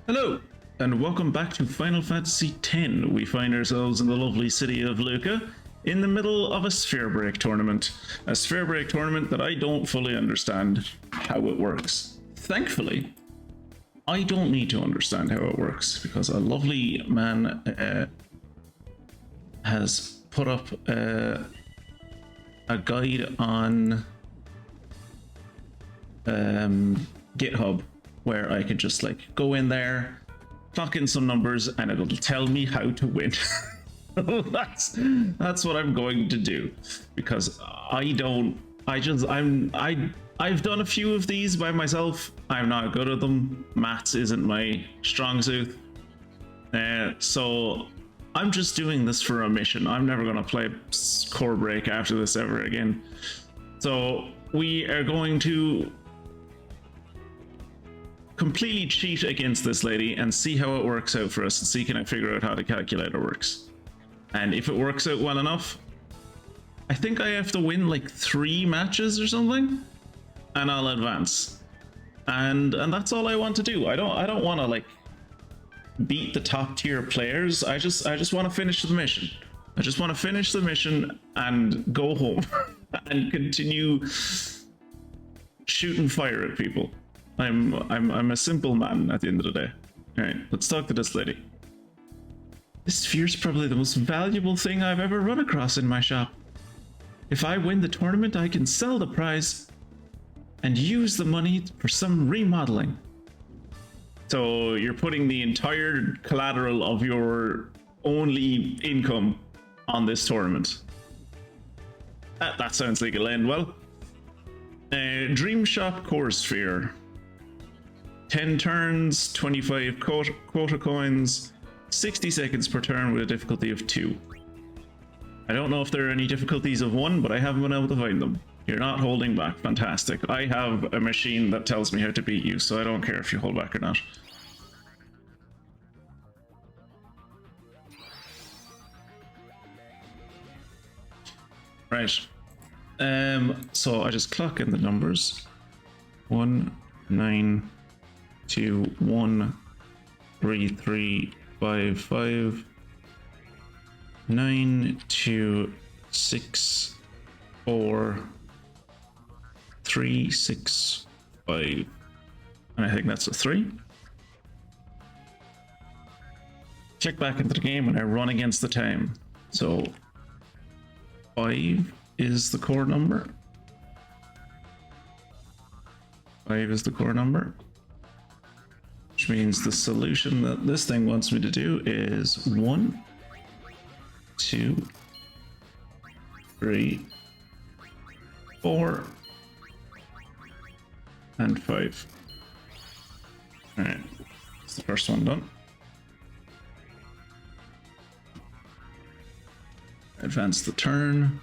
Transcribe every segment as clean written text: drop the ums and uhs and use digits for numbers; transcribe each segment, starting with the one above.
Hello, and welcome back to Final Fantasy X. We find ourselves in the lovely city of Lucca, in the middle of a sphere break tournament. A sphere break tournament that I don't fully understand how it works. Thankfully, I don't need to understand how it works, because a lovely man has put up a guide on GitHub where I could just like go in there, clock in some numbers, and it'll tell me how to win. that's what I'm going to do, because I've done a few of these by myself. I'm not good at them. Maths isn't my strong suit. So I'm just doing this for a mission. I'm never gonna play Core Break after this ever again. So we are going to completely cheat against this lady and see how it works out for us, and see can I figure out how the calculator works. And if it works out well enough, I think I have to win like 3 matches or something, and I'll advance. And that's all I want to do. I don't want to like beat the top tier players. I just want to finish the mission. I just want to finish the mission and go home and continue shooting fire at people. I'm a simple man at the end of the day. All right, let's talk to this lady. This sphere's probably the most valuable thing I've ever run across in my shop. If I win the tournament, I can sell the prize and use the money for some remodeling. So you're putting the entire collateral of your only income on this tournament. That sounds like it'll end well. Dream Shop Core Sphere. 10 turns, 25 quota coins, 60 seconds per turn with a difficulty of 2. I don't know if there are any difficulties of 1, but I haven't been able to find them. You're not holding back. Fantastic. I have a machine that tells me how to beat you, so I don't care if you hold back or not. Right. So I just clock in the numbers. 1, 9, 2, 1, 3, 3, 5, 5, 9, 2, 6, 4, 3, 6, 5, and I think that's a 3. Check back into the game and I run against the time. So 5 is the core number. 5 is the core number. Which means the solution that this thing wants me to do is 1, 2, 3, 4, and 5. Alright, that's the first one done. Advance the turn.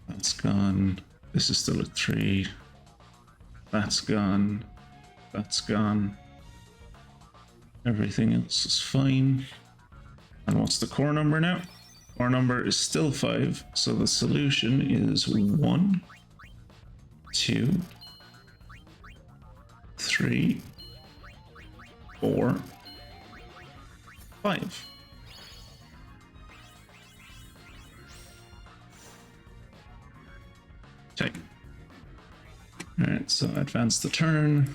That's gone. This is still a 3. That's gone. That's gone. Everything else is fine. And what's the core number now? Core number is still 5, so the solution is 1, 2, 3, 4, 5. Okay. Alright, so advance the turn.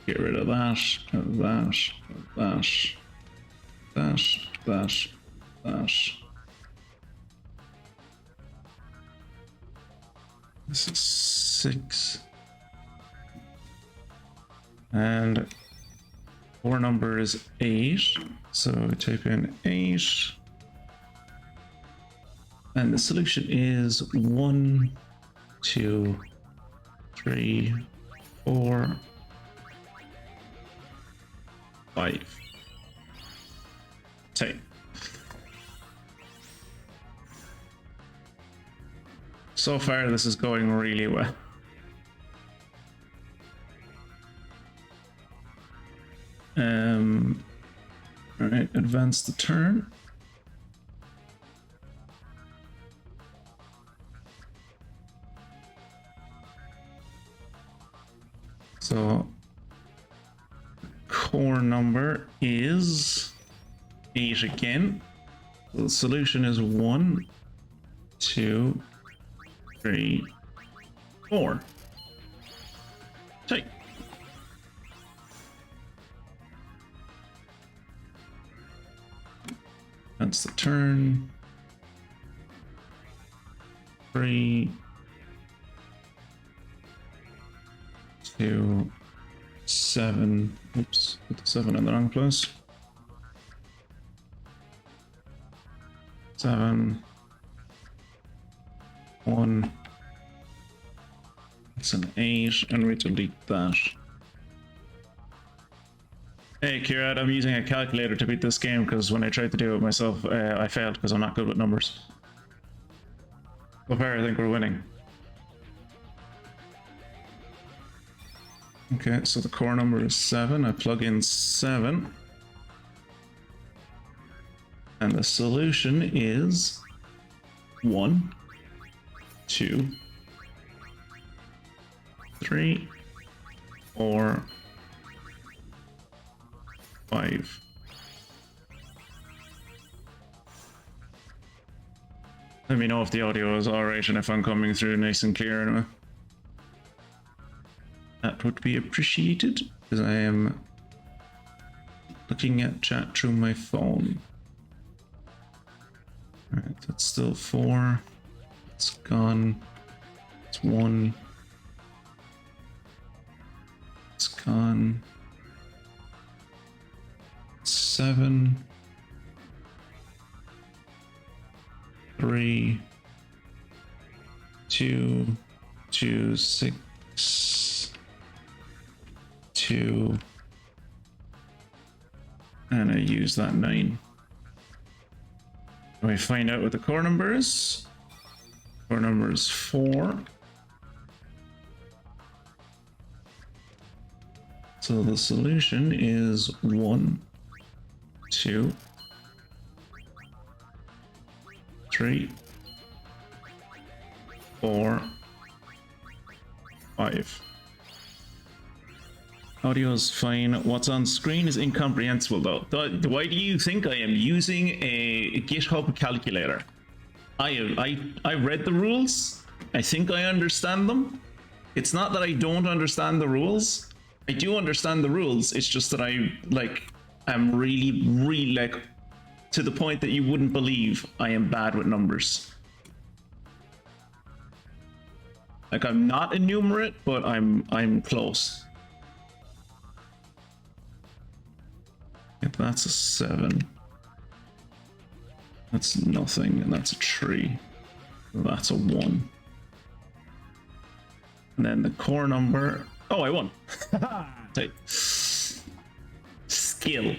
Get rid of that, of that, of that, that. This is 6. And core number is 8. So we type in 8. And the solution is 1, 2, 3, 4, 5. Okay. So far, this is going really well. All right, advance the turn. So core number is 8 again. So the solution is 1, 2, 3, 4. Tight. That's the turn. 3, 2, 7. Oops, put the 7 in the wrong place. 7, 1. It's an 8, and we delete that. Hey Kieran, I'm using a calculator to beat this game because when I tried to do it myself, I failed because I'm not good with numbers. So far, I think we're winning. Okay, so the core number is 7. I plug in 7. And the solution is 1, 2, 3, 4, 5. Let me know if the audio is alright and if I'm coming through nice and clear anyway. That would be appreciated, because I am looking at chat through my phone. Alright, that's still 4. It's gone. It's 1. It's gone. 7. 3, 2, 2, 6, 2, and I use that 9. We find out what the core number is. Core number is 4. So the solution is 1, 2, 3, 4, 5. Audio is fine. What's on screen is incomprehensible though. Why do you think I am using a GitHub calculator? I read the rules. I think I understand them. It's not that I don't understand the rules. I do understand the rules. It's just that I'm really like to the point that you wouldn't believe I am bad with numbers. Like I'm not enumerate, but I'm close. If that's a 7, that's nothing, and that's a 3. That's a 1. And then the core number. Oh, I won. Type. Skill.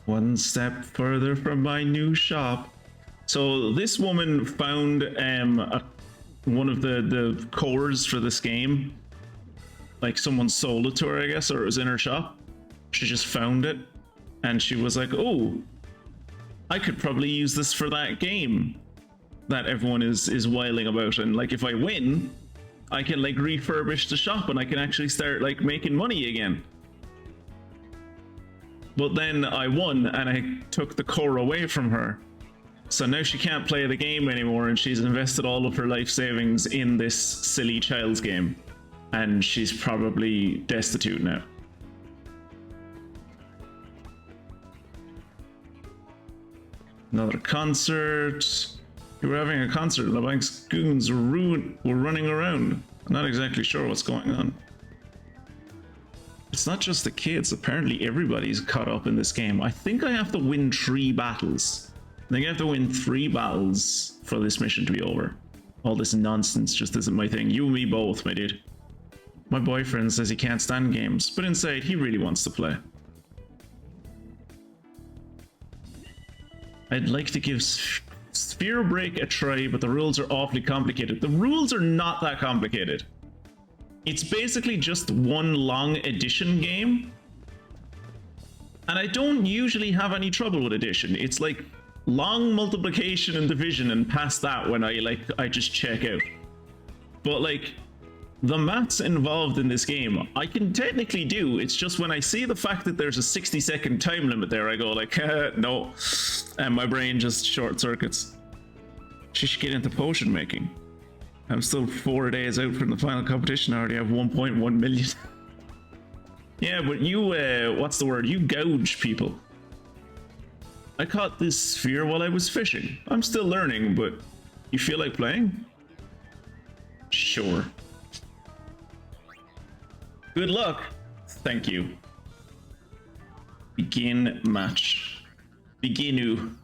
One step further from my new shop. So this woman found one of the cores for this game. Like someone sold it to her, I guess, or it was in her shop. She just found it, and she was like, "Oh, I could probably use this for that game that everyone is whiling about, and like if I win, I can like refurbish the shop and I can actually start like making money again." But then I won and I took the core away from her. So now she can't play the game anymore, and she's invested all of her life savings in this silly child's game. And she's probably destitute now. Another concert. You were having a concert. Leblanc's goons were running around. I'm not exactly sure what's going on. It's not just the kids. Apparently everybody's caught up in this game. I think I have to win 3 battles. I think I have to win 3 battles for this mission to be over. All this nonsense just isn't my thing. You and me both, my dude. My boyfriend says he can't stand games, but inside he really wants to play. I'd like to give Sphere Break a try, but the rules are awfully complicated. The rules are not that complicated. It's basically just one long addition game. And I don't usually have any trouble with addition. It's like long multiplication and division, and past that when I just check out. But like, the maths involved in this game, I can technically do. It's just when I see the fact that there's a 60-second time limit there, I go like, no. And my brain just short circuits. She should get into potion making. I'm still 4 days out from the final competition. I already have 1.1 million. Yeah, but you, what's the word? You gouge people. I caught this sphere while I was fishing. I'm still learning, but you feel like playing? Sure. Good luck. Thank you. Begin match. Beginu.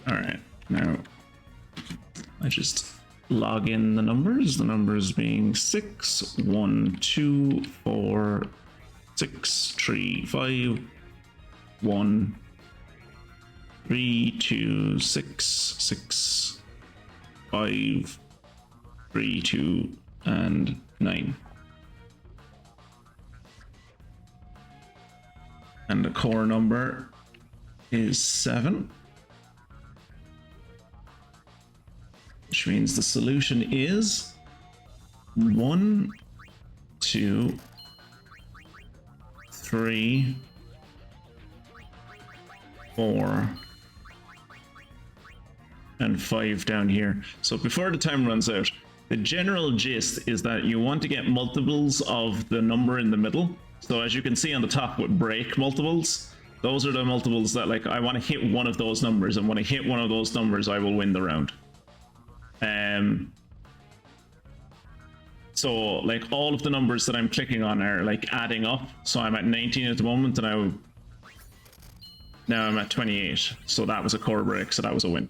Alright, now I just log in the numbers being 6, 1, 2, 4, 6, 3, 5, 1, 3, 2, 6, 6, 5, 3, 2, and 9. And the core number is 7. Which means the solution is 1, 2, 3, 4, and 5 down here. So before the time runs out, the general gist is that you want to get multiples of the number in the middle. So as you can see on the top with break multiples, those are the multiples that, like, I want to hit one of those numbers, and when I hit one of those numbers, I will win the round. So like all of the numbers that I'm clicking on are like adding up. So I'm at 19 at the moment, and now I'm at 28. So that was a core break, so that was a win.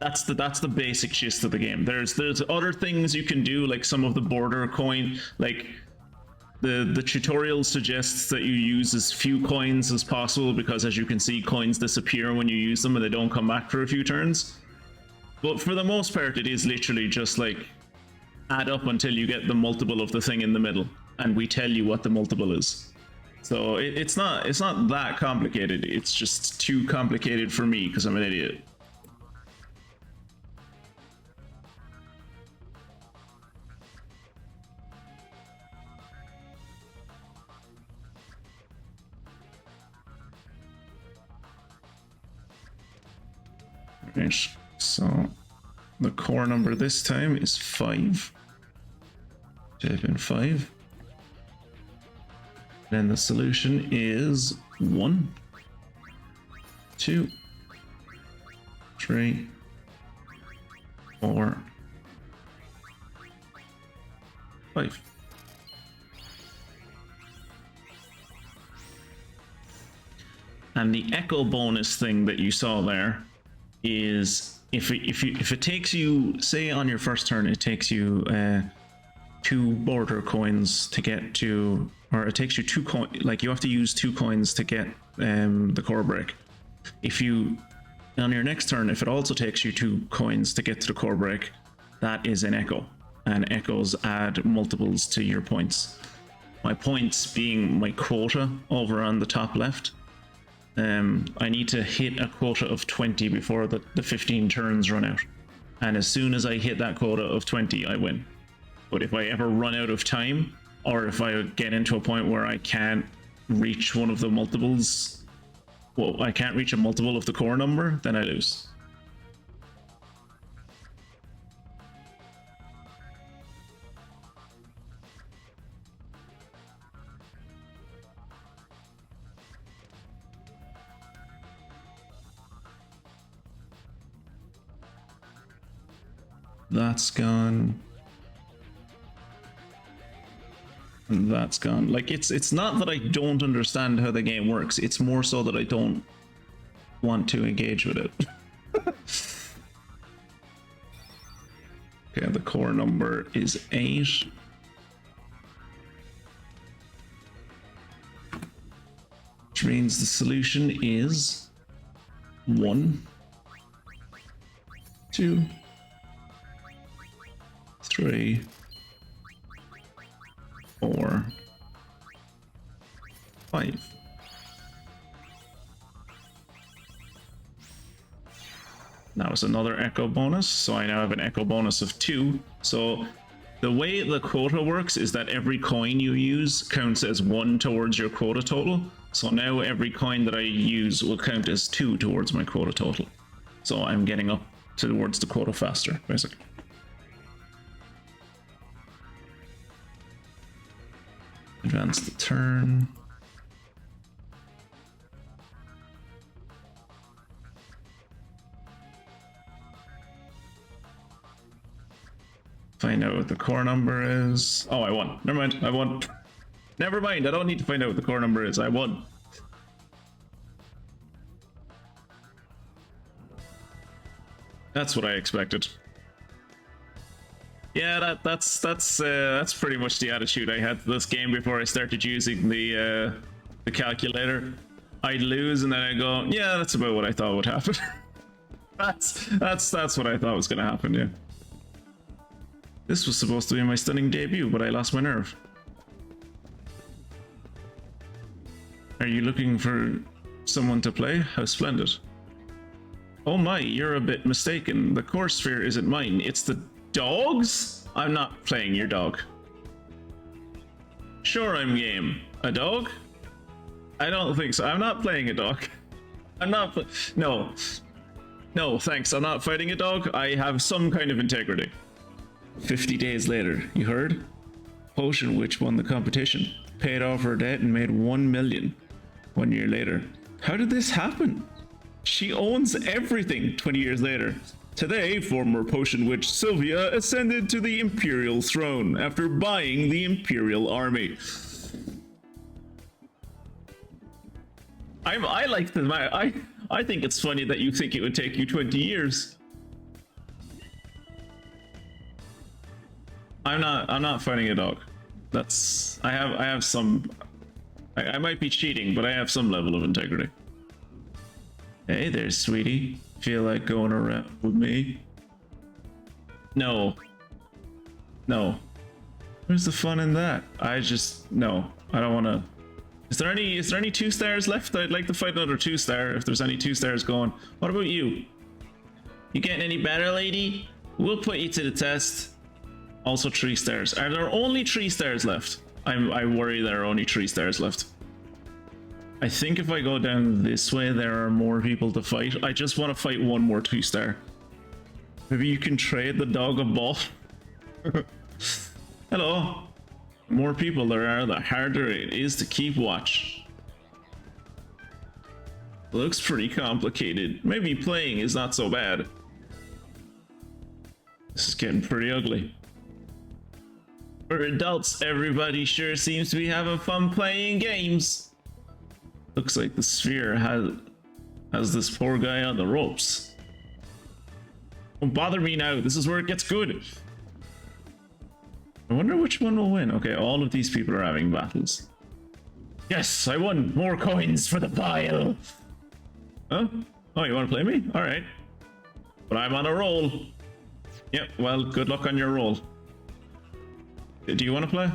That's the basic gist of the game. There's other things you can do, like some of the border coin, like the tutorial suggests that you use as few coins as possible, because as you can see, coins disappear when you use them and they don't come back for a few turns. But for the most part, it is literally just like add up until you get the multiple of the thing in the middle, and we tell you what the multiple is. So it's not that complicated. It's just too complicated for me because I'm an idiot. Right, so the core number this time is 5. Type in 5. Then the solution is 1, 2, 3, 4, 5. And the echo bonus thing that you saw there is if it takes you, say on your first turn, it takes you 2 border coins to get to, or it takes you 2 coins, like you have to use 2 coins to get the core break. If you, on your next turn, if it also takes you 2 coins to get to the core break, that is an echo, and echoes add multiples to your points. My points being my quota over on the top left. I need to hit a quota of 20 before the 15 turns run out. And as soon as I hit that quota of 20, I win. But if I ever run out of time, or if I get into a point where I can't reach one of the multiples, well, I can't reach a multiple of the core number, then I lose. That's gone. That's gone. Like, it's not that I don't understand how the game works, it's more so that I don't want to engage with it. Okay, the core number is 8. Which means the solution is 1, 2, 3, 4, 5. that was another echo bonus, so I now have an echo bonus of 2. So the way the quota works is that every coin you use counts as 1 towards your quota total. So now every coin that I use will count as 2 towards my quota total. So I'm getting up towards the quota faster, basically. Advance the turn. Find out what the core number is. Oh, I won. Never mind, I won. Never mind, I don't need to find out what the core number is. I won. That's what I expected. Yeah, that's pretty much the attitude I had to this game before I started using the calculator. I'd lose and then I go, yeah, that's about what I thought would happen. that's what I thought was gonna happen. Yeah. This was supposed to be my stunning debut, but I lost my nerve. Are you looking for someone to play? How splendid. Oh my, you're a bit mistaken. The core sphere isn't mine, it's the dog's? I'm not playing your dog. Sure, I'm game. A dog? I don't think so. I'm not playing a dog. I'm not. No. No, thanks. I'm not fighting a dog. I have some kind of integrity. 50 days later, you heard? Potion Witch won the competition, paid off her debt and made 1 million 1 year later. How did this happen? She owns everything 20 years later. Today, former Potion Witch Sylvia ascended to the Imperial throne after buying the Imperial army. I like the I think it's funny that you think it would take you 20 years. I'm not fighting a dog. That's I have some I might be cheating, but I have some level of integrity. Hey there, sweetie. Feel like going around with me? No. No. Where's the fun in that? No. I don't want to. Is there any 2 stars left? I'd like to fight another 2 star if there's any 2 stars going. What about you? You getting any better, lady? We'll put you to the test. Also 3 stars. Are there only 3 stars left? I worry there are only 3 stars left. I think if I go down this way, there are more people to fight. I just want to fight one more 2 star. Maybe you can trade the dog a ball. Hello. The more people there are, the harder it is to keep watch. Looks pretty complicated. Maybe playing is not so bad. This is getting pretty ugly. For adults, everybody sure seems to be having fun playing games. Looks like the sphere has this poor guy on the ropes. Don't bother me now. This is where it gets good. I wonder which one will win. Okay, all of these people are having battles. Yes, I won. More coins for the pile. Huh? Oh, you want to play me? All right. But I'm on a roll. Yep, well, good luck on your roll. Do you want to play?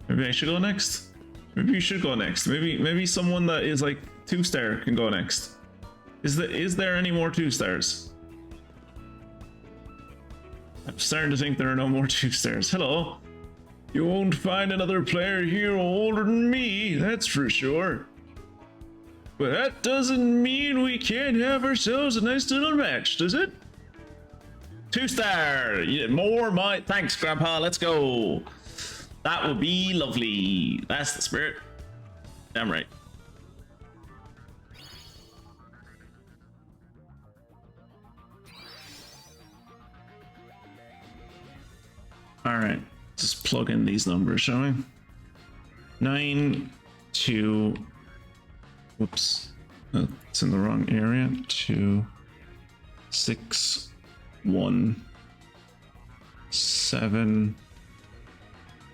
Maybe I should go next? Maybe you should go next. Maybe someone that is like 2 star can go next. Is there any more 2 stars? I'm starting to think there are no more 2 stars. Hello. You won't find another player here older than me, that's for sure. But that doesn't mean we can't have ourselves a nice little match, does it? 2 star. Yeah, more my thanks, Grandpa. Let's go. That would be lovely. That's the spirit. Damn right. All right, just plug in these numbers, shall we? 9, 2. Whoops, it's in the wrong area. 2, 6, 1, 7,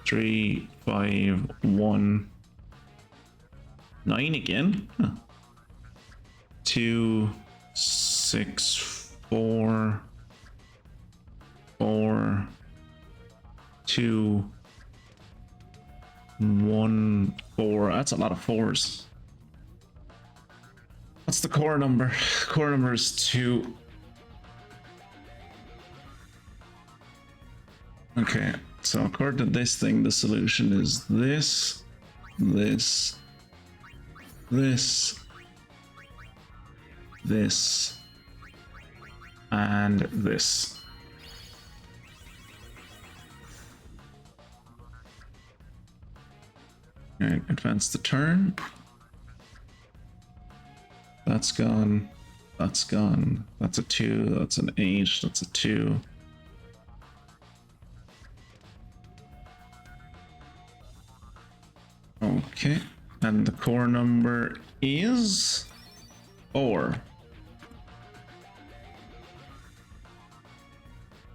3, 5, 1, 9 again. Huh. 2, 6, 4, 4, 2, 1, 4. That's a lot of 4s. What's the core number? Core number is 2. Okay, so according to this thing, the solution is this, this, this, this, and this. Alright, advance the turn. That's gone. That's gone. That's a 2. That's an 8. That's a 2. Okay. And the core number is 4.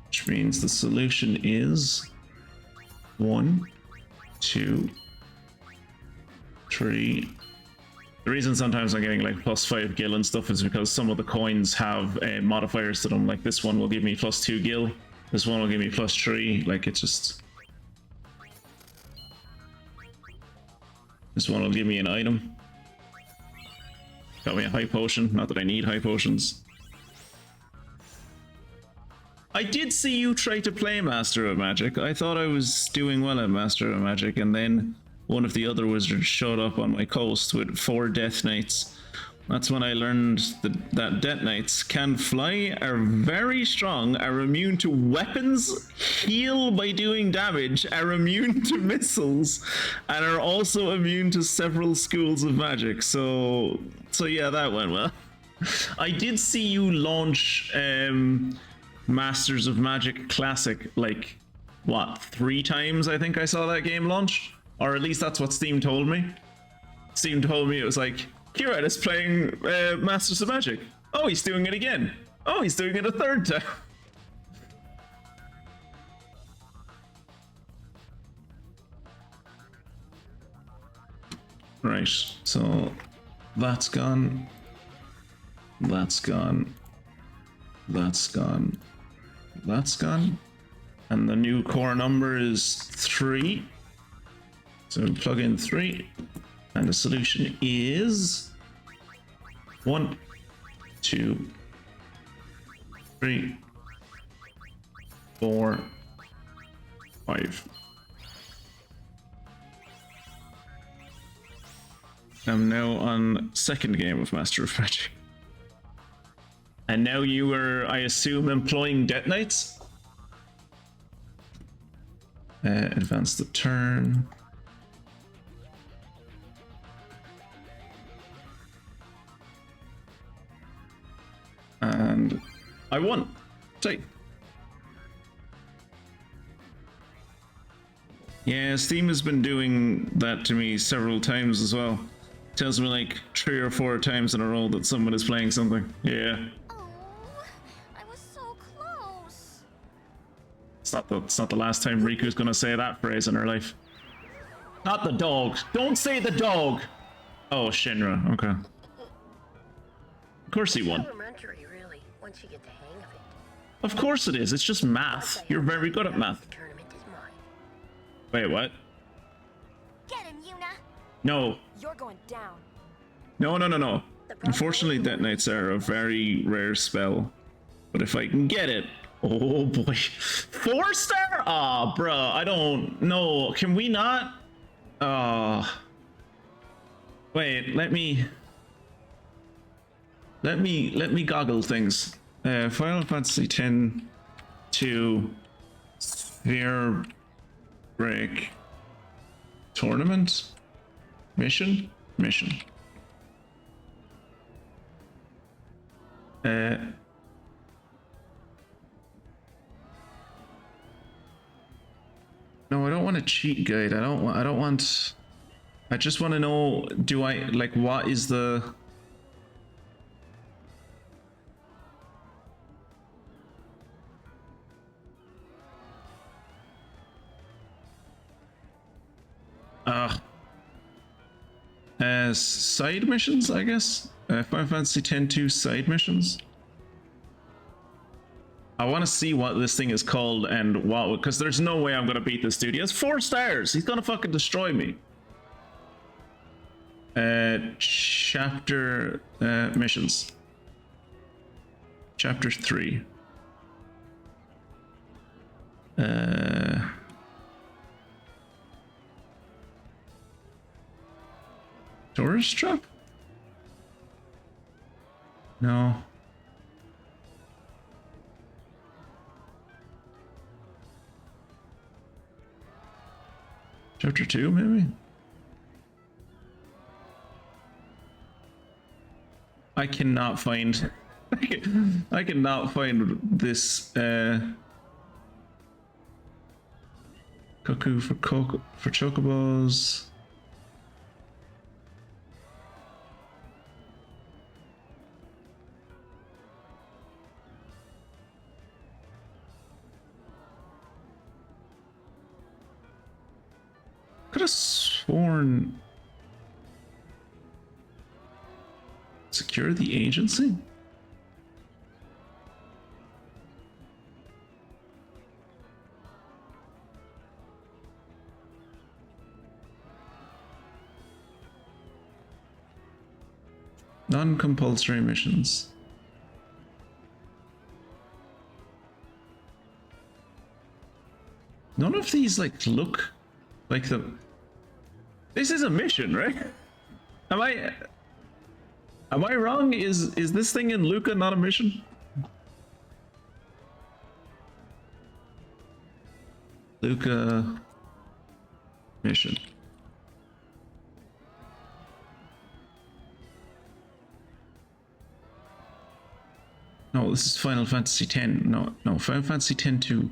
Which means the solution is 1, 2, 3. The reason sometimes I'm getting like +5 gil and stuff is because some of the coins have modifiers to them. Like this one will give me +2 gil. This one will give me +3. Like it's just... This one will give me an item. Got me a high potion. Not that I need high potions. I did see you try to play Master of Magic. I thought I was doing well at Master of Magic, and then one of the other wizards showed up on my coast with 4 Death Knights. That's when I learned that Death Knights can fly, are very strong, are immune to weapons, heal by doing damage, are immune to missiles, and are also immune to several schools of magic. So yeah, that went well. I did see you launch Masters of Magic Classic, like, what, 3 times I think I saw that game launch? Or at least that's what Steam told me. Steam told me it was like, Kieran is playing Masters of Magic. Oh, he's doing it again. Oh, he's doing it a 3rd time. Right, so that's gone. That's gone. That's gone. That's gone. And the new core number is 3. So we'll plug in 3, and the solution is 1, 2, 3, 4, 5. I'm now on 2nd game of Master of Magic. And now you are, I assume, employing Death Knights? Advance the turn. And I won. Tight. Yeah, Steam has been doing that to me several times as well. Tells me like 3 or 4 times in a row that someone is playing something. Yeah. Oh, I was so close. It's not the last time Riku's gonna say that phrase in her life. Not the dog. Don't say the dog. Oh, Shinra. Okay. Of course he won. Elementary, really, once you get the hang of it. Of course it is. It's just math. You're very good at math. The tournament is mine. Wait, what? Get him, Yuna. No. You're going down. No. Unfortunately, Death Knights are a very rare spell. But if I can get it... Oh boy. 4-star? Ah, bruh. I don't know. Can we not? Wait, let me goggle things. Final Fantasy X to Sphere Break Tournament? Mission? No, I don't want a cheat guide. I don't want. I just want to know. Do I like what is the? Side missions, I guess. Final Fantasy X-2 side missions. I want to see what this thing is called and what, because there's no way I'm gonna beat this dude. He has 4 stars. He's gonna fucking destroy me. Chapter missions. Chapter 3. Tourist trap? No. Chapter 2, maybe? I cannot find... I cannot find this, Cuckoo for chocobos. Could have sworn secure the agency? Non-compulsory missions. None of these like look like the... This is a mission, right? Am I wrong? Is this thing in Luca not a mission? Luca mission. No, this is Final Fantasy X. No, Final Fantasy X-2.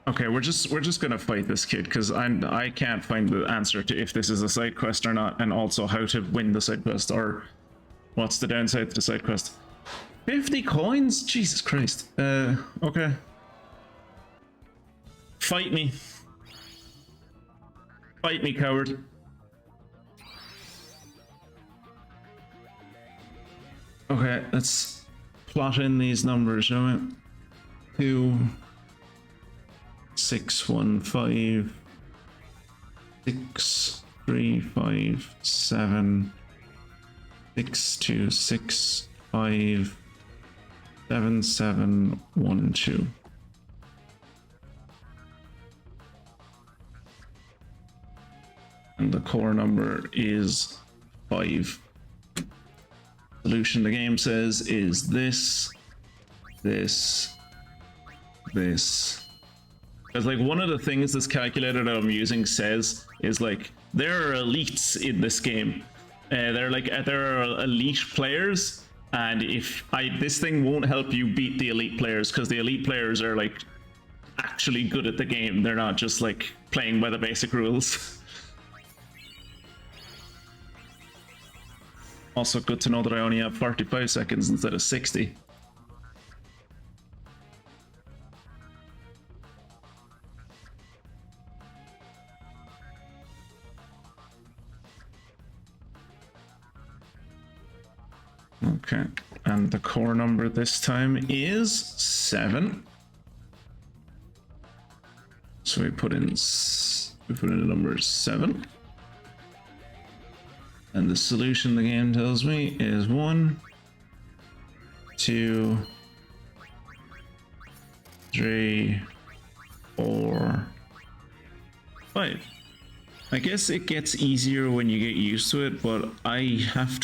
Okay, we're just gonna fight this kid because I can't find the answer to if this is a side quest or not, and also how to win the side quest or what's the downside to the side quest. 50 coins? Jesus Christ. Okay. Fight me. Fight me, coward. Okay, let's plot in these numbers, shall we? 2, 6, 1, 5, 6, 3, 5, 7, 6, 2, 6, 5, 7, 7, 1, 2. And the core number is 5. Solution the game says is this. Because like one of the things this calculator that I'm using says is like there are elites in this game. There are elite players, and this thing won't help you beat the elite players because the elite players are like actually good at the game. They're not just like playing by the basic rules. Also good to know that I only have 45 seconds instead of 60. Okay, and the core number this time is 7. So we put in the number 7. And the solution the game tells me is 1, 2, 3, 4, 5. I guess it gets easier when you get used to it, but I have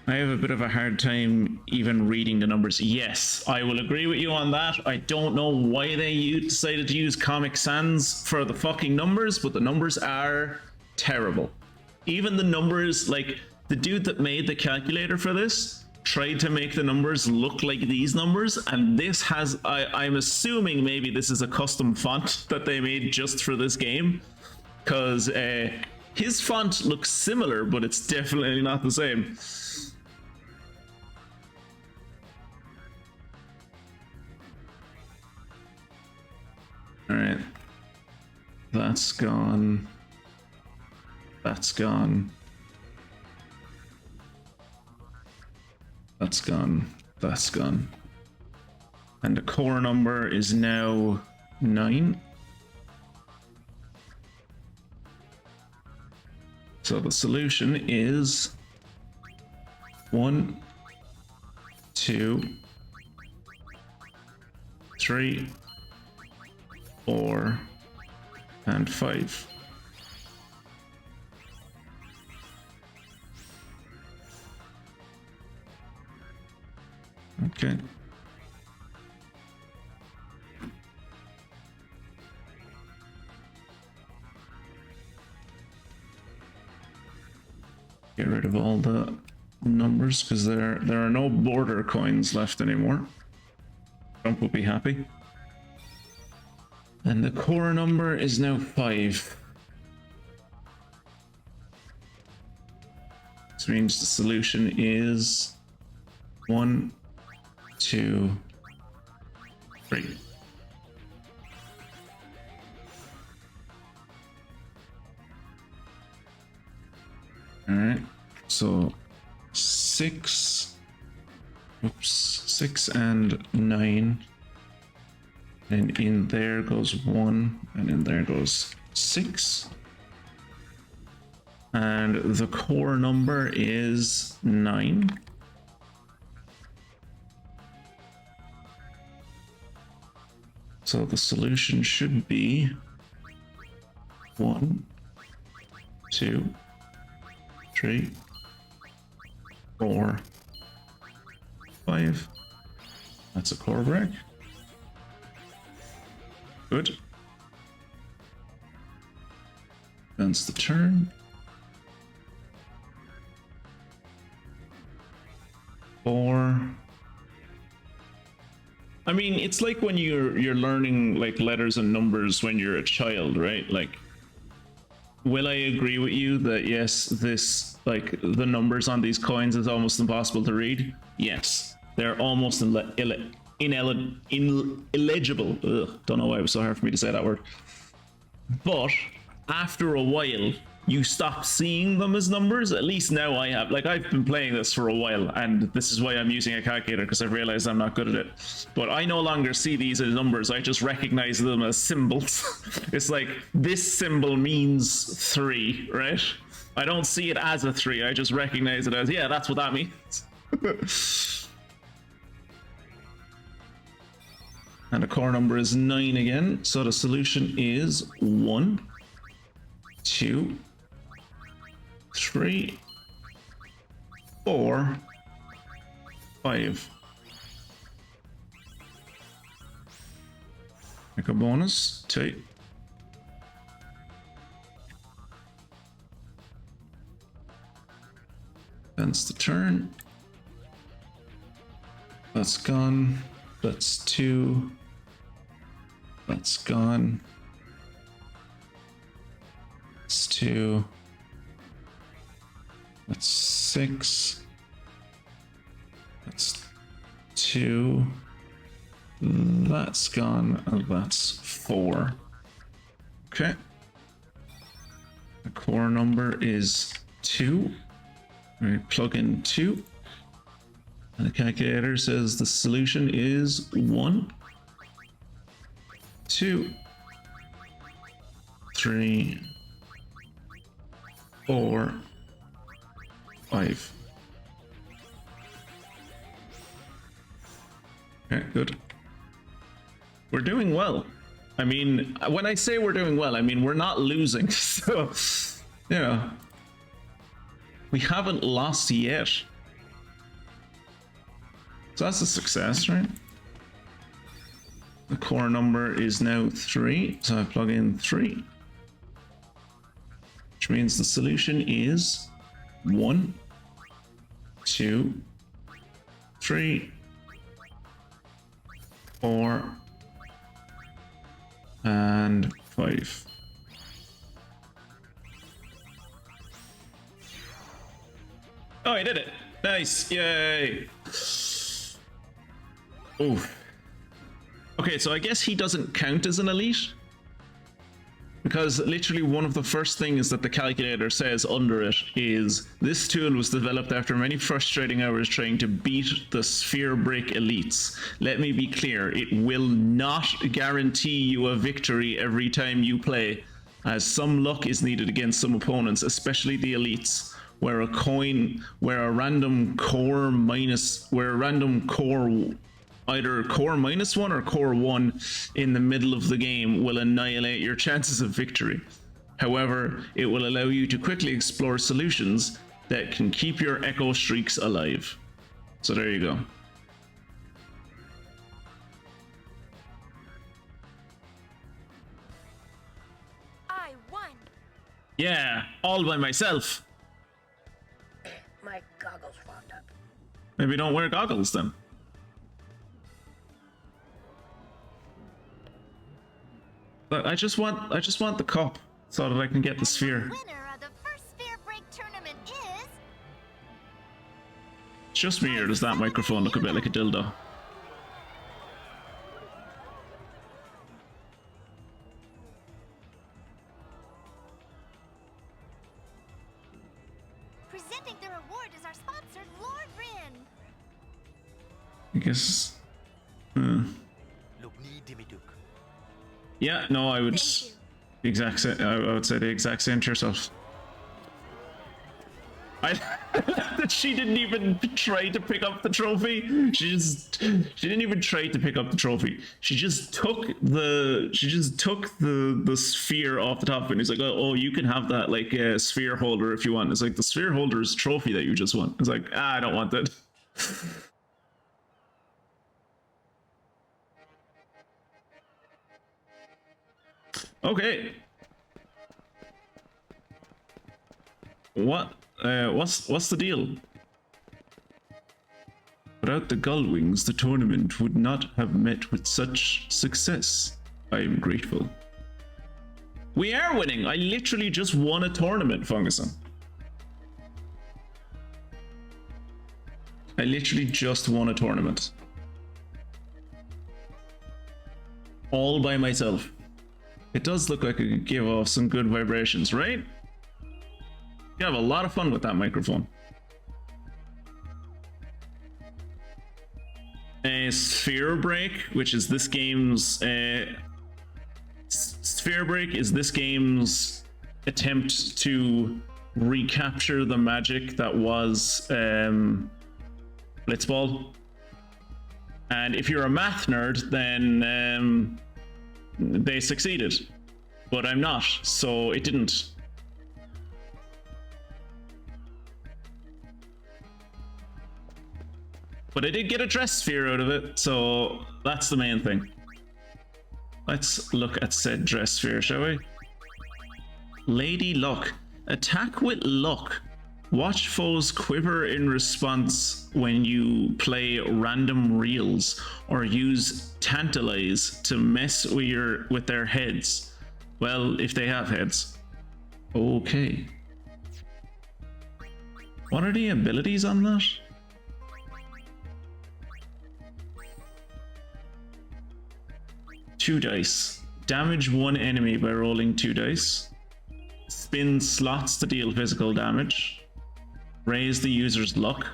a bit of a hard time even reading the numbers. Yes, I will agree with you on that. I don't know why they decided to use Comic Sans for the fucking numbers, but the numbers are terrible. Even the numbers, like the dude that made the calculator for this tried to make the numbers look like these numbers, and this has, I'm assuming maybe this is a custom font that they made just for this game, because his font looks similar, but it's definitely not the same. All right, that's gone. That's gone. That's gone. That's gone. And the core number is now 9. So the solution is 1, 2, 3, 4, and 5. Okay. Get rid of all the numbers because there are no border coins left anymore. Trump will be happy. And the core number is now 5. This means the solution is 1, 2, 3. All right, so 6 and 9, and in there goes 1, and in there goes 6, and the core number is 9. So the solution should be 1, 2, 3, 4, 5. That's a core break. Good. That's the turn. 4. I mean, it's like when you're learning like letters and numbers when you're a child, right? Like, will I agree with you that yes, this, like, the numbers on these coins is almost impossible to read? Yes, they're almost illegible. Ugh, don't know why it was so hard for me to say that word. But after a while, you stop seeing them as numbers. At least now I have. Like, I've been playing this for a while, and this is why I'm using a calculator, because I've realized I'm not good at it. But I no longer see these as numbers. I just recognize them as symbols. It's like, this symbol means 3, right? I don't see it as a 3. I just recognize it as, yeah, that's what that means. And the core number is 9 again. So the solution is 1, 2, 3, 4, 5. Make a bonus. 2. That's the turn. That's gone. That's 2. That's gone. That's 2. That's 6. That's 2. That's gone. And that's 4. Okay. The core number is 2. We plug in 2. And the calculator says the solution is 1, 2, 3, 4, 5. Okay, good. We're doing well. I mean, when I say we're doing well, I mean we're not losing. So, you know, we haven't lost yet. So that's a success, right? The core number is now 3, so I plug in 3. Which means the solution is 1, 2, 3, 4, and 5. Oh, I did it! Nice! Yay! Oh. Okay, so I guess he doesn't count as an elite. Because literally one of the first things that the calculator says under it is, this tool was developed after many frustrating hours trying to beat the sphere brick elites. Let me be clear, it will not guarantee you a victory every time you play, as some luck is needed against some opponents, especially the elites. where a random core either core -1 or core 1 in the middle of the game will annihilate your chances of victory. However, it will allow you to quickly explore solutions that can keep your echo streaks alive. So there you go. I won. Yeah, all by myself. My goggles fogged up. Maybe don't wear goggles then. But I just want the cup so that I can get the sphere. Winner of the first sphere break tournament is It's just me, or does that microphone look a bit like a dildo? presenting the reward is our sponsor, Lord Rin. I guess. Yeah, no, I would. The exact same. I would say the exact same to yourself. That she didn't even try to pick up the trophy. She didn't even try to pick up the trophy. She just took the sphere off the top, and he's like, oh, you can have that like sphere holder if you want. It's like the sphere holder is trophy that you just won. It's like, I don't want that. Okay. What's the deal? Without the Gullwings, the tournament would not have met with such success. I am grateful. We are winning. I literally just won a tournament, Funguson. I literally just won a tournament. All by myself. It does look like it could give off some good vibrations, right? You have a lot of fun with that microphone. Sphere Break, which is this game's Sphere Break is this game's attempt to recapture the magic that was Blitzball. And if you're a math nerd, then they succeeded, but I'm not, so it didn't. But I did get a dress sphere out of it, so that's the main thing. Let's look at said dress sphere, shall we? Lady Luck. Attack with luck. Watch foes quiver in response when you play random reels, or use tantalize to mess with their heads. Well, if they have heads. Okay. What are the abilities on that? Two dice. Damage one enemy by rolling 2 dice. Spin slots to deal physical damage. Raise the user's luck.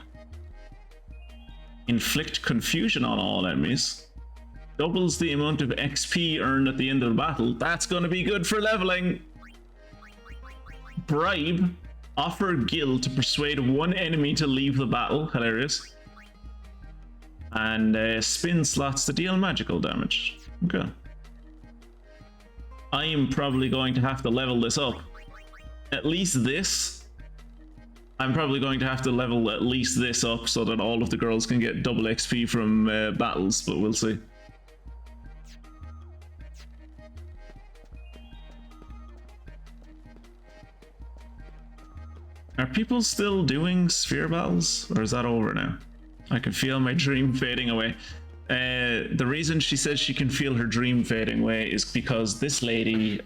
Inflict confusion on all enemies. Doubles the amount of XP earned at the end of the battle. That's going to be good for leveling. Bribe. Offer Gil to persuade one enemy to leave the battle. Hilarious. And spin slots to deal magical damage. Okay. I am probably going to have to level this up. At least this. I'm probably going to have to level at least this up so that all of the girls can get double XP from battles, but we'll see. Are people still doing sphere battles, or is that over now? I can feel my dream fading away. The reason she says she can feel her dream fading away is because this lady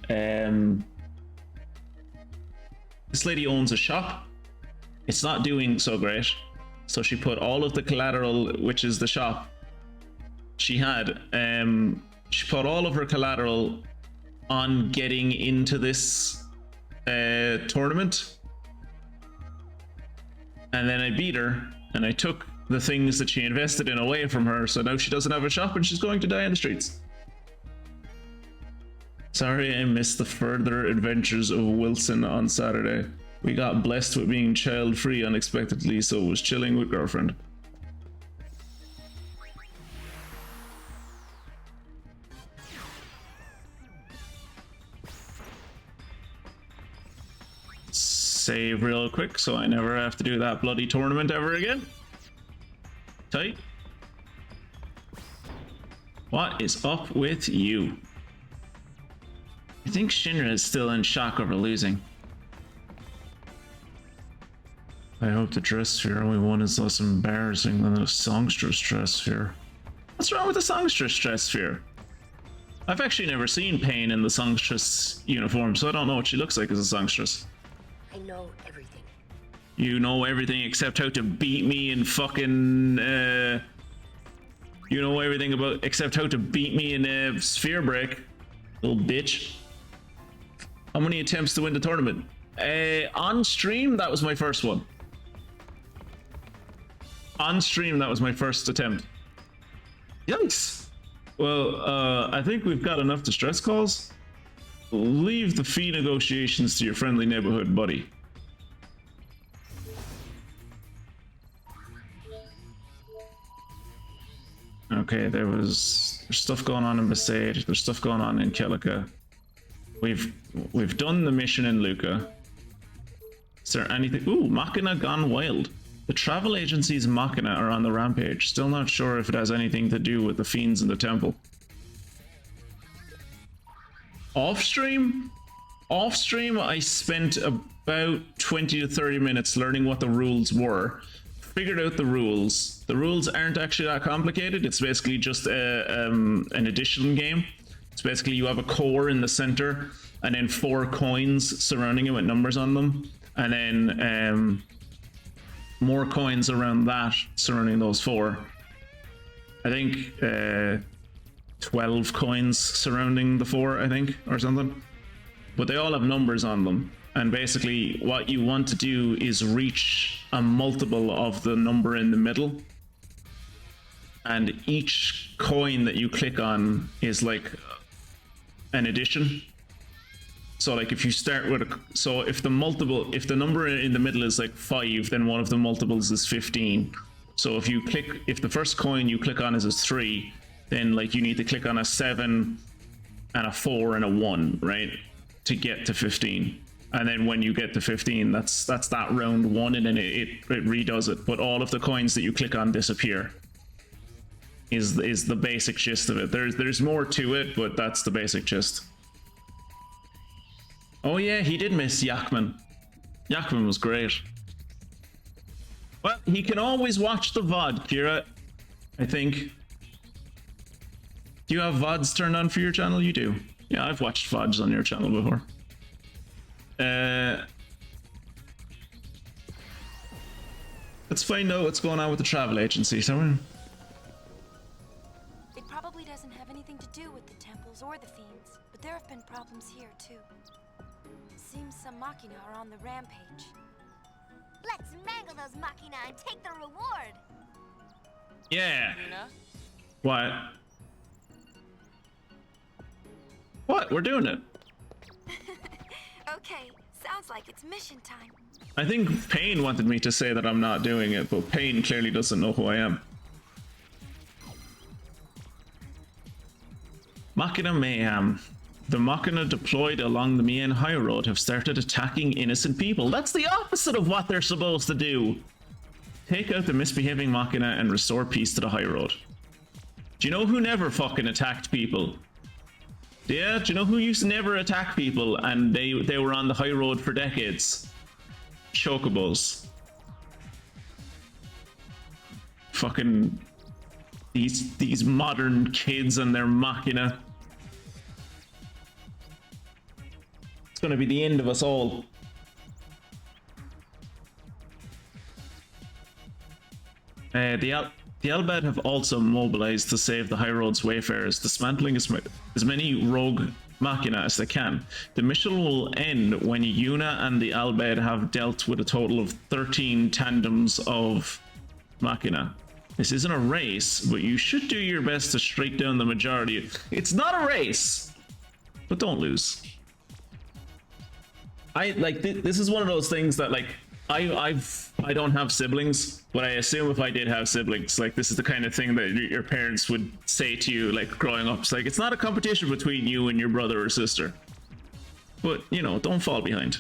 owns a shop. It's not doing so great, so she put all of the collateral, which is the shop she had, she put all of her collateral on getting into this tournament, and then I beat her and I took the things that she invested in away from her, so now she doesn't have a shop and she's going to die in the streets. Sorry I missed the further adventures of Wilson on Saturday. We got blessed with being child-free unexpectedly, so was chilling with girlfriend. Save real quick so I never have to do that bloody tournament ever again. Tight. What is up with you? I think Shinra is still in shock over losing. I hope the dress sphere we won is less embarrassing than the songstress dress sphere. What's wrong with the songstress dress sphere? I've actually never seen Pain in the songstress uniform, so I don't know what she looks like as a songstress. I know everything. You know everything except how to beat me in fucking, you know everything about except how to beat me in sphere break, little bitch. How many attempts to win the tournament? On stream, that was my first one. On stream, that was my first attempt. Yikes. Well, I think we've got enough distress calls. Leave the fee negotiations to your friendly neighborhood buddy. Okay, there's stuff going on in Besaid. There's stuff going on in Celica. We've done the mission in Luca. Is there anything? Ooh, Machina gone wild. The travel agency's Machina are on the rampage. Still not sure if it has anything to do with the fiends in the temple. Off stream, I spent about 20 to 30 minutes learning what the rules were. Figured out the rules. The rules aren't actually that complicated. It's basically just an addition game. It's basically you have a core in the center and then 4 coins surrounding it with numbers on them, and then more coins around that surrounding those 4. I think 12 coins surrounding the 4, I think, or something. But they all have numbers on them. And basically what you want to do is reach a multiple of the number in the middle. And each coin that you click on is like an addition. So like if you start with if the number in the middle is like 5, then one of the multiples is 15. So if the first coin you click on is a 3, then like you need to click on a 7 and a 4 and a 1, right? To get to 15. And then when you get to 15, that's that round 1, and then it redoes it. But all of the coins that you click on disappear. Is the basic gist of it. There's more to it, but that's the basic gist. Oh yeah, he did miss Yakman. Yakman was great. Well, he can always watch the VoD, Kira, I think. Do you have VoDs turned on for your channel? You do. Yeah, I've watched VoDs on your channel before. Let's find out what's going on with the travel agency, shall It probably doesn't have anything to do with the temples or the fiends, but there have been problems here too. Seems some Machina are on the rampage. Let's mangle those Machina and take the reward. Yeah. Luna? What? What? We're doing it. Okay, sounds like it's mission time. I think Payne wanted me to say that I'm not doing it, but Payne clearly doesn't know who I am. Machina Mayhem. The Machina deployed along the Mian High Road have started attacking innocent people. That's the opposite of what they're supposed to do. Take out the misbehaving Machina and restore peace to the High Road. Do you know who never fucking attacked people? Yeah, do you know who used to never attack people and they were on the High Road for decades? Chocobos. Fucking these modern kids and their Machina. It's gonna be the end of us all. The Albed have also mobilized to save the High Road's wayfarers, dismantling as many rogue Machina as they can. The mission will end when Yuna and the Albed have dealt with a total of 13 tandems of Machina. This isn't a race, but you should do your best to strike down the majority. It's not a race, but don't lose. I like this is one of those things that like I don't have siblings, but I assume if I did have siblings, like this is the kind of thing that your parents would say to you like growing up. It's like it's not a competition between you and your brother or sister, but you know, don't fall behind.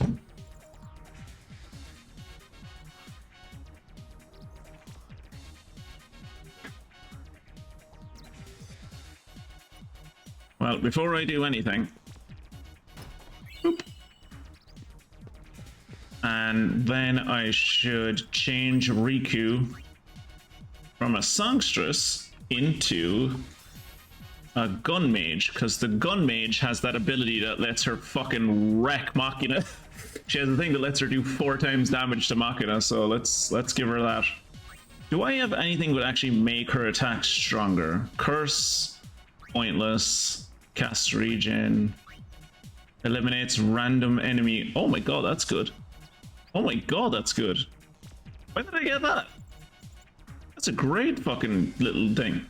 Well, before I do anything, boop. And then I should change Riku from a songstress into a gun mage, because the gun mage has that ability that lets her fucking wreck Machina. She has a thing that lets her do 4 times damage to Machina, so let's give her that. Do I have anything that would actually make her attack stronger? Curse, pointless, cast regen, eliminates random enemy. Oh my god, that's good. Oh my god, that's good. When did I get that? That's a great fucking little thing.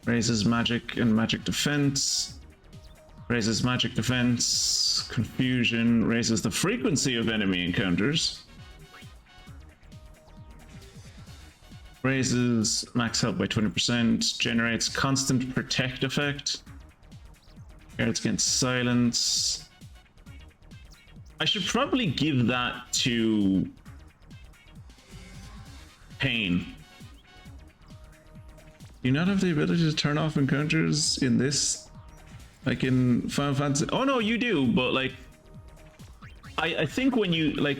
Raises magic and magic defense. Raises magic defense. Confusion. Raises the frequency of enemy encounters. Raises max health by 20%. Generates constant protect effect. Guards against silence. I should probably give that to Pain. Do you not have the ability to turn off encounters in this? Like in Final Fantasy? Oh no, you do, but like I think when you like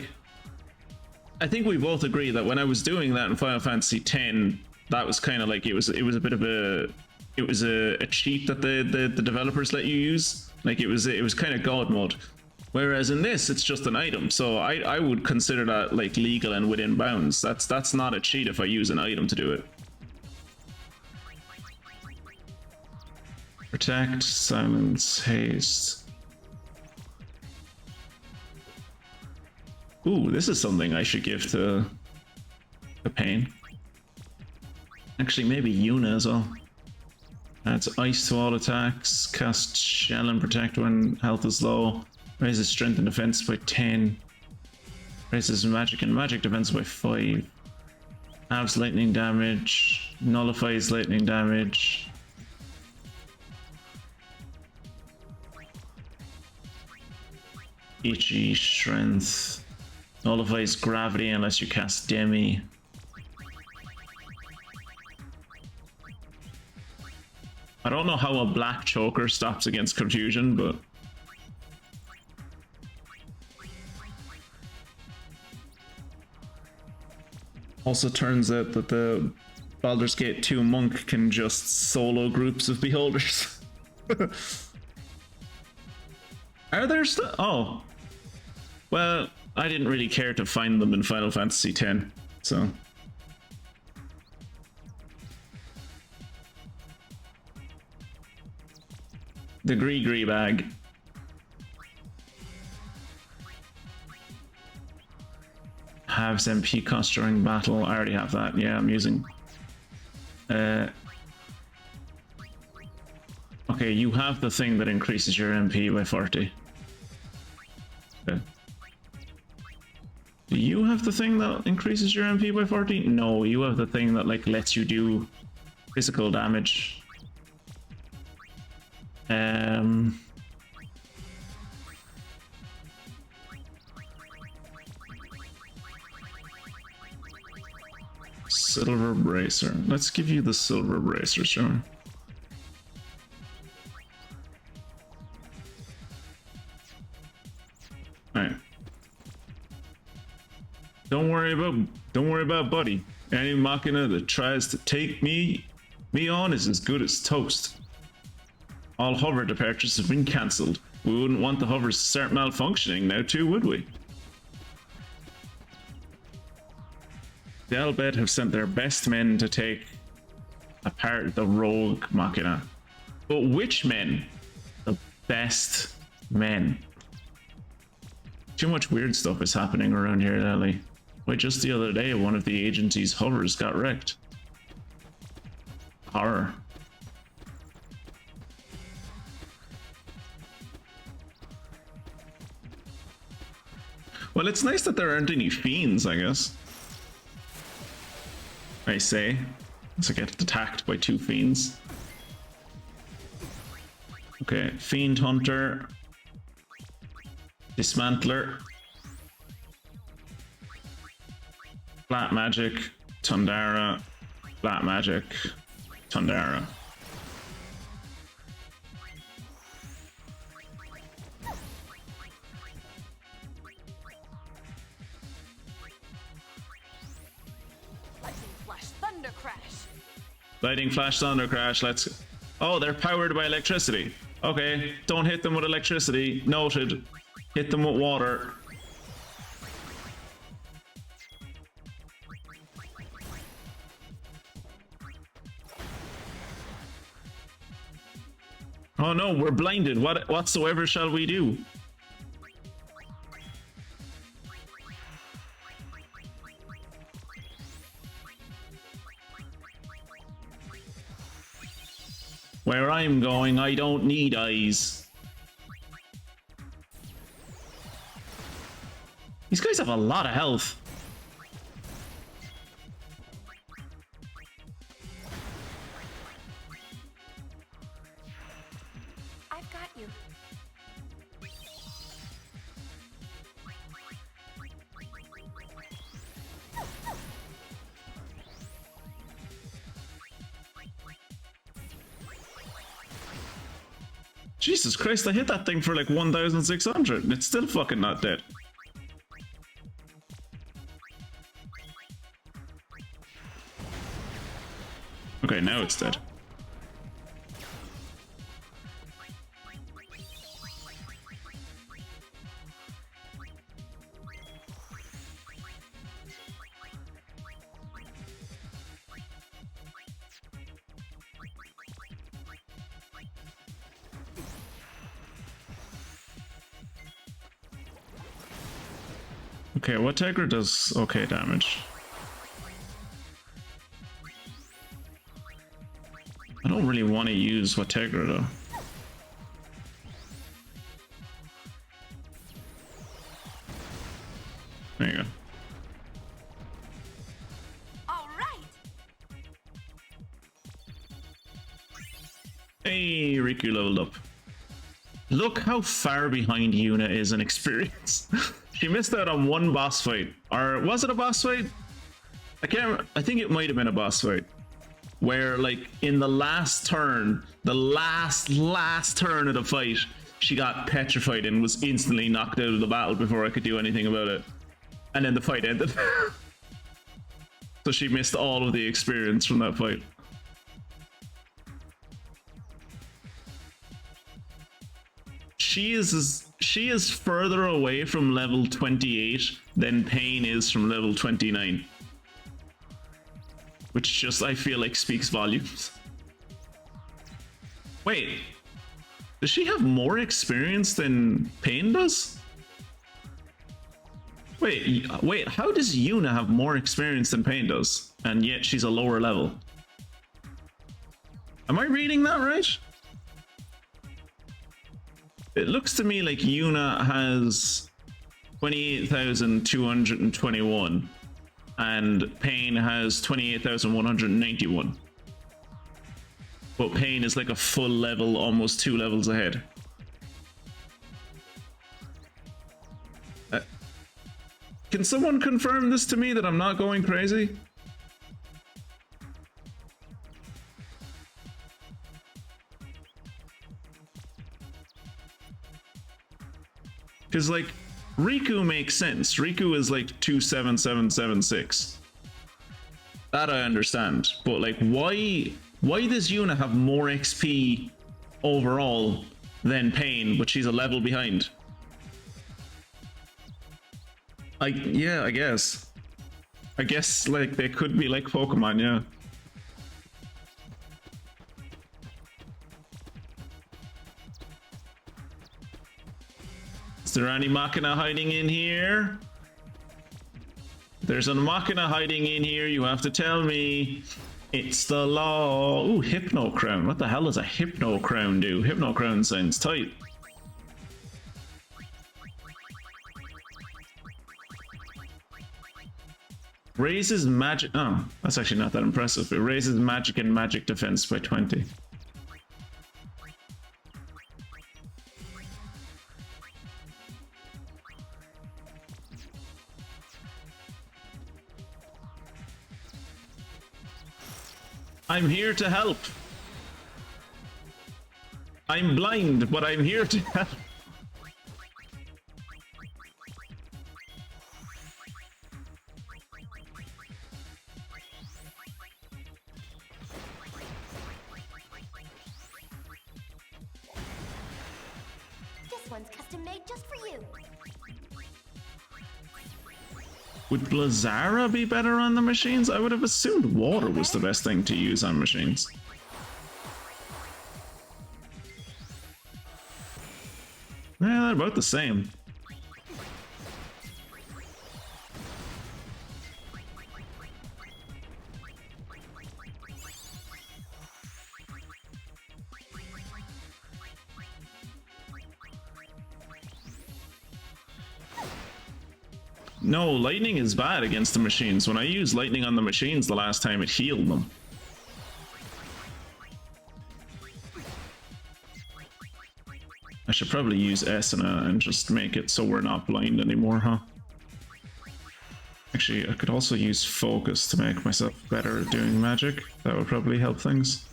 I think we both agree that when I was doing that in Final Fantasy X, that was kind of like it was a bit of a cheat that the developers let you use. Like it was kind of god mode. Whereas in this, it's just an item, so I would consider that like legal and within bounds. That's not a cheat if I use an item to do it. Protect, silence, haste. Ooh, this is something I should give to Pain. Actually, maybe Yuna as well. Adds ice to all attacks, cast shell and protect when health is low. Raises strength and defense by 10. Raises magic and magic defense by 5. Halves lightning damage. Nullifies lightning damage. Ichi strength. Nullifies gravity unless you cast Demi. I don't know how a black choker stops against confusion, but also turns out that the Baldur's Gate 2 monk can just solo groups of beholders. Are there still? Oh. Well, I didn't really care to find them in Final Fantasy X, so. The Gree bag. Halves MP cost during battle. I already have that. Yeah, I'm using. Okay, you have the thing that increases your MP by 40. Okay. Do you have the thing that increases your MP by 40? No, you have the thing that like lets you do physical damage. Silver bracer. Let's give you the silver bracer, sure. Alright. Don't worry about Buddy. Any Machina that tries to take me on is as good as toast. All hover departures have been cancelled. We wouldn't want the hovers to start malfunctioning now too, would we? The Albed have sent their best men to take apart the rogue Machina. But which men? The best men. Too much weird stuff is happening around here lately. Why, just the other day, one of the agency's hovers got wrecked. Horror. Well, it's nice that there aren't any fiends, I guess. I say. So get attacked by 2 fiends. Okay, Fiend Hunter. Dismantler. Flat Magic. Tundara. Flat Magic. Tundara. Lightning Flash Thunder Crash, let's... Oh, they're powered by electricity. Okay, don't hit them with electricity. Noted. Hit them with water. Oh no, we're blinded. Whatsoever shall we do? Where I'm going, I don't need eyes. These guys have a lot of health. I've got you. Jesus Christ, I hit that thing for like 1,600 and it's still fucking not dead. Okay, now it's dead. Okay, Whatever does okay damage. I don't really want to use Whatever though. There you go. All right. Hey, Riku leveled up. Look how far behind Yuna is in experience. She missed out on one boss fight. Or was it a boss fight? I think it might have been a boss fight. Where, like, in the last turn, the last turn of the fight, she got petrified and was instantly knocked out of the battle before I could do anything about it. And then the fight ended. So she missed all of the experience from that fight. She is further away from level 28 than Pain is from level 29. Which just, I feel like, speaks volumes. Wait. Does she have more experience than Pain does? Wait, how does Yuna have more experience than Pain does? And yet she's a lower level? Am I reading that right? It looks to me like Yuna has 28,221 and Pain has 28,191. But Pain is like a full level, almost 2 levels ahead. Can someone confirm this to me that I'm not going crazy? Because, like, Riku makes sense. Riku is like 27776. That I understand. But, like, why does Yuna have more XP overall than Pain, but she's a level behind? Yeah, I guess. I guess, like, they could be like Pokemon, yeah. Is there any Machina hiding in here? There's a Machina hiding in here, you have to tell me. It's the law. Ooh, Hypno Crown. What the hell does a Hypno Crown do? Hypno Crown sounds tight. Raises magic. Oh, that's actually not that impressive. It raises magic and magic defense by 20. I'm here to help. I'm blind, but I'm here to help. This one's custom made just for you. Would Blazara be better on the machines? I would have assumed water was the best thing to use on machines. Yeah, they're about the same. No, lightning is bad against the machines. When I used lightning on the machines the last time, it healed them. I should probably use Esena and just make it so we're not blind anymore, huh? Actually, I could also use focus to make myself better at doing magic. That would probably help things.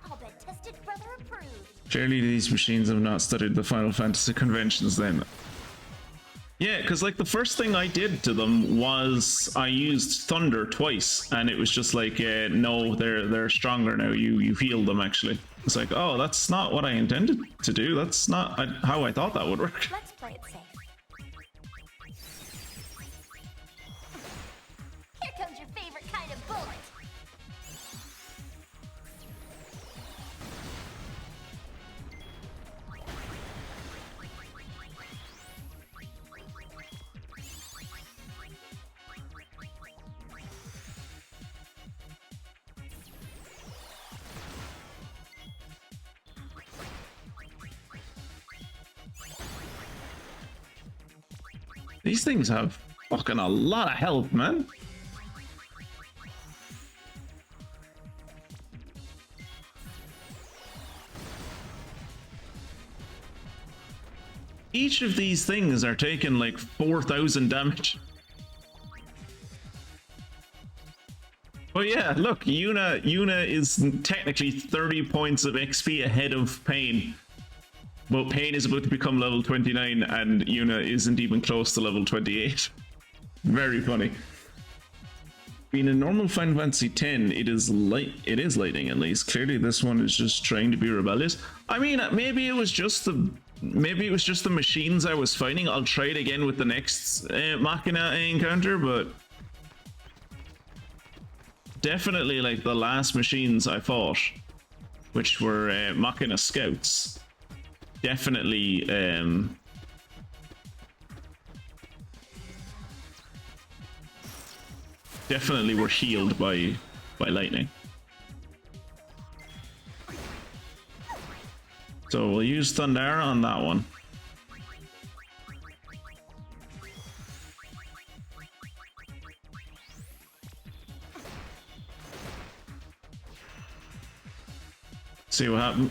I'll bet tested brother approved. Clearly these machines have not studied the Final Fantasy conventions then. Yeah, because like the first thing I did to them was I used Thunder twice, and it was just like, no, they're stronger now. You healed them actually. It's like, oh, that's not what I intended to do. That's not how I thought that would work. Let's play it safe. Here comes your favorite kind of bullet. These things have fucking a lot of health, man. Each of these things are taking like 4,000 damage. Oh yeah, look, Yuna is technically 30 points of XP ahead of Pain. Well, Pain is about to become level 29 and Yuna isn't even close to level 28. Very funny. In a normal Final Fantasy X, it is lightning at least. Clearly this one is just trying to be rebellious. I mean, maybe it was just the machines I was fighting. I'll try it again with the next Machina encounter, but definitely like the last machines I fought, which were Machina scouts, definitely definitely were healed by lightning. So we'll use Thundara on that one. See what happens.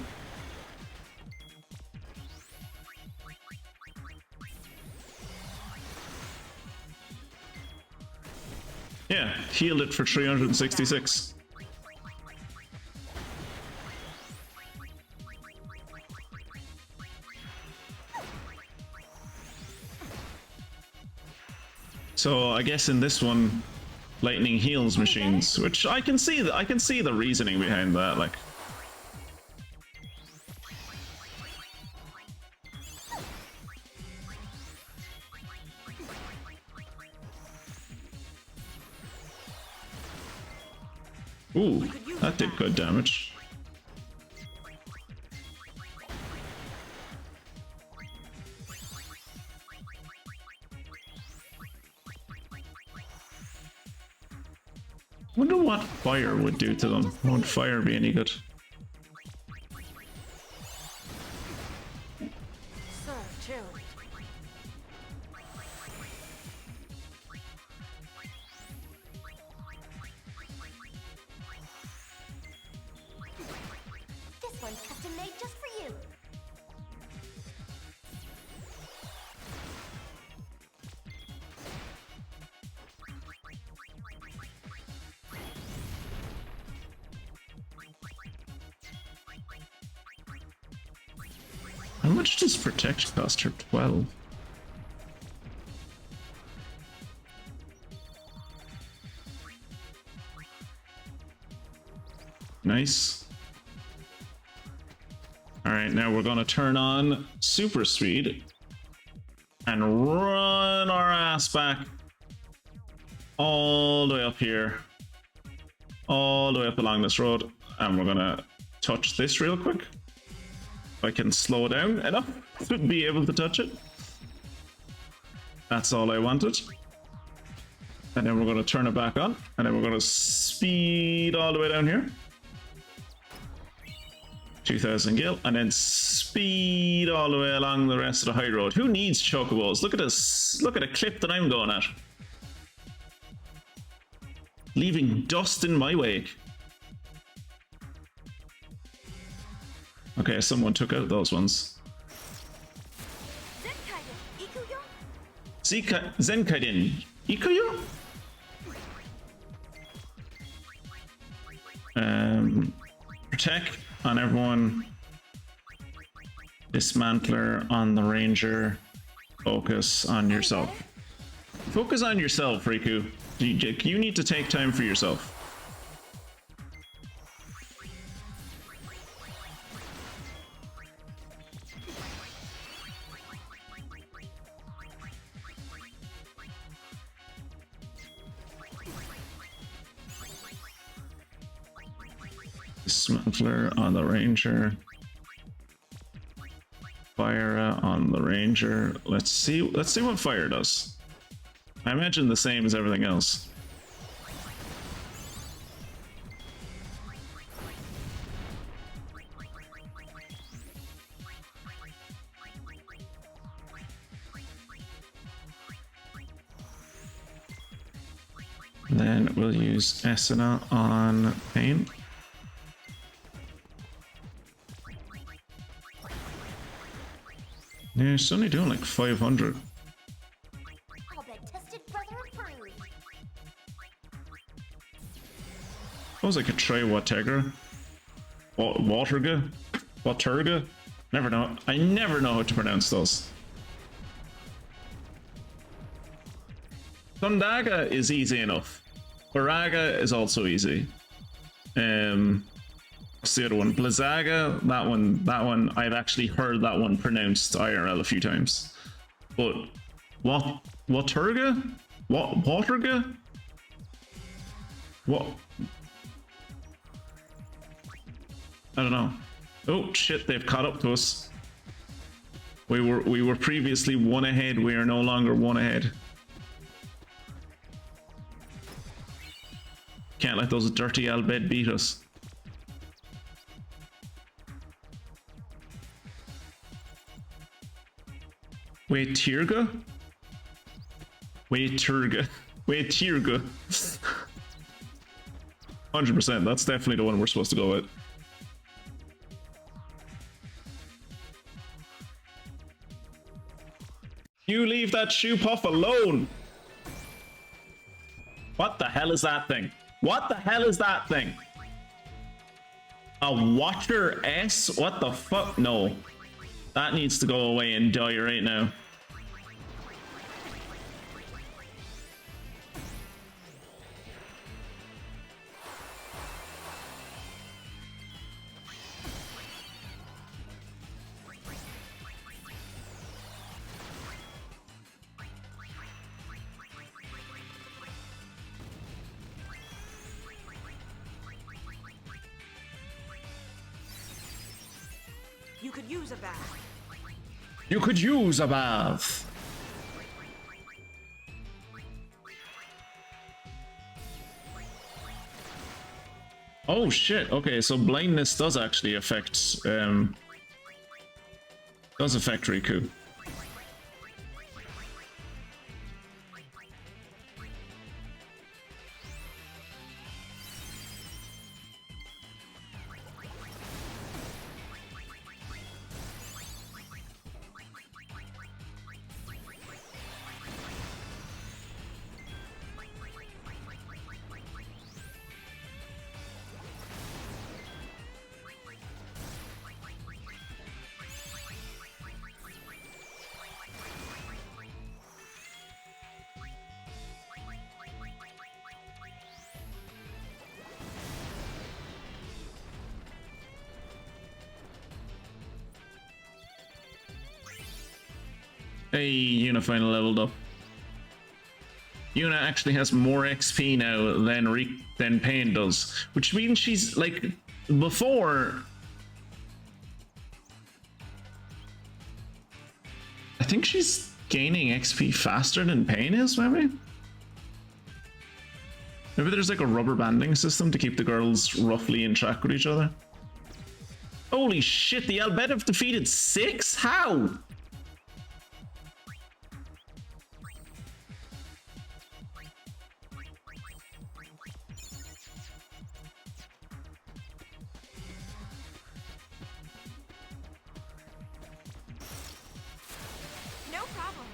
Yeah, healed it for 366. So I guess in this one, lightning heals machines, which I can see the reasoning behind that. Like, ooh, that did good damage. Wonder what fire would do to them. Won't fire be any good? So chill. one custom made just for you. How much does protect cost her? 12. Nice. Alright, now we're gonna turn on super speed and run our ass back all the way up here. All the way up along this road. And we're gonna touch this real quick. If I can slow down enough to be able to touch it. That's all I wanted. And then we're gonna turn it back on. And then we're gonna speed all the way down here. 2000 gil, and then speed all the way along the rest of the high road. Who needs chocobos? Look at this. Look at the clip that I'm going at. Leaving dust in my wake. Okay, someone took out those ones. Zenkaiden Ikuyo? Protect on everyone. Dismantler on the ranger. Focus on yourself. Focus on yourself, Riku. You need to take time for yourself. Dismantler on the ranger. Fire on the ranger. Let's see what fire does. I imagine the same as everything else. Then we'll use Esena on pain. Yeah, it's only doing like 500. All that tested brother approved. Suppose I could try Waterga. Waterga? Never know. I never know how to pronounce those. Sundaga is easy enough. Baraga is also easy. What's the other one? Blizzaga, that one, I've actually heard that one pronounced IRL a few times. But Waterga? Waterga? What? I don't know. Oh shit, they've caught up to us. We were previously one ahead, we are no longer one ahead. Can't let those dirty Albed beat us. Wait, Tirga? Wait, Turga. Wait, Tirga. 100%, that's definitely the one we're supposed to go with. You leave that shoe puff alone! What the hell is that thing? What the hell is that thing? A Watcher S? What the fuck? No. That needs to go away and die right now. You could use a bath. You could use a bath. Oh shit, okay, so blindness does actually affect Riku. Hey, Yuna finally leveled up. Yuna actually has more XP now than Pain does, which means she's like before. I think she's gaining XP faster than Pain is, maybe? Maybe there's like a rubber banding system to keep the girls roughly in track with each other. Holy shit, the Albed have defeated 6? How? No problem.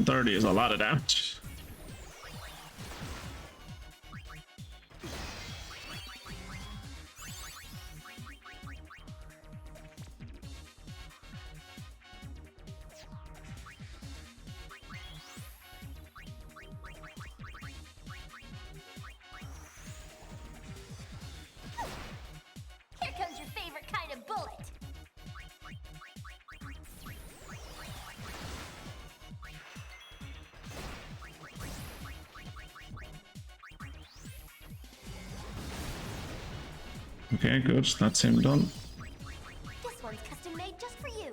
$130 is a lot of damage. Here comes your favorite kind of bullet. Okay, good. That's him done. This one's custom made just for you.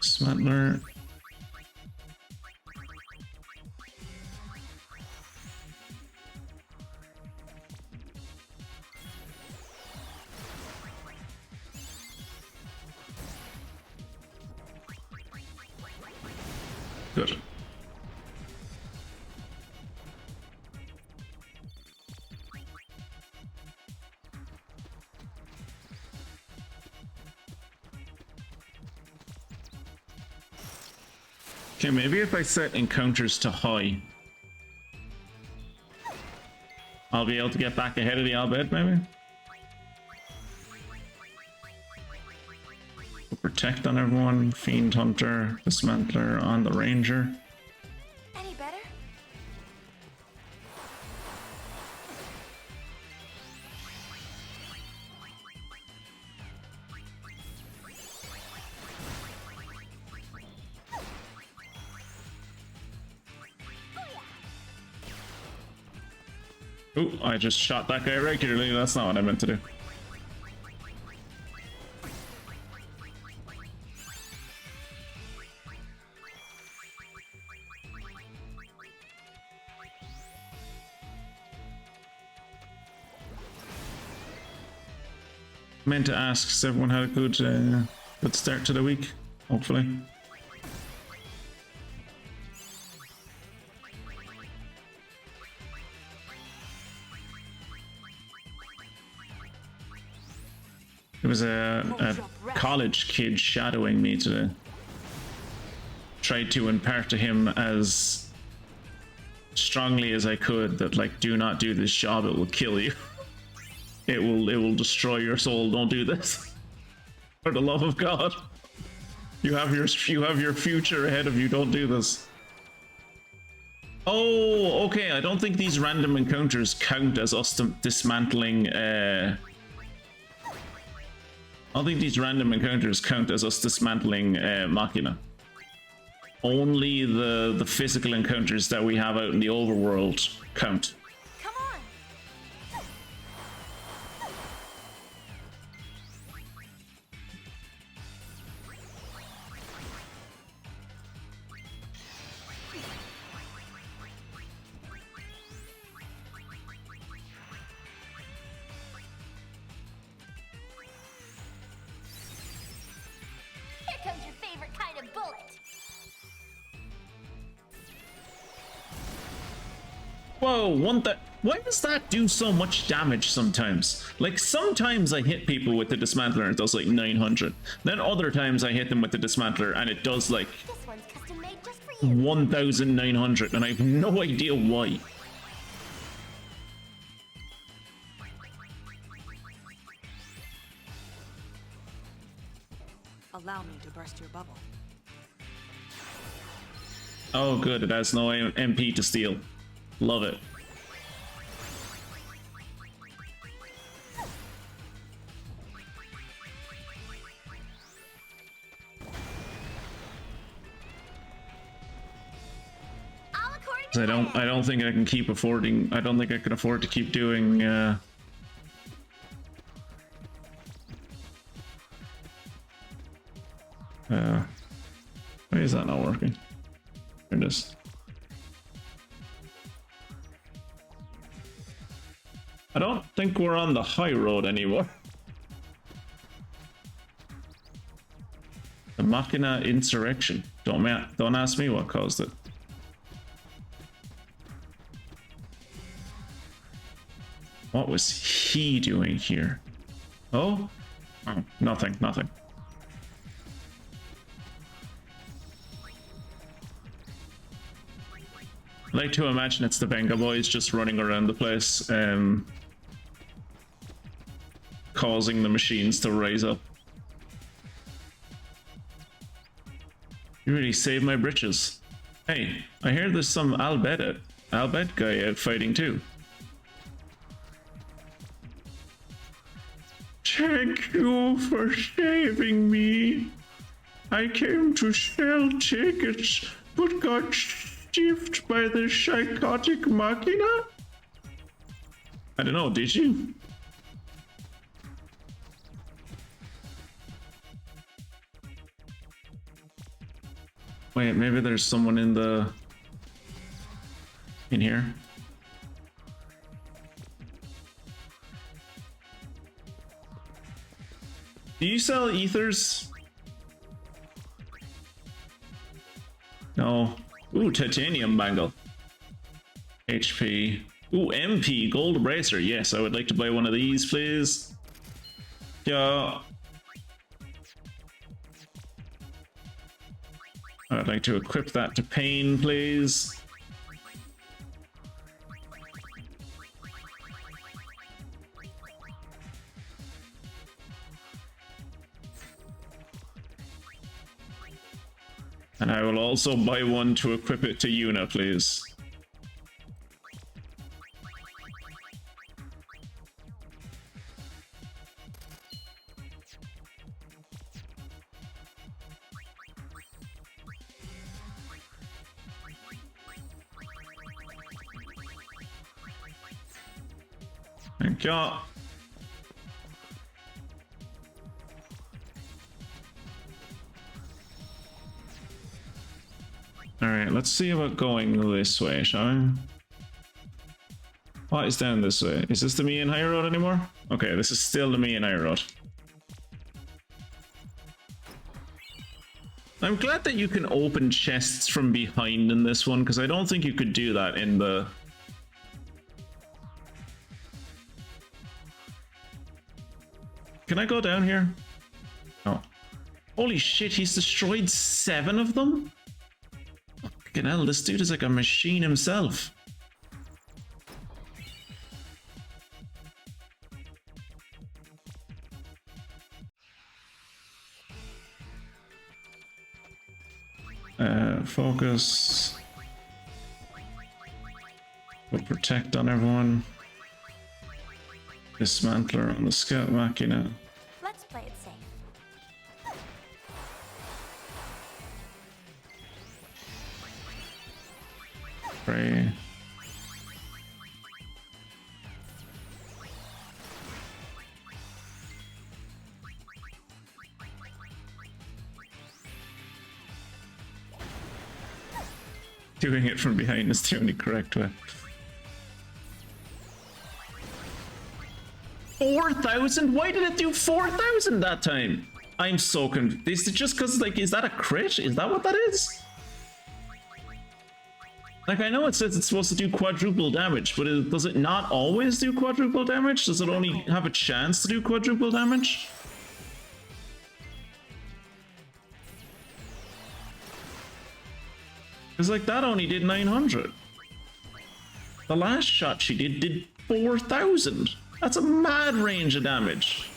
Smetler. Good. Okay, maybe if I set encounters to high, I'll be able to get back ahead of the Albed, maybe? Protect on everyone, Fiend Hunter, Dismantler on the Ranger. Any better? Ooh, I just shot that guy regularly, that's not what I meant to do. Meant to ask if everyone had a good start to the week, hopefully. There was a college kid shadowing me today. Tried to impart to him as strongly as I could that, like, do not do this job, it will kill you. It will destroy your soul. Don't do this. For the love of God. You have your future ahead of you. Don't do this. Oh, okay. I don't think these random encounters count as us dismantling. I don't think these random encounters count as us dismantling Machina. Only the physical encounters that we have out in the overworld count. Come on. Here comes your favorite kind of bullet. Whoa, Why does that do so much damage sometimes? Like, sometimes I hit people with the dismantler and it does like 900. Then other times I hit them with the dismantler and it does like This one's custom made just for you. 1900, and I have no idea why. Allow me to burst your bubble. Oh good, it has no MP to steal. Love it. All according to I don't think I can keep affording. I don't think I can afford to keep doing. Why is that not working? There it is. I don't think we're on the high road anymore. The Machina insurrection. Don't ask me what caused it. What was he doing here? Oh? Oh, nothing, nothing. I like to imagine it's the Venga boys just running around the place, causing the machines to rise up. You really saved my britches. Hey, I hear there's some Albed guy out fighting too. Thank you for saving me. I came to sell tickets, but got stiffed by the psychotic machina? I don't know, did you? Wait, maybe there's someone in here. Do you sell ethers? No. Ooh, titanium bangle. HP. Ooh, MP, gold bracer. Yes, I would like to buy one of these, please. Yeah. I'd like to equip that to Pain, please. And I will also buy one to equip it to Yuna, please. Thank you. Alright, let's see about going this way, shall we? What is down this way? Is this the Mian High Road anymore? Okay, this is still the Mian High Road. I'm glad that you can open chests from behind in this one, because I don't think you could do that in the... Can I go down here? Oh. Holy shit, he's destroyed 7 of them? Fucking hell, this dude is like a machine himself. Focus. Put protect on everyone. Dismantler on the scout machina. Let's play it safe. Pray. Doing it from behind is the only correct way. 4,000? Why did it do 4,000 that time? I'm so confused. Is it just because, like, is that a crit? Is that what that is? Like, I know it says it's supposed to do quadruple damage, but does it not always do quadruple damage? Does it only have a chance to do quadruple damage? Because, like, that only did 900. The last shot she did 4,000. That's a mad range of damage.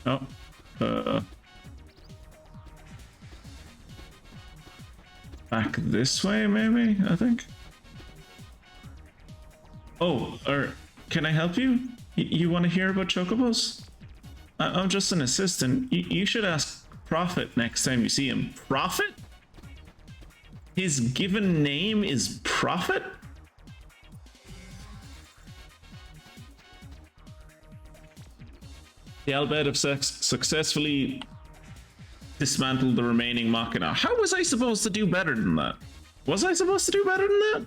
Oh, back this way, maybe, I think. Oh, can I help you? You want to hear about chocobos? I'm just an assistant. You should ask Prophet next time you see him. Prophet? His given name is Prophet? The Albed have successfully dismantled the remaining Machina. How was I supposed to do better than that? Was I supposed to do better than that?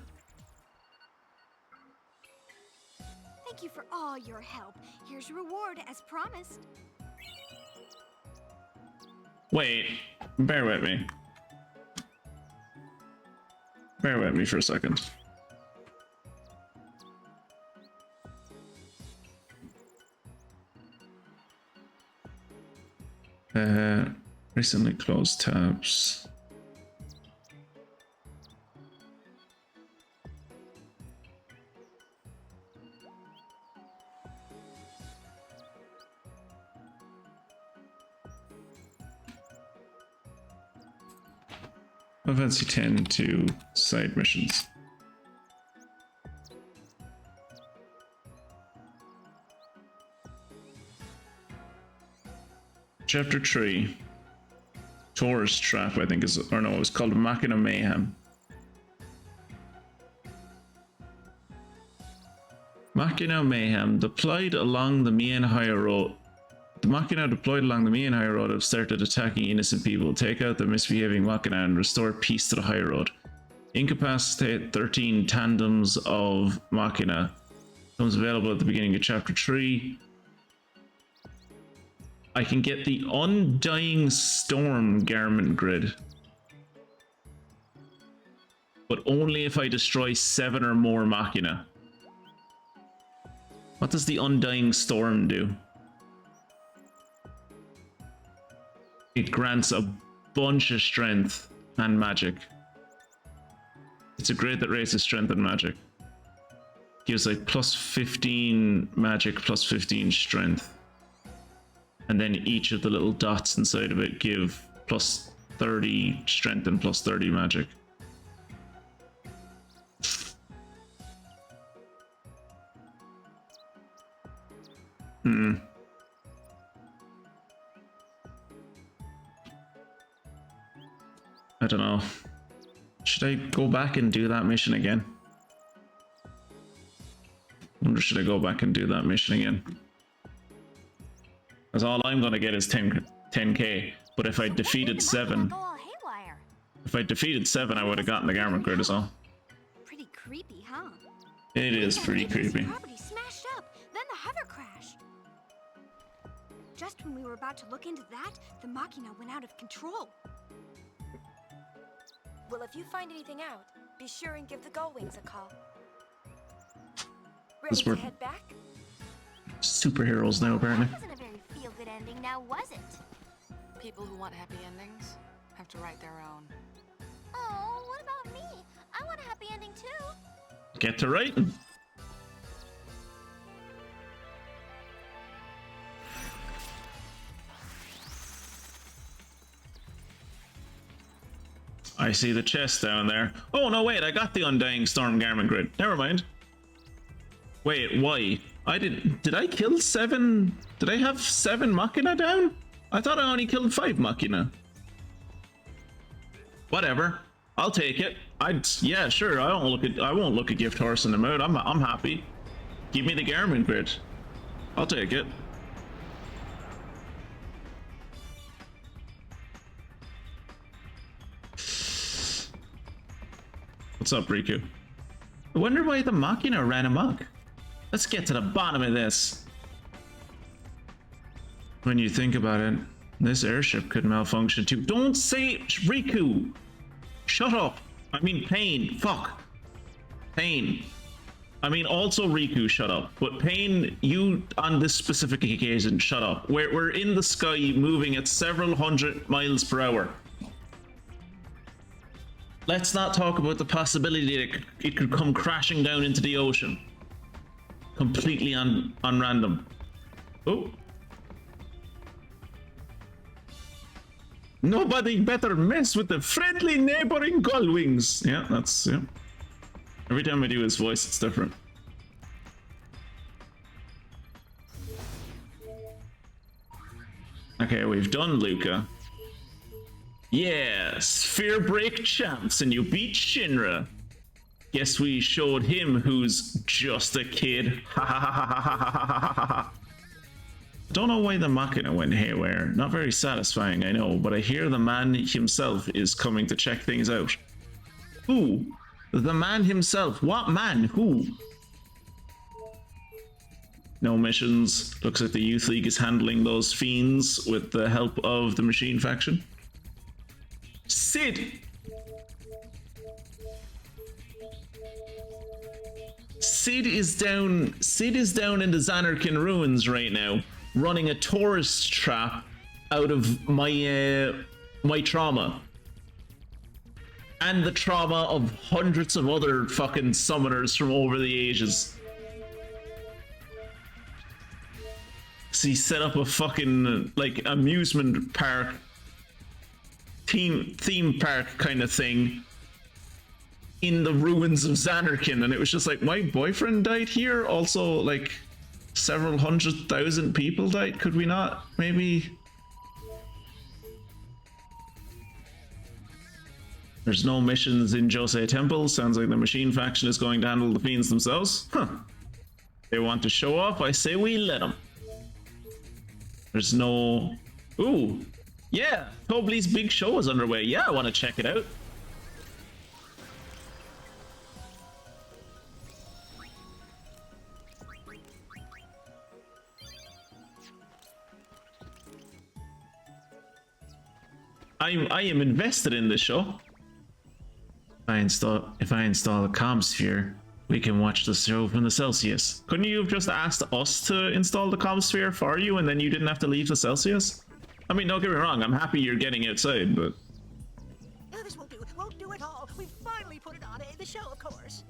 Thank you for all your help. Here's your reward as promised. Wait, bear with me. Bear with me for a second. Recently closed tabs. Events you tend to side missions. Chapter 3. Taurus Trap, I think is, or no, it was called Machina Mayhem. Machina Mayhem deployed along the main high road. The Machina deployed along the main high road have started attacking innocent people. Take out the misbehaving Machina and restore peace to the high road. Incapacitate 13 tandems of Machina. Becomes available at the beginning of chapter 3. I can get the Undying Storm garment grid, but only if I destroy 7 or more Machina. What does the Undying Storm do? It grants a bunch of strength and magic. It's a grid that raises strength and magic. Gives like plus 15 magic, plus 15 strength. And then each of the little dots inside of it give plus 30 strength and plus 30 magic. I don't know. Should I go back and do that mission again? I wonder, should I go back and do that mission again? Because all I'm gonna get is 10k. But if I defeated 7, if I defeated 7, I would have gotten the garment grid as well. Pretty creepy, huh? It is pretty creepy. Property smashed up, then the hover crash. Just when we were about to look into that, the Machina went out of control. Well, if you find anything out, be sure and give the Gullwings a call. Ready to head back? Superheroes now, apparently. That wasn't a very feel-good ending, now was it? People who want happy endings have to write their own. Oh, what about me? I want a happy ending too. Get to writing. I see the chest down there. Oh no, wait, I got the Undying Storm garment grid. Never mind. Wait, why? Did I kill 7? Did I have 7 Machina down? I thought I only killed 5 Machina. Whatever. I'll take it. Yeah, sure. I won't look a gift horse in the mood. I'm happy. Give me the garment grid. I'll take it. What's up, Riku? I wonder why the Machina ran amok. Let's get to the bottom of this. When you think about it, this airship could malfunction too. Don't say Riku! Shut up! I mean Pain. Fuck. Pain. I mean also Riku, shut up. But Pain, you on this specific occasion, shut up. We're in the sky moving at several hundred miles per hour. Let's not talk about the possibility that it could come crashing down into the ocean. Completely on random. Oh. Nobody better mess with the friendly neighboring gullwings. Yeah, that's, yeah. Every time I do his voice, it's different. Okay, we've done Luca. Yeah, Sphere Break champs, and you beat Shinra. Guess we showed him who's just a kid. Ha ha ha ha ha ha ha ha ha. Don't know why the Machina went haywire. Not very satisfying, I know, but I hear the man himself is coming to check things out. Who? The man himself. What man? Who? No missions. Looks like the Youth League is handling those fiends with the help of the Machine faction. Sid! Sid is down in the Zanarkand ruins right now, running a tourist trap out of my trauma. And the trauma of hundreds of other fucking summoners from over the ages. So he set up a fucking, like, amusement park, theme park kind of thing in the ruins of Zanarkand, and it was just like, my boyfriend died here, also like several 100,000 people died. Could we not maybe? There's no missions in Josei Temple. Sounds like the Machine faction is going to handle the fiends themselves. Huh. They want to show off, I say we let them. There's no... Ooh. Yeah, Tobli's big show is underway. Yeah, I want to check it out. I am invested in this show. If I install a comm sphere, we can watch the show from the Celsius. Couldn't you have just asked us to install the comm sphere for you, and then you didn't have to leave the Celsius? I mean, don't get me wrong, I'm happy you're getting outside, but... No, this won't do at all. We finally put it on the show, of course.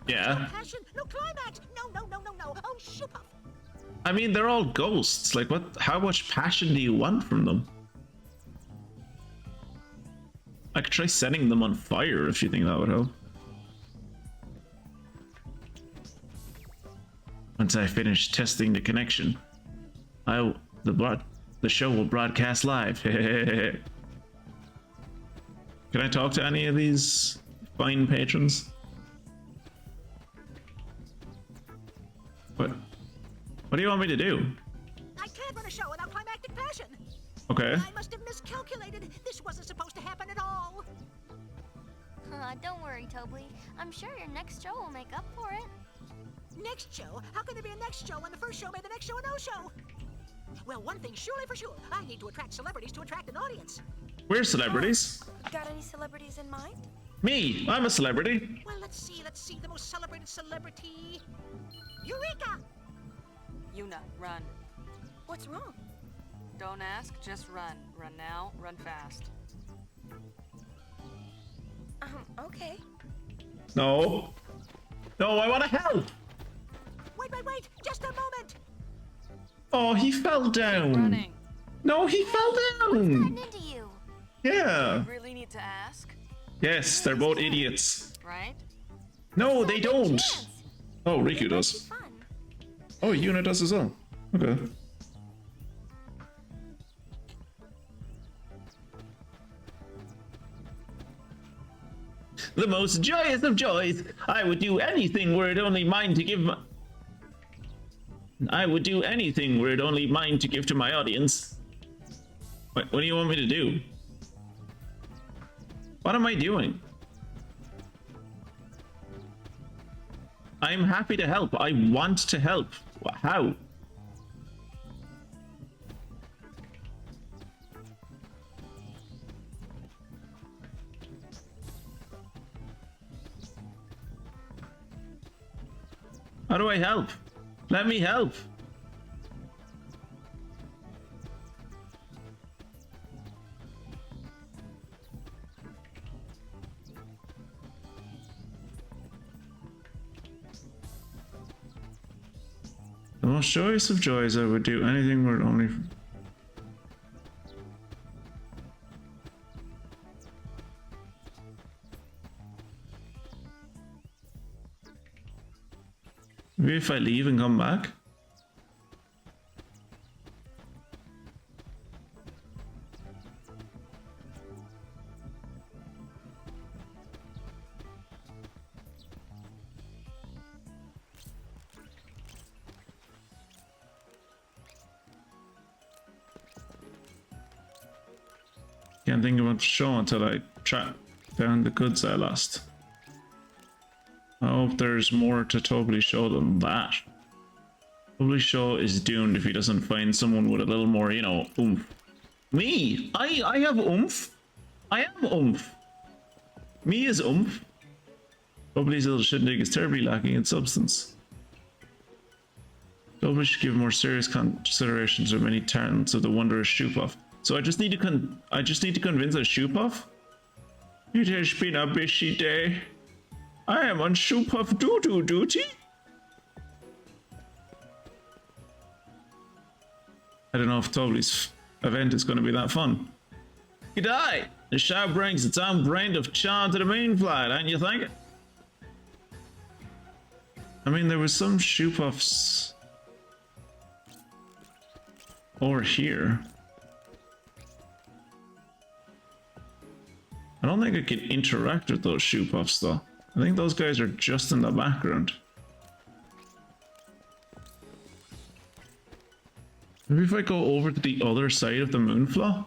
Yeah. No passion, no climax, no. Oh, shoot up. I mean, they're all ghosts. Like, what? How much passion do you want from them? I could try setting them on fire if you think that would help. Once I finish testing the connection, the show will broadcast live. Can I talk to any of these fine patrons? What do you want me to do? I can't run a show without climactic passion. Okay. I must have miscalculated. This wasn't supposed to happen at all. Don't worry, Tobli. I'm sure your next show will make up for it. Next show? How can there be a next show when the first show made the next show a no-show? Well, one thing surely for sure. I need to attract celebrities to attract an audience. We're celebrities. Got any celebrities in mind? Me, I'm a celebrity. Well, let's see. The most celebrated celebrity... Eureka! Yuna, run. What's wrong? Don't ask, just run. Run now, run fast. Okay. No. No, I want to help. Wait. Just a moment. Oh, he fell down. Running. No, he fell down. Gotten into you. Yeah. You really need to ask, Yes, they're both idiots. right? No, they don't. Chance. Oh, Riku Be does. fun. Oh, Yuna does as well. Okay. The most joyous of joys. I would do anything were it only mine to give. I would do anything were it only mine to give to my audience. What do you want me to do? What am I doing? I'm happy to help. I want to help. How? How do I help? Let me help. The most joyous of joys, I would do anything were it only... Maybe if I leave and come back? Can't think about the show until I track down the goods I lost. I hope there's more to Tobli show than that. Tobli show is doomed if he doesn't find someone with a little more, you know, oomph. Me! I have oomph! I am oomph! Me is oomph! Tobli's little shindig is terribly lacking in substance. Tobli should give more serious consideration to many talents of the wondrous Shoop-Off. So I just need to convince a Shoop-Off? It has been a busy day. I am on Shoop-Off doo-doo duty. I don't know if Tobli's event is going to be that fun. G'day! The show brings its own brand of charm to the main flight, don't you think? I mean, there was some Shoop-Offs over here. I don't think I can interact with those Shoop-Offs though. I think those guys are just in the background. Maybe if I go over to the other side of the moonflow?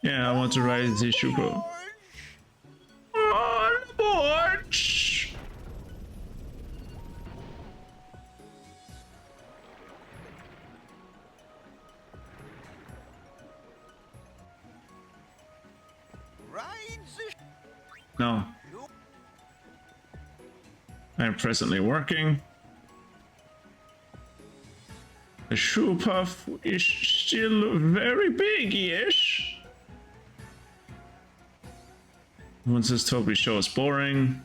Yeah, I want to ride the Shoop-Off. On board! No. I am presently working. The Shoop-Off is still very big, yes? Once this Tobli show is boring.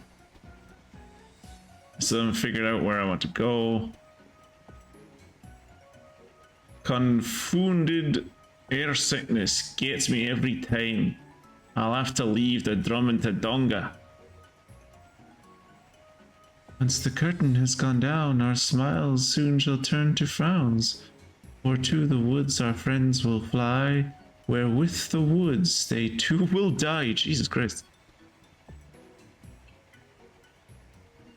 I still haven't figured out where I want to go. Confounded air sickness gets me every time. I'll have to leave the Drummond to Donga. Once the curtain has gone down, our smiles soon shall turn to frowns. For to the woods our friends will fly, where with the woods they too will die. Jesus Christ.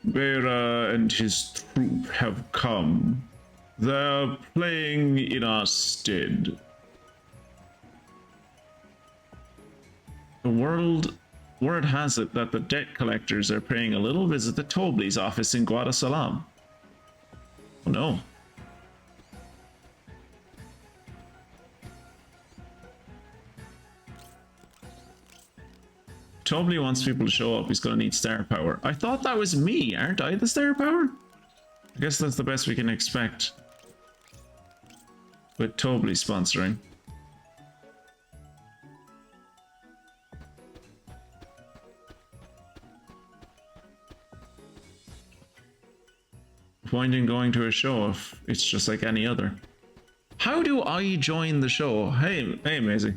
Bera and his troop have come. They're playing in our stead. The word has it that the debt collectors are paying a little visit to Tobli's office in Guadasalam. Oh no. Tobli wants people to show up, he's gonna need star power. I thought that was me, aren't I the star power? I guess that's the best we can expect. With Tobli sponsoring. Point in going to a show if it's just like any other. How do I join the show? Hey, Maisie.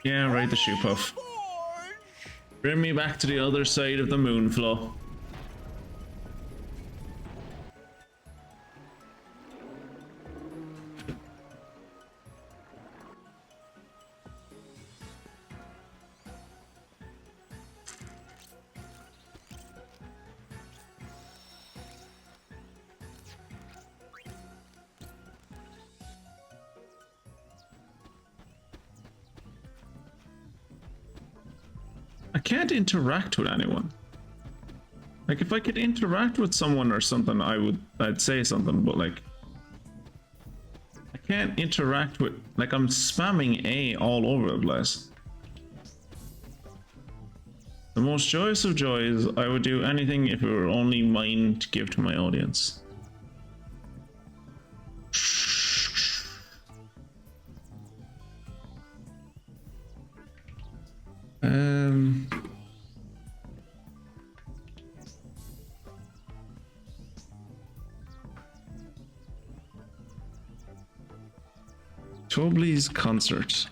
Yeah, right, the Shoop-Off. Bring me back to the other side of the moonflow. I can't interact with anyone. Like, if I could interact with someone or something, I'd say something, but like, I can't interact with, like, I'm spamming A all over the place. The most joyous of joys, I would do anything if it were only mine to give to my audience. Tobli's concert.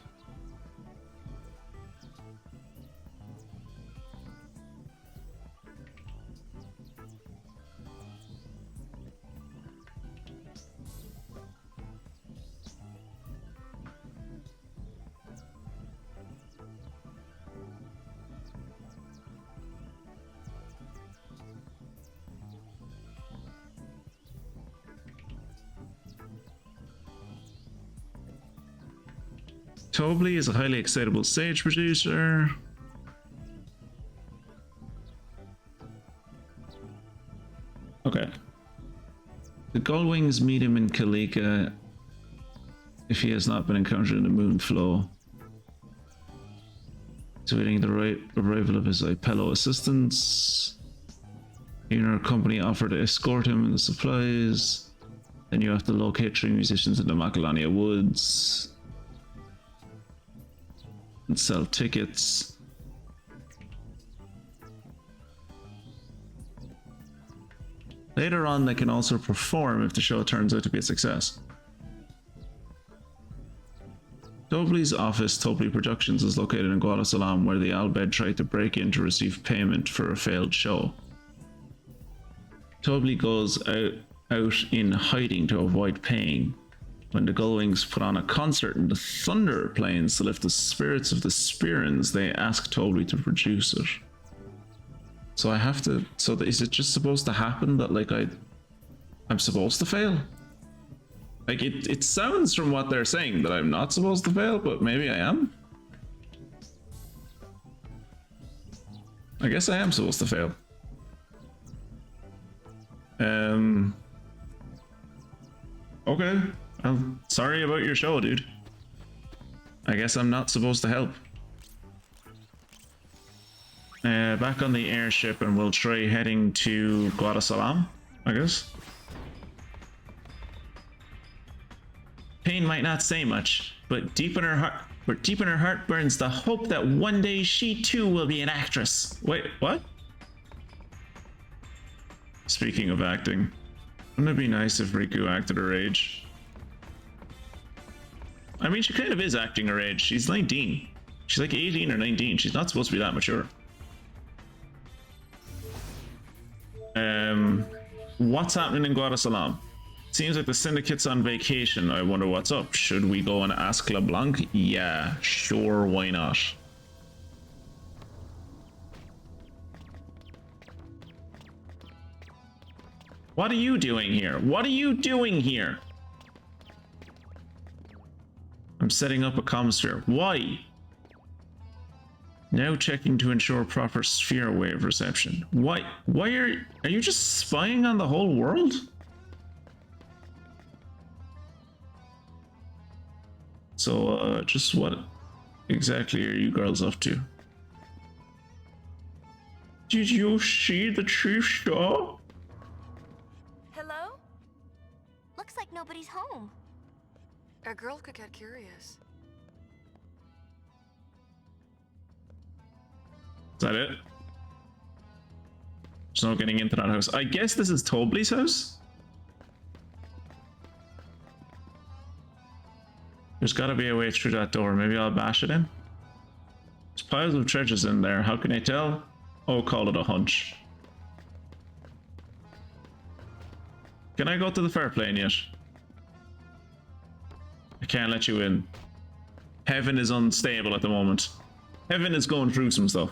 Tobli is a highly excitable stage producer. Okay. The Gullwings meet him in Kalika if he has not been encountered in the Moonflow. So waiting the right arrival of his Ipello assistants. Your company offer to escort him and the supplies. Then you have to locate 3 musicians in the Macalania Woods. And sell tickets. Later on, they can also perform if the show turns out to be a success. Tobli's office, Tobli Productions, is located in Guadalajara, where the Albed tried to break in to receive payment for a failed show. Tobli goes out in hiding to avoid paying. When the Gullwings put on a concert in the Thunder Plains to lift the spirits of the Spearans, they ask Tobli to produce it. So I have to... So is it just supposed to happen that, like, I'm supposed to fail? Like, it sounds from what they're saying that I'm not supposed to fail, but maybe I am? I guess I am supposed to fail. Okay. I'm sorry about your show, dude. I guess I'm not supposed to help. Back on the airship, and we'll try heading to Guadalajara, I guess. Pain might not say much, but deep in her heart burns the hope that one day she too will be an actress. Wait, what? Speaking of acting, wouldn't it be nice if Riku acted her age? I mean, she kind of is acting her age. She's 19. She's like 18 or 19. She's not supposed to be that mature. What's happening in Guadalajara? Seems like the Syndicate's on vacation. I wonder what's up. Should we go and ask Leblanc? Yeah, sure, why not? What are you doing here? What are you doing here? I'm setting up a comsphere. Why? Now checking to ensure proper sphere wave reception. Why are you just spying on the whole world? So, just what exactly are you girls up to? Did you see the chief star? Hello? Looks like nobody's home. A girl could get curious. Is that it? There's no getting into that house. I guess this is Tobli's house? There's gotta be a way through that door. Maybe I'll bash it in. There's piles of treasures in there. How can I tell? Oh, call it a hunch. Can I go to the fair plane yet? I can't let you in. Heaven is unstable at the moment. Heaven is going through some stuff.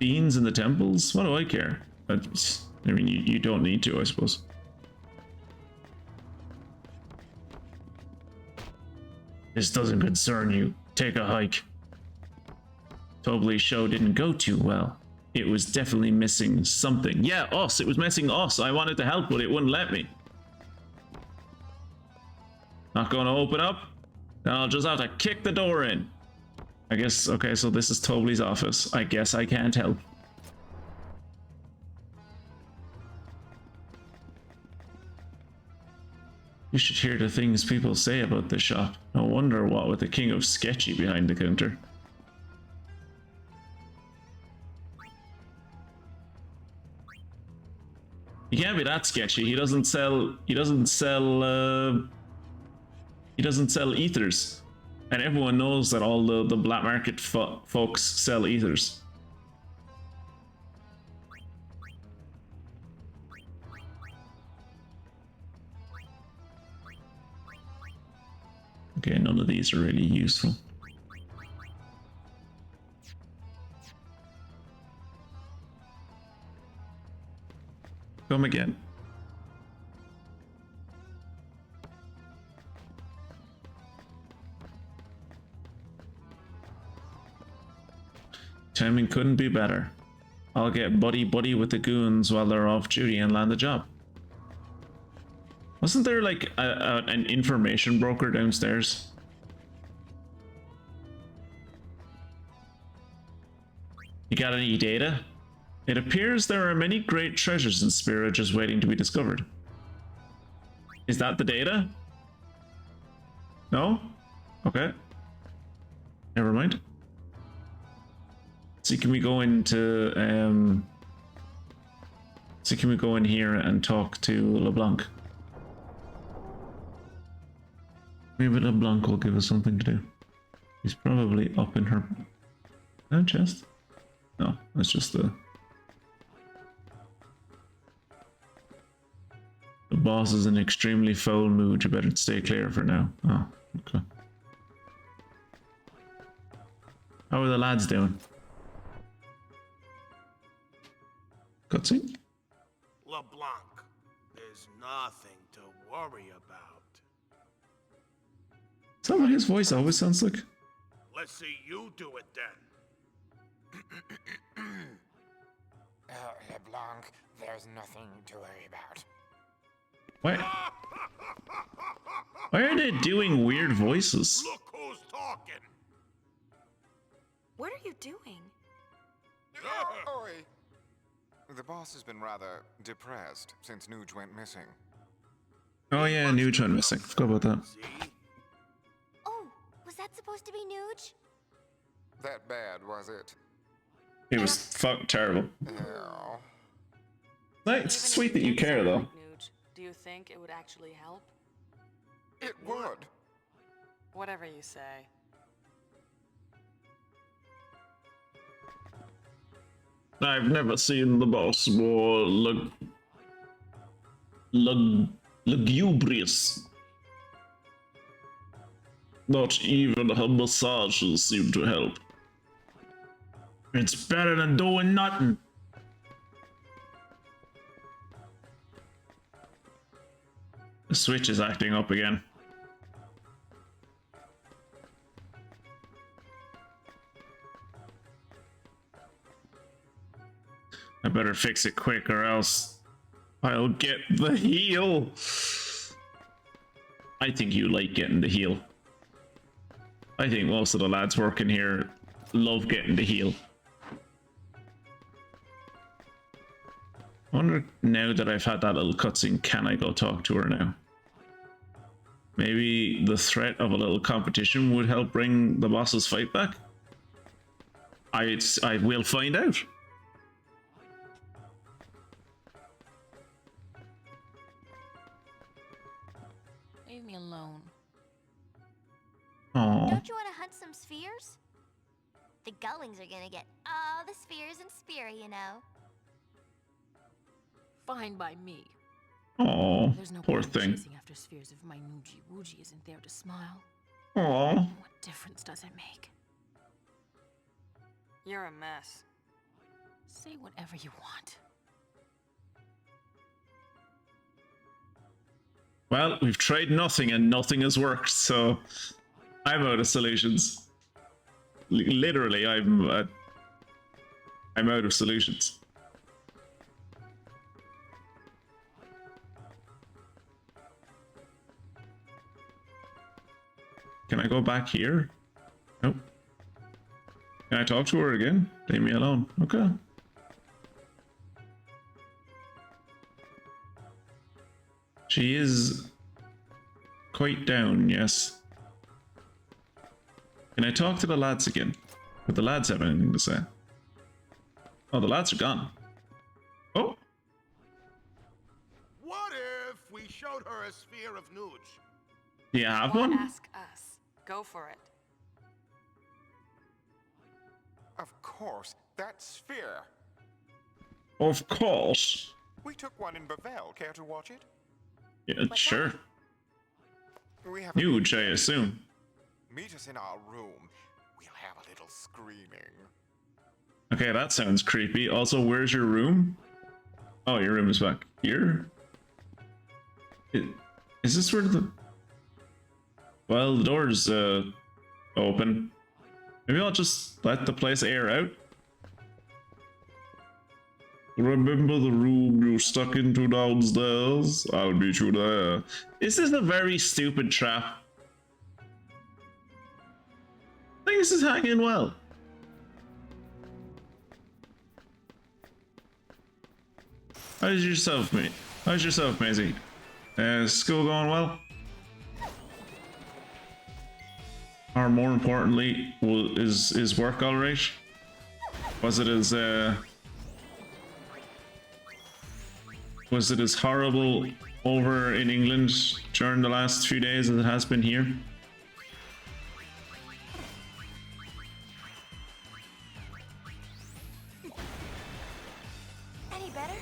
Beans in the temples? What do I care? I mean, you don't need to, I suppose. This doesn't concern you. Take a hike. Tobli's show didn't go too well. It was definitely missing something. Yeah, us. It was missing us. I wanted to help, but it wouldn't let me. Not going to open up? Then I'll just have to kick the door in. I guess, okay, so this is Tobli's office. I guess I can't help. You should hear the things people say about this shop. No wonder what with the king of sketchy behind the counter. He can't be that sketchy. He doesn't sell ethers. And everyone knows that all the black market folks sell ethers. Okay, none of these are really useful. Come again. Timing couldn't be better. I'll get buddy-buddy with the goons while they're off duty and land the job. Wasn't there like an information broker downstairs? You got any data? It appears there are many great treasures in Spira just waiting to be discovered. Is that the data? No? Okay. Never mind. See, can we go into can we go in here and talk to Leblanc? Maybe Leblanc will give us something to do. He's probably up in her chest. No, that's just the boss is in extremely foul mood. You better stay clear for now. Oh, okay. How are the lads doing? Cutscene? Leblanc, there's nothing to worry about. Is that what his voice always sounds like? Let's see you do it then. LeBlanc, there's nothing to worry about. Why are they doing weird voices? Look who's talking. What are you doing? Oi! The boss has been rather depressed since Nuge went missing. Oh yeah, Nuge went missing. Forgot about that. See? Oh, was that supposed to be Nuge? That bad, was it? It was terrible. Yeah. It's sweet that you care though. Nuge, do you think it would actually help? It would. Whatever you say. I've never seen the boss more lugubrious. Not even her massages seem to help. It's better than doing nothing. The Switch is acting up again. I better fix it quick or else I'll get the heal. I think you like getting the heal. I think most of the lads working here love getting the heal. I wonder now that I've had that little cutscene, can I go talk to her now? Maybe the threat of a little competition would help bring the boss's fight back? I will find out. Leave me alone. Aww. Don't you want to hunt some spheres? The Gullings are gonna get all the spheres in Spira, you know. Fine by me. Aww, There's no poor point thing. chasing after spheres if my Noogie Woogie isn't there to smile. Aww. What difference does it make? You're a mess. Say whatever you want. Well, we've tried nothing and nothing has worked, so I'm out of solutions. literally, I'm out of solutions. Can I go back here? Nope. Can I talk to her again? Leave me alone. Okay. She is quite down, yes. Can I talk to the lads again? Would the lads have anything to say? Oh, the lads are gone. Oh. What if we showed her a sphere of Nuge? Do you have Why one? ask us? Go for it. Of course, that sphere. Of course. We took one in Bavel. Care to watch it? Yeah, sure. We have a Huge, I assume. Meet us in our room. We'll have a little screening. Okay, that sounds creepy. Also, where's your room? Oh, your room is back here. Is this where the... Well, the door's open. Maybe I'll just let the place air out. Remember the room you stuck into downstairs? I'll meet you there. This is a very stupid trap. I think this is hanging well. How's yourself, mate? How's yourself, Maisie? School going well? Or more importantly, is work alright? Was it as horrible over in England during the last few days as it has been here? Any better?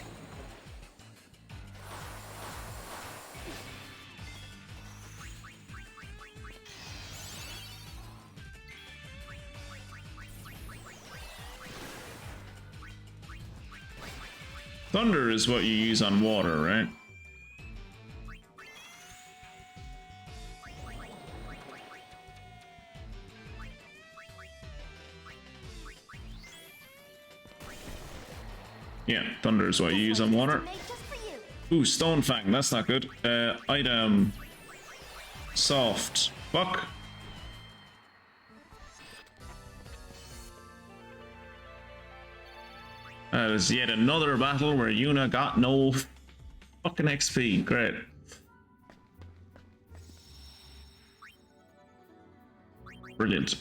Thunder is what you use on water, right? Yeah, thunder is what you use on water. Made just for you. Ooh, Stone Fang, that's not good. Item... Soft. Fuck. That is yet another battle where Yuna got no fucking XP. Great. Brilliant.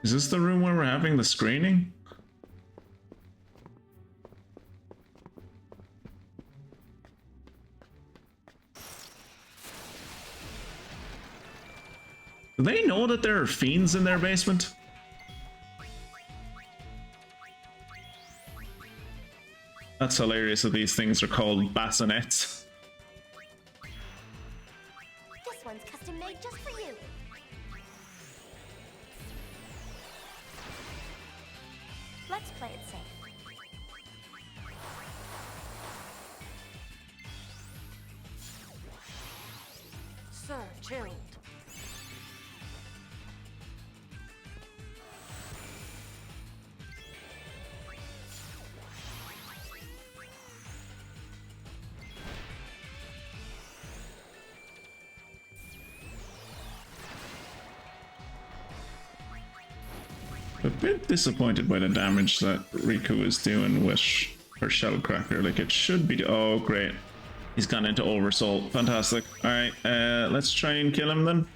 Is this the room where we're having the screening? Do they know that there are fiends in their basement? That's hilarious that these things are called bassinets. This one's custom made just for you. Let's play it safe. Sir, chilled. A bit disappointed by the damage that Riku is doing with her Shellcracker. Like, it should be... Oh, great. He's gone into Oversoul. Fantastic. Alright, let's try and kill him then.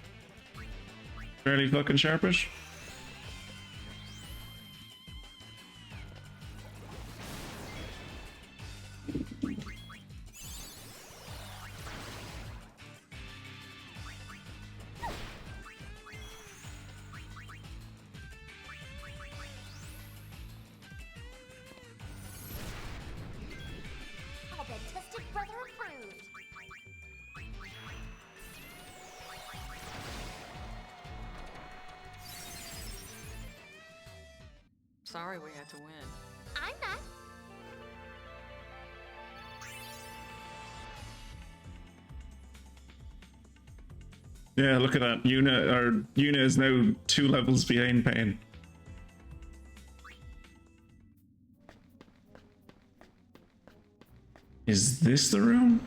Fairly fucking sharpish. All been tested, brother approved. Sorry we had to win. I'm not. Yeah, look at that. Yuna is now 2 levels behind Pain. Is this the room?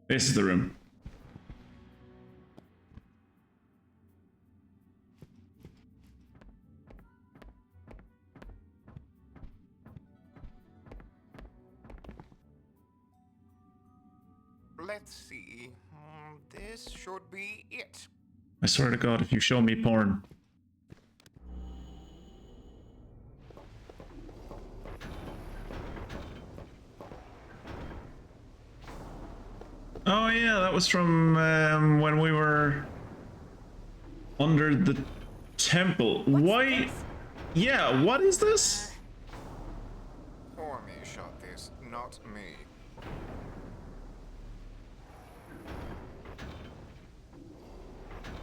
This is the room. Let's see. This should be it. I swear to God, if you show me porn. Oh yeah, that was from when we were under the temple. Why? Yeah, what is this? Ormy shot this, not me.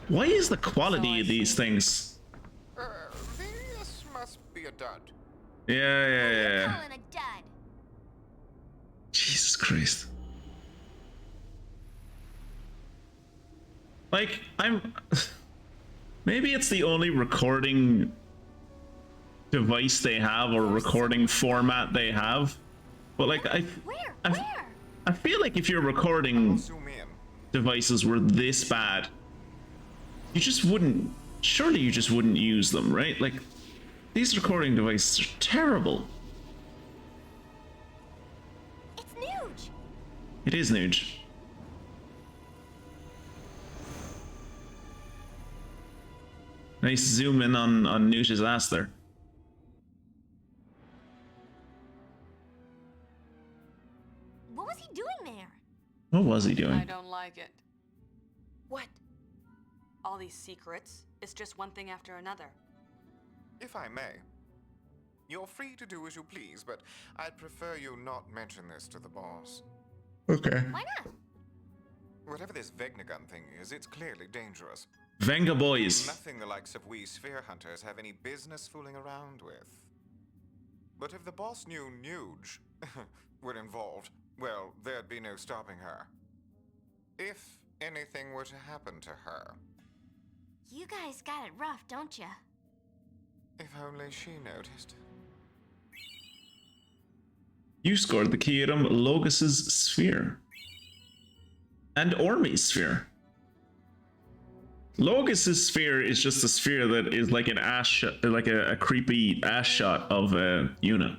Why is the quality of these things? This must be a dud. Yeah. Calling a dud. Jesus Christ. Like, maybe it's the only recording device they have or recording format they have. But like, Where? I feel like if your recording Zoom in. devices were this bad, you just wouldn't, surely you just wouldn't use them, right? Like, these recording devices are terrible. It's Nuge. It is Nuge. Nice zoom in on Nuge's ass there. What was he doing there? What was he I doing? don't like it. What? All these secrets. It's just one thing after another. If I may, you're free to do as you please, but I'd prefer you not mention this to the boss. Okay. Why not? Whatever this Vegnagun thing is, it's clearly dangerous. Venga boys. Nothing the likes of we sphere hunters have any business fooling around with. But if the boss knew Nuge were involved, well, there'd be no stopping her. If anything were to happen to her, You guys got it rough, don't ya? if only she noticed. You scored the key item Logus's sphere. And Ormy's sphere. Logus's sphere is just a sphere that is like an ass shot, like a creepy ass shot of Yuna.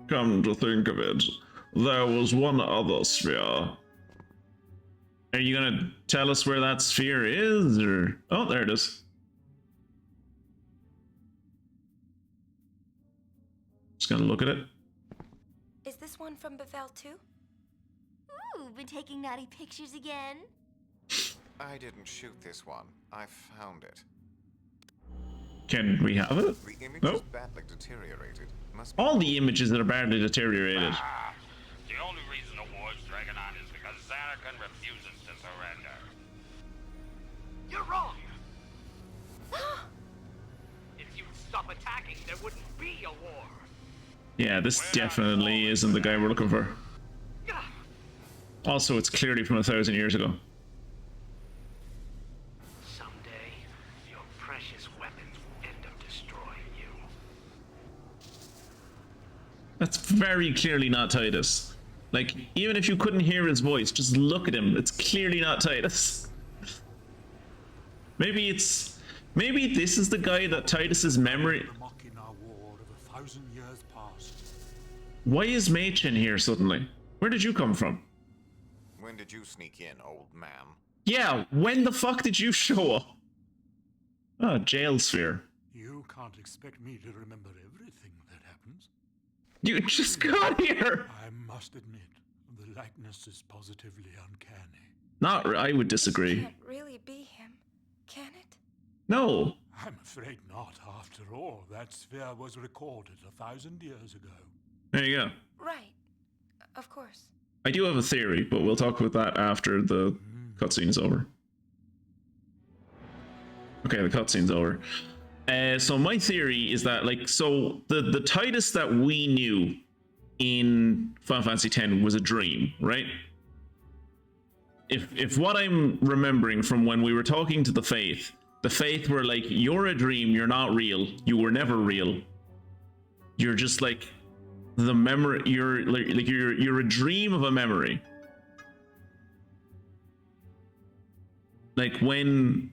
Come to think of it, there was one other sphere. Are you gonna tell us where that sphere is, or... Oh, there it is. Just gonna look at it. Is this one from Bethel too? Ooh, been taking naughty pictures again? I didn't shoot this one. I found it. Can we have it? The image No. is badly deteriorated. Must be All the images that are badly deteriorated. The only reason the war's dragging on is because Zanakan refuses to surrender. You're wrong. If you'd stop attacking, there wouldn't be a war. Yeah, this definitely isn't the guy we're looking for. Also, it's clearly from 1,000 years ago. Someday, your precious weapons will end up destroying you. That's very clearly not Titus. Like, even if you couldn't hear his voice, just look at him. It's clearly not Titus. Maybe this is the guy that Titus's memory... The Machina War of 1,000 years past. Why is Machin here suddenly? Where did you come from? When did you sneak in, old man? Yeah, when the fuck did you show up? Oh, jail sphere. You can't expect me to remember everything that happens. You just got here! I must admit, the likeness is positively uncanny. I would disagree. Can't really be him, can it? No. I'm afraid not. After all, that sphere was recorded 1,000 years ago. There you go. Right. Of course. I do have a theory, but we'll talk about that after the cutscene is over. Okay, the cutscene's over. So my theory is that, like, so the Titus that we knew in Final Fantasy X was a dream, right? if what I'm remembering from when we were talking to the Faith were like, you're a dream, you're not real, you were never real. You're just like the memory. You're like you're a dream of a memory. Like when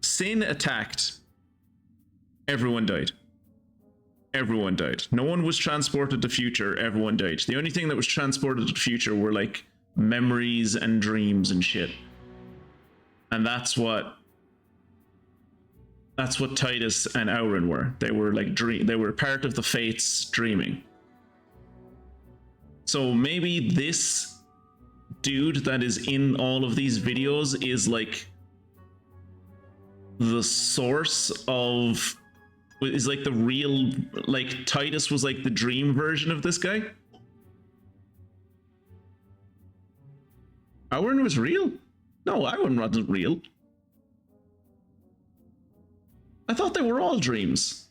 Sin attacked, everyone died. Everyone died. No one was transported to future. Everyone died. The only thing that was transported to future were like memories and dreams and shit. And that's what Titus and Auron were. They were like they were part of the Fates dreaming. So maybe this dude that is in all of these videos is like the source of, is like the real, like Titus was like the dream version of this guy. Auron was real? No, Auron wasn't real. I thought they were all dreams.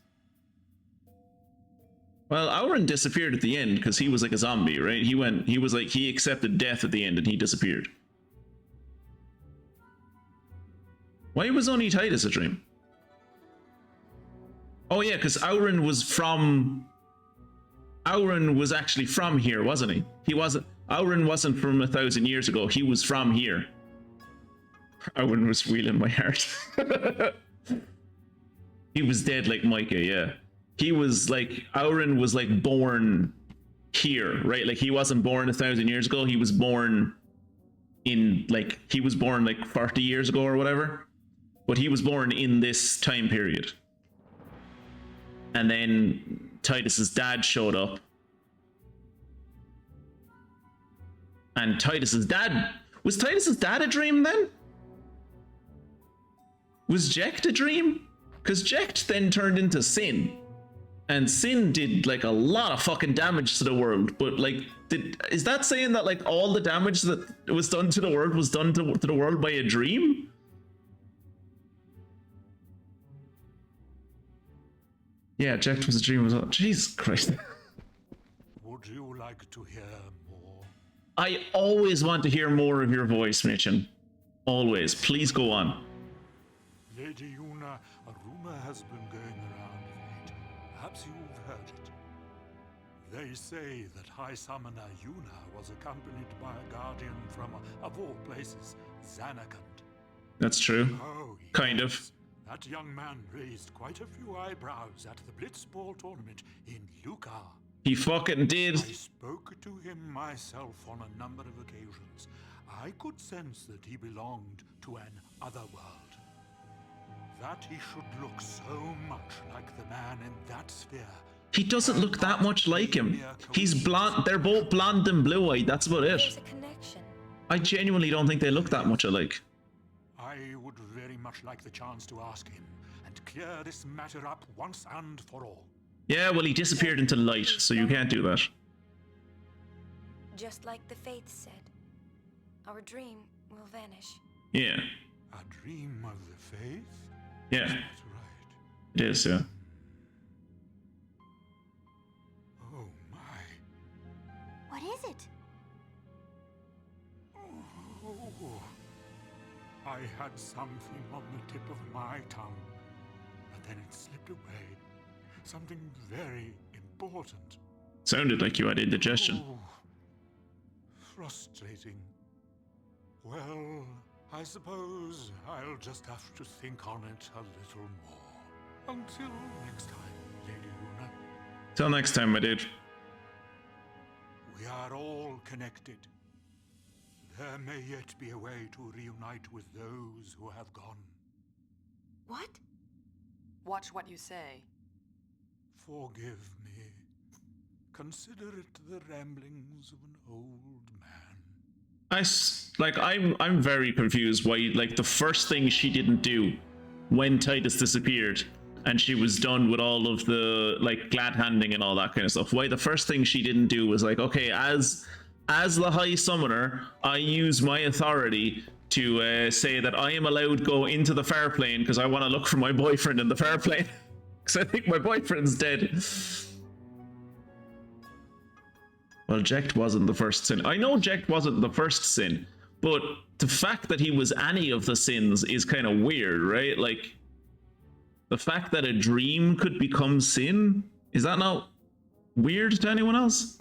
Well, Auron disappeared at the end because he was like a zombie, right? He accepted death at the end and he disappeared. Why was only Titus a dream? Oh yeah, because Auron was actually from here, wasn't he? Auron wasn't from 1,000 years ago, he was from here. Auron was wheeling my heart. He was dead like Micah, yeah. He was like, Auron was like born here, right? Like he wasn't born 1,000 years ago, he was born like 40 years ago or whatever. But he was born in this time period. And then Titus's dad showed up. And was Titus's dad a dream then? Was Jecht a dream? Because Jecht then turned into Sin. And Sin did like a lot of fucking damage to the world. But like, is that saying that like all the damage that was done to the world was done to the world by a dream? Yeah, Jecht was a dream as well. Jesus Christ. Would you like to hear more? I always want to hear more of your voice, Mitchin. Always. Please go on. Lady Yuna, a rumor has been going around of late. Perhaps you've heard it. They say that High Summoner Yuna was accompanied by a guardian from, of all places, Zanarkand. That's true. Oh, yes. Kind of. That young man raised quite a few eyebrows at the Blitzball tournament in Lucar. He fucking did. I spoke to him myself on a number of occasions. I could sense that he belonged to an other world. That he should look so much like the man in that sphere. He doesn't look that much like him. He's blonde. They're both blonde and blue-eyed. That's about it. There's a connection. I genuinely don't think they look that much alike. I would very much like the chance to ask him and clear this matter up once and for all. Yeah, well, he disappeared into light, so you can't do that. Just like the Faith said, our dream will vanish. Yeah. A dream of the faith? Yeah. That's right. It is, yeah. Oh my. What is it? Oh. I had something on the tip of my tongue, but then it slipped away. Something very important. Sounded like you had indigestion. Oh, frustrating. Well, I suppose I'll just have to think on it a little more. Until next time, Lady Luna. Till next time, my dude. We are all connected. There may yet be a way to reunite with those who have gone. What? Watch what you say. Forgive me. Consider it the ramblings of an old man. I'm very confused why, like, the first thing she didn't do when Titus disappeared and she was done with all of the, like, glad handing and all that kind of stuff, why the first thing she didn't do was like, okay, as the High Summoner, I use my authority to say that I am allowed to go into the far plane because I want to look for my boyfriend in the far plane. Because I think my boyfriend's dead. Well, Jecht wasn't the first sin. I know Jecht wasn't the first sin, but the fact that he was any of the sins is kind of weird, right? Like, the fact that a dream could become sin, is that not weird to anyone else?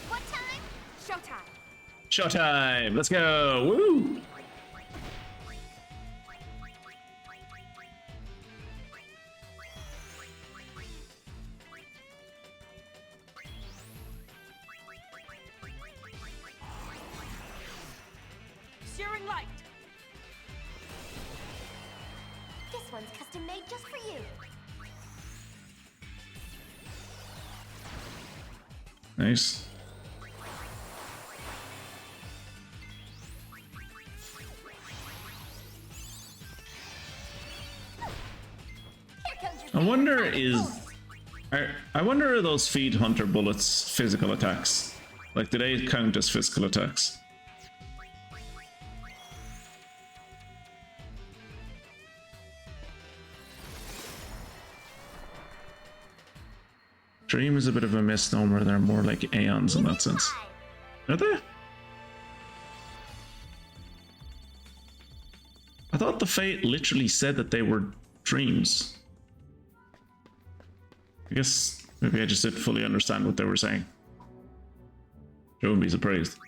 What time? Showtime. Showtime! Let's go! Woo! Searing light. This one's custom made just for you. Nice. Here comes your I wonder favorite I wonder are those feed hunter bullets physical attacks? Like, do they count as physical attacks? Dream is a bit of a misnomer. They're more like aeons in that sense. Are they? I thought the Fate literally said that they were dreams. I guess maybe I just didn't fully understand what they were saying. I wouldn't be surprised.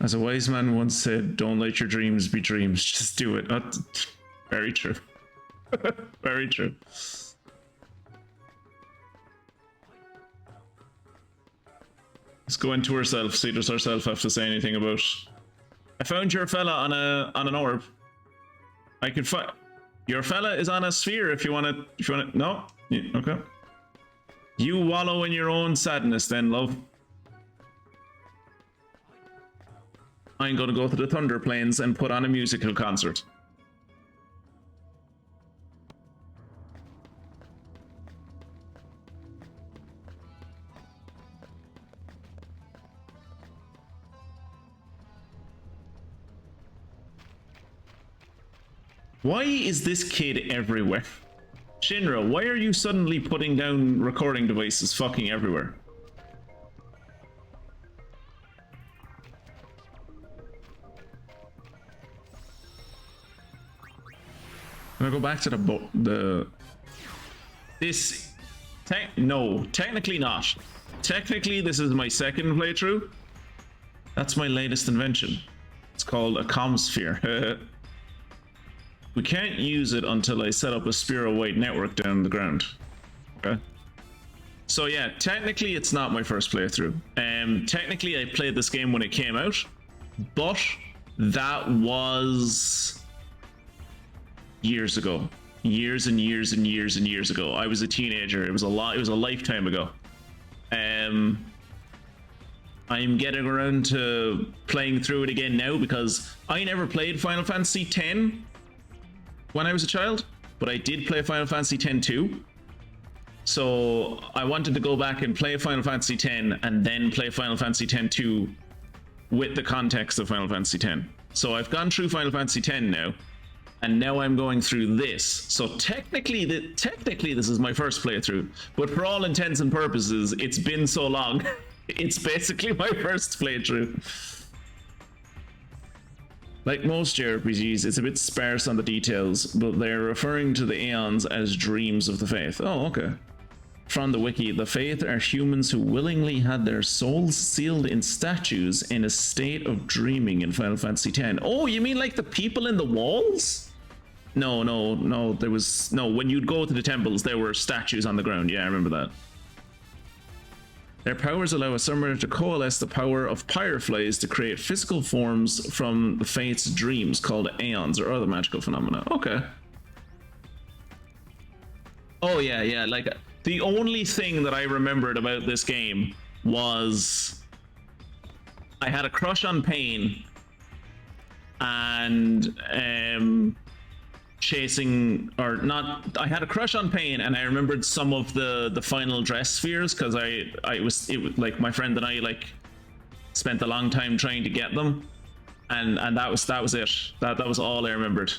As a wise man once said, don't let your dreams be dreams, just do it. Very true. Very true. Let's go into herself, see does herself have to say anything about... I found your fella on an orb. I can find... Your fella is on a sphere if you wanna... No? Yeah, okay. You wallow in your own sadness then, love. I'm gonna go to the Thunder Plains and put on a musical concert. Why is this kid everywhere? Shinra, why are you suddenly putting down recording devices fucking everywhere? I'm gonna go back to no, technically not. Technically, this is my second playthrough. That's my latest invention. It's called a comsphere. We can't use it until I set up a Spiro-White network down the ground. Okay. So yeah, technically it's not my first playthrough. Technically I played this game when it came out, but that was years ago. Years and years and years and years ago. I was a teenager. It was a lifetime ago. I'm getting around to playing through it again now because I never played Final Fantasy X when I was a child, but I did play Final Fantasy X 2. So I wanted to go back and play Final Fantasy X and then play Final Fantasy X 2 with the context of Final Fantasy X. So I've gone through Final Fantasy X now, and now I'm going through this. So technically this is my first playthrough, but for all intents and purposes, it's been so long. It's basically my first playthrough. Like most JRPGs, it's a bit sparse on the details, but they're referring to the Aeons as dreams of the Faith. Oh, okay. From the wiki, the Faith are humans who willingly had their souls sealed in statues in a state of dreaming in Final Fantasy X. Oh, you mean like the people in the walls? No, there was... No, when you'd go to the temples, there were statues on the ground. Yeah, I remember that. Their powers allow a summoner to coalesce the power of pyreflies to create physical forms from the Fate's dreams called Aeons or other magical phenomena. Okay. Oh yeah, like the only thing that I remembered about this game was I had a crush on Pain, and chasing, or not, I had a crush on Pain, and I remembered some of the final dress spheres because it was like my friend and I like spent a long time trying to get them, and that was it. That was all I remembered.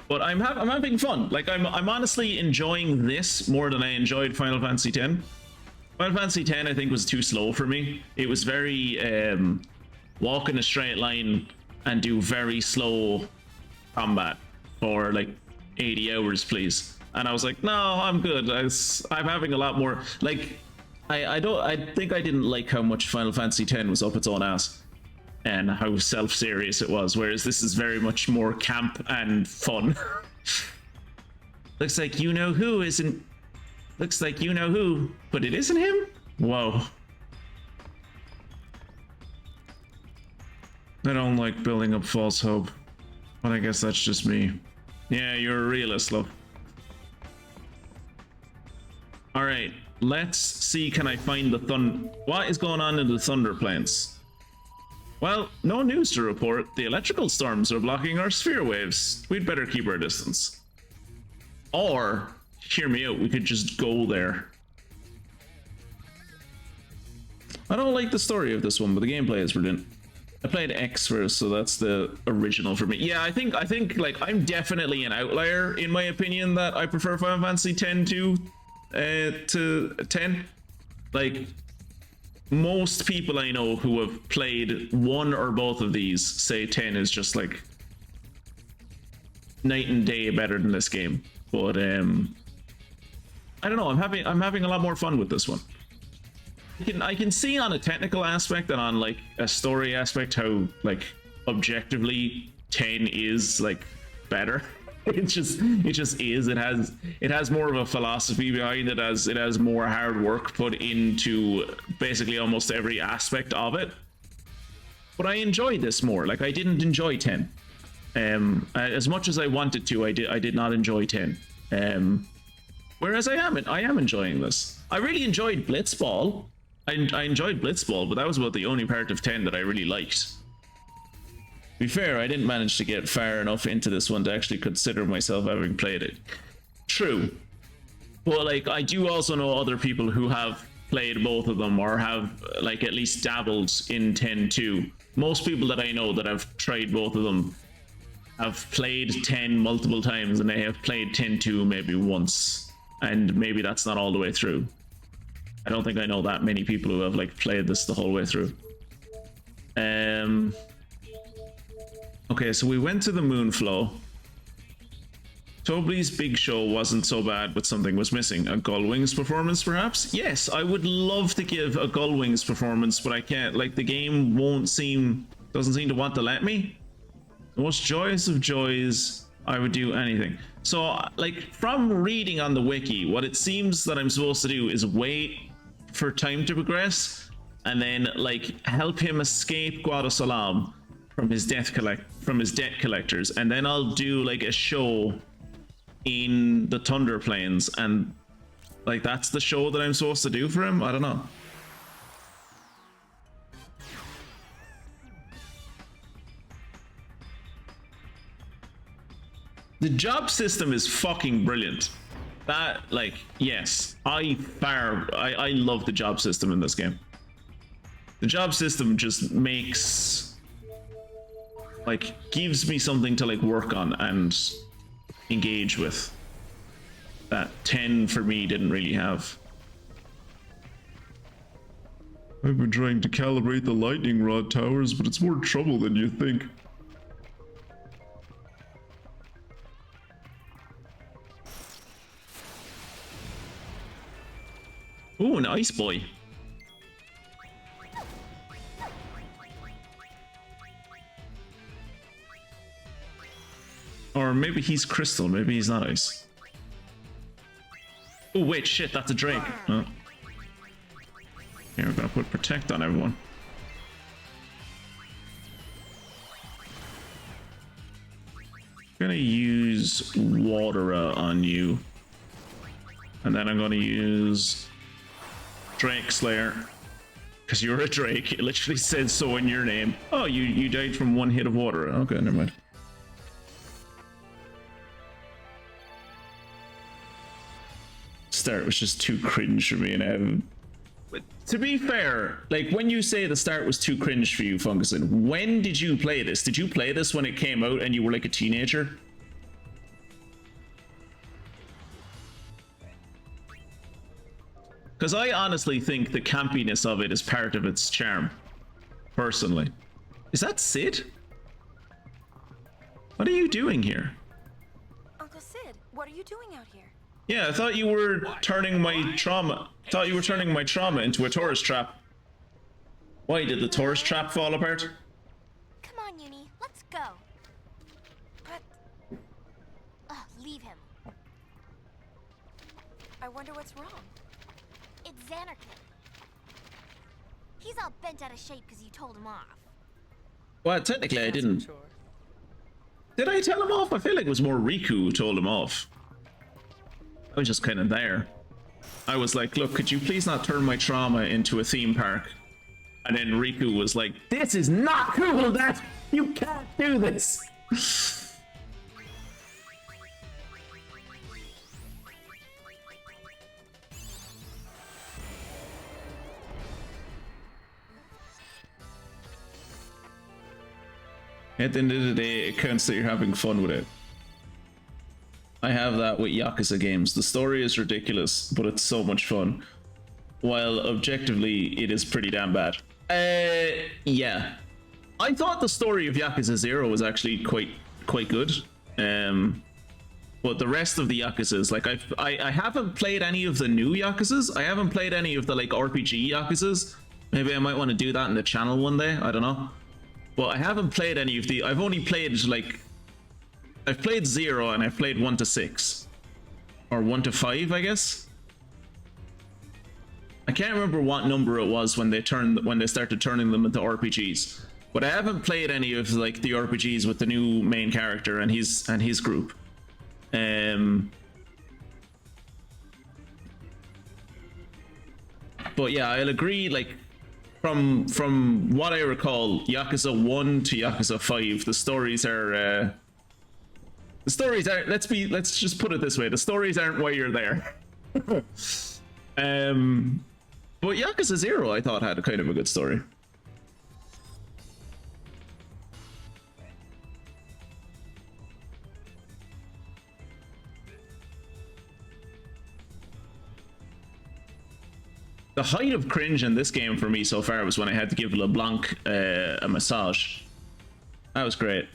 But I'm having fun. Like I'm honestly enjoying this more than I enjoyed Final Fantasy X. Final Fantasy X I think was too slow for me. It was very walk in a straight line and do very slow combat for like 80 hours, please. And I was like, no, I'm good. I'm having a lot more like I think I didn't like how much Final Fantasy X was up its own ass and how self-serious it was, whereas this is very much more camp and fun. Looks like you know who isn't. Looks like you know who, but it isn't him? Whoa. I don't like building up false hope, but I guess that's just me. Yeah, you're a realist, love. Alright, let's see, can I find the what is going on in the Thunder Plains? Well, no news to report. The electrical storms are blocking our sphere waves. We'd better keep our distance. Or, hear me out, we could just go there. I don't like the story of this one, but the gameplay is brilliant. I played X first, so that's the original for me. Yeah, I think like I'm definitely an outlier in my opinion that I prefer Final Fantasy X to 10. Like most people I know who have played one or both of these say 10 is just like night and day better than this game. But I don't know, I'm having a lot more fun with this one. I can see on a technical aspect and on like a story aspect how like objectively 10 is like better. It just is. It has more of a philosophy behind it, as it has more hard work put into basically almost every aspect of it. But I enjoyed this more. Like I didn't enjoy 10. As much as I wanted to, I did not enjoy 10. Whereas I am enjoying this. I really enjoyed Blitzball. I enjoyed Blitzball, but that was about the only part of 10 that I really liked. To be fair, I didn't manage to get far enough into this one to actually consider myself having played it. True. But like, I do also know other people who have played both of them or have like at least dabbled in 10 too. Most people that I know that have tried both of them have played 10 multiple times, and they have played 10-2 maybe once, and maybe that's not all the way through. I don't think I know that many people who have like played this the whole way through. Okay, so we went to the Moonflow. Tobli's big show wasn't so bad, but something was missing. A Gullwings performance, perhaps? Yes, I would love to give a Gullwings performance, but I can't. Like, the game doesn't seem to want to let me. The most joyous of joys, I would do anything. So, like, from reading on the wiki, what it seems that I'm supposed to do is wait for time to progress, and then, like, help him escape Guadasalam from his debt collectors, and then I'll do, like, a show in the Thunder Plains, and, like, that's the show that I'm supposed to do for him? I don't know. The job system is fucking brilliant. That, like, yes, I love the job system in this game. The job system just makes, like, gives me something to, like, work on and engage with that 10 for me didn't really have. I've been trying to calibrate the lightning rod towers, but it's more trouble than you think. Ooh, an ice boy. Or maybe he's crystal, maybe he's not ice. Oh wait, shit, that's a Drake. Oh. Here, we're gonna put protect on everyone. I'm gonna use Watera on you. And then I'm gonna use Drake Slayer Because you're a Drake. It literally says so in your name. Oh, you died from one hit of water. Okay, never mind. Start was just too cringe for me, and to be fair, like when you say the start was too cringe for you, Funguson, when did you play this? Did you play this when it came out and you were like a teenager? Because I honestly think the campiness of it is part of its charm, personally. Is that Sid? What are you doing here? Uncle Sid, what are you doing out here? Yeah, I thought you were turning my trauma. Thought you were turning my trauma into a tourist trap. Why did the tourist trap fall apart? Come on, Uni, let's go. But Ugh, leave him. I wonder what's wrong. It's Xanarkin. He's all bent out of shape because you told him off. Well, technically I didn't. Did I tell him off? I feel like it was more Riku who told him off. I was just kind of there. I was like, look, could you please not turn my trauma into a theme park? And then Riku was like, this is not cool, Dad! You can't do this! At the end of the day, it counts that you're having fun with it. I have that with Yakuza games. The story is ridiculous, but it's so much fun. While objectively, it is pretty damn bad. Yeah. I thought the story of Yakuza 0 was actually quite good. But the rest of the Yakuzas, like I haven't played any of the new Yakuzas. I haven't played any of the like RPG Yakuzas. Maybe I might want to do that in the channel one day. I don't know. But I haven't played any of the. I've only played like. I've played 0 and I've played 1 to 6. Or 1 to 5, I guess. I can't remember what number it was when they started turning them into RPGs. But I haven't played any of like the RPGs with the new main character and his group. But yeah, I'll agree, like from what I recall, Yakuza 1 to Yakuza 5, the stories are let's just put it this way, the stories aren't why you're there. But Yakuza 0 I thought had a kind of a good story. The height of cringe in this game for me so far was when I had to give LeBlanc a massage. That was great.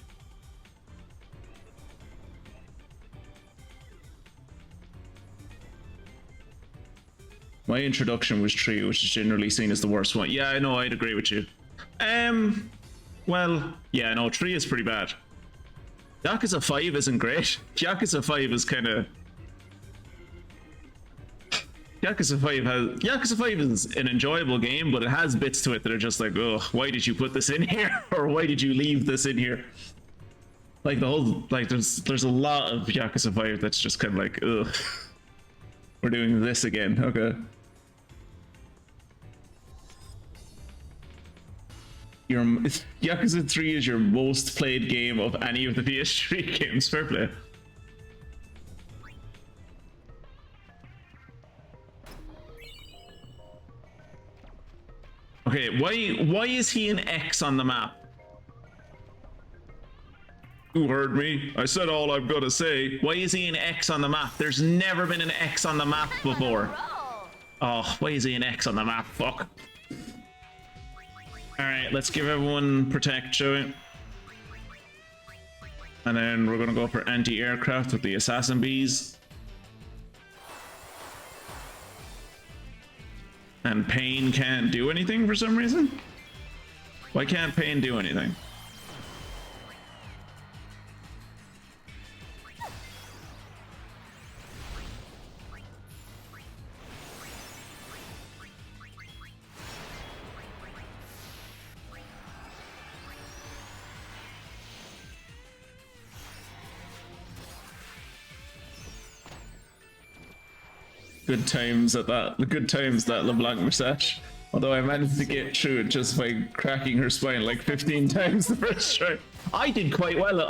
My introduction was 3, which is generally seen as the worst one. Yeah, I know, I'd agree with you. Well, yeah, no, 3 is pretty bad. Yakuza 5 isn't great. Yakuza 5 is kind of... Yakuza 5 is an enjoyable game, but it has bits to it that are just like, oh, why did you put this in here? Or why did you leave this in here? Like the whole, like there's a lot of Yakuza 5 that's just kind of like, ugh. We're doing this again, okay. Yakuza 3 is your most played game of any of the PS3 games, fair play. Okay, why is he an X on the map? Who heard me? I said all I'm gonna say. Why is he an X on the map? There's never been an X on the map before. Oh, why is he an X on the map? Fuck. Alright, let's give everyone protect, shall we? And then we're gonna go for anti-aircraft with the assassin bees. And Pain can't do anything for some reason? Why can't Pain do anything? Good times at that. Good times that LeBlanc massage. Although I managed to get through it just by cracking her spine like 15 times the first try. I did quite well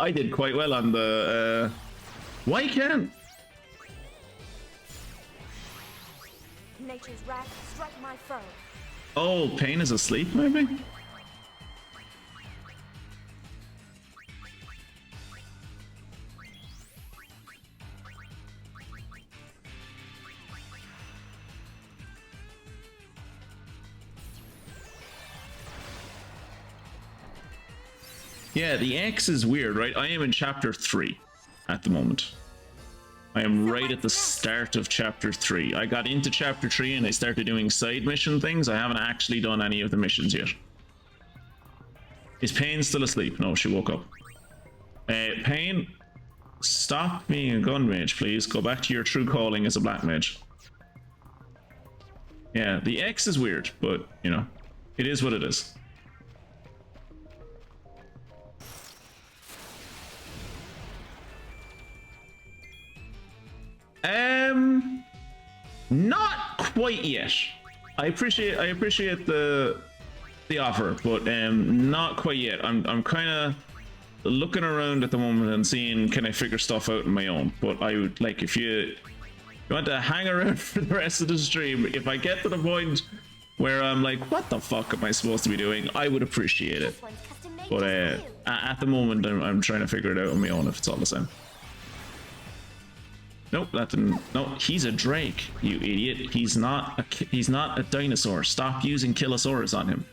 on the why can't Nature's wrath struck my foe. Oh, Pain is asleep maybe? Yeah, the X is weird, right? I am in chapter 3 at the moment. I am right at the start of chapter 3. I got into chapter 3 and I started doing side mission things. I haven't actually done any of the missions yet. Is Pain still asleep? No, she woke up. Pain, stop being a gun mage, please. Go back to your true calling as a black mage. Yeah, the X is weird, but, you know, it is what it is. Not quite yet. I appreciate the offer, but not quite yet. I'm kind of looking around at the moment and seeing can I figure stuff out on my own. But I would like if you want to hang around for the rest of the stream. If I get to the point where I'm like, what the fuck am I supposed to be doing? I would appreciate it. But at the moment, I'm trying to figure it out on my own if it's all the same. Nope, that didn't. No, he's a Drake, you idiot. He's not a dinosaur. Stop using Killosaurus on him.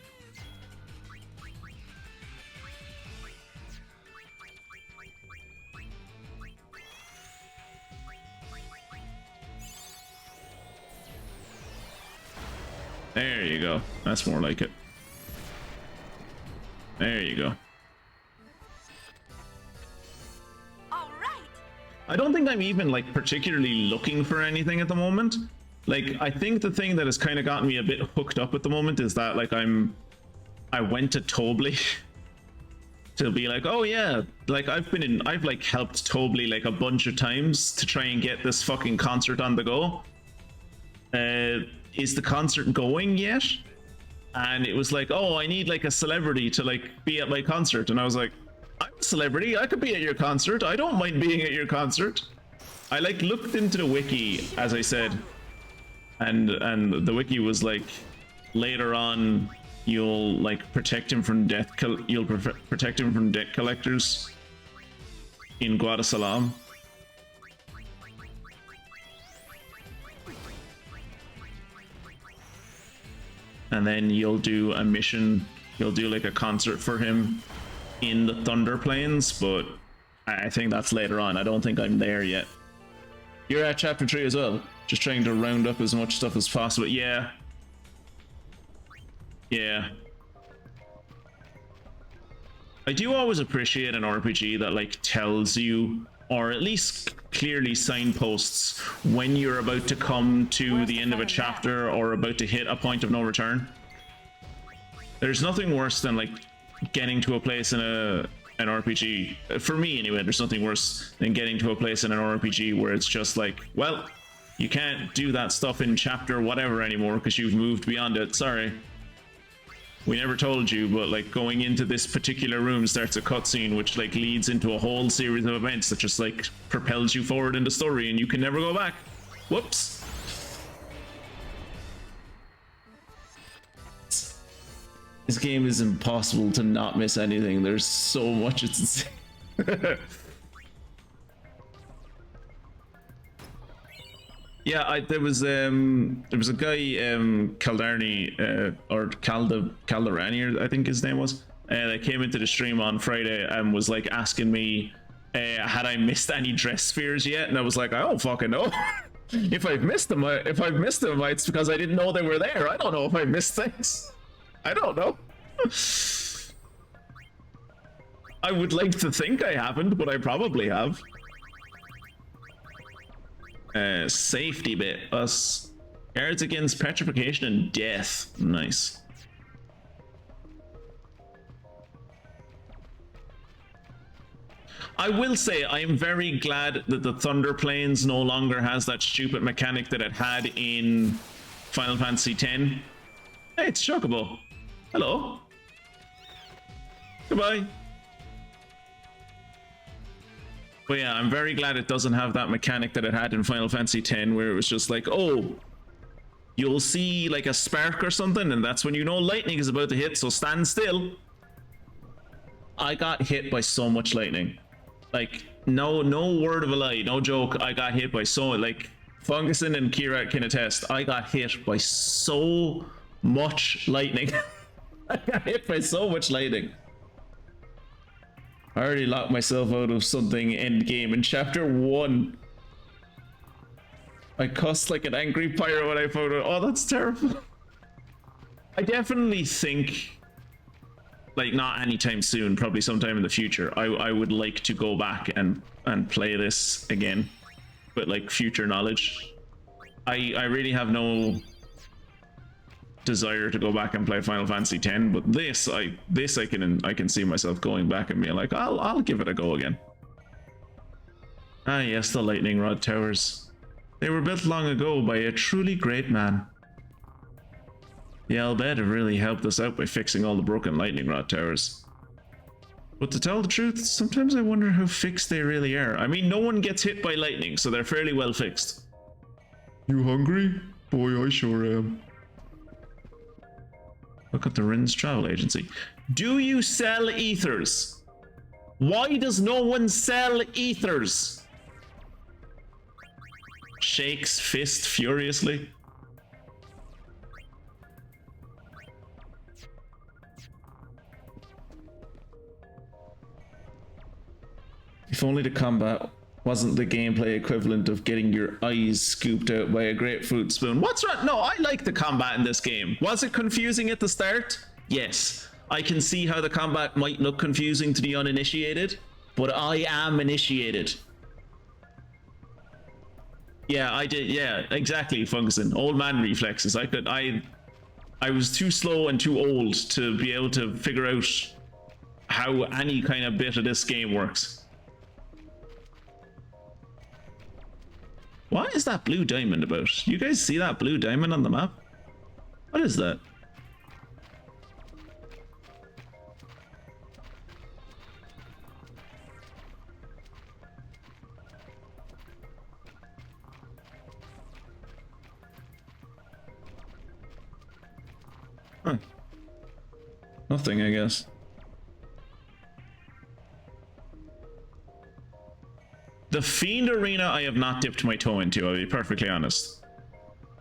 There you go. That's more like it. There you go. I don't think I'm even like particularly looking for anything at the moment. Like, I think the thing that has kind of gotten me a bit hooked up at the moment is that like I went to Tobli to be like, oh yeah, like I've like helped Tobli like a bunch of times to try and get this fucking concert on the go. Is the concert going yet? And it was like, oh, I need like a celebrity to like be at my concert, and I was like, I'm a celebrity, I could be at your concert, I don't mind being at your concert. I like looked into the wiki, as I said, and the wiki was like, later on you'll like protect him from protect him from debt collectors in Guadalajara. And then you'll do a mission, you'll do like a concert for him in the Thunder Plains, but I think that's later on. I don't think I'm there yet. You're at chapter 3 as well, just trying to round up as much stuff as possible. Yeah. I do always appreciate an RPG that like tells you, or at least clearly signposts, when you're about to come to the end of a chapter or about to hit a point of no return. There's nothing worse than like getting to a place in an RPG, for me anyway, there's nothing worse than getting to a place in an RPG where it's just like, well, you can't do that stuff in chapter whatever anymore because you've moved beyond it, sorry. We never told you, but like going into this particular room starts a cutscene which like leads into a whole series of events that just like propels you forward in the story and you can never go back. Whoops. This game is impossible to not miss anything. There's so much, it's insane. Yeah, there was a guy, Caldarni, or Caldarani, I think his name was, that came into the stream on Friday and was like asking me, had I missed any dress spheres yet? And I was like, I don't fucking know. If I've missed them, it's because I didn't know they were there. I don't know if I missed things. I don't know. I would like to think I haven't, but I probably have. Safety bit. Us. Guards against petrification and death. Nice. I will say I am very glad that the Thunder Plains no longer has that stupid mechanic that it had in Final Fantasy X. Hey, it's Chocobo. Hello. Goodbye. But yeah, I'm very glad it doesn't have that mechanic that it had in Final Fantasy X, where it was just like, oh, you'll see like a spark or something, and that's when you know lightning is about to hit, so stand still. I got hit by so much lightning. Like, no word of a lie, no joke, I got hit by so, like, Funguson and Kira can attest, I got hit by so much lightning. I got hit by so much lightning. I already locked myself out of something end game in chapter 1. I cussed like an angry pirate when I found out. Oh, that's terrible. I definitely think, like, not anytime soon, probably sometime in the future, I would like to go back and play this again with like future knowledge. I really have no desire to go back and play Final Fantasy X, but this I can see myself going back and being like, I'll give it a go again. Ah yes, the lightning rod towers. They were built long ago by a truly great man. The Albed have really helped us out by fixing all the broken lightning rod towers. But to tell the truth, sometimes I wonder how fixed they really are. I mean, no one gets hit by lightning, so they're fairly well fixed. You hungry? Boy, I sure am. Look at the Rin's travel agency. Do you sell ethers? Why does no one sell ethers? Shakes fist furiously. If only the combat wasn't the gameplay equivalent of getting your eyes scooped out by a grapefruit spoon. What's wrong? No, I like the combat in this game. Was it confusing at the start? Yes. I can see how the combat might look confusing to the uninitiated, but I am initiated. Yeah, I did. Yeah, exactly, Funguson. Old man reflexes. I was too slow and too old to be able to figure out how any kind of bit of this game works. What is that blue diamond about? You guys see that blue diamond on the map? What is that? Huh. Nothing, I guess. The Fiend Arena I have not dipped my toe into, I'll be perfectly honest.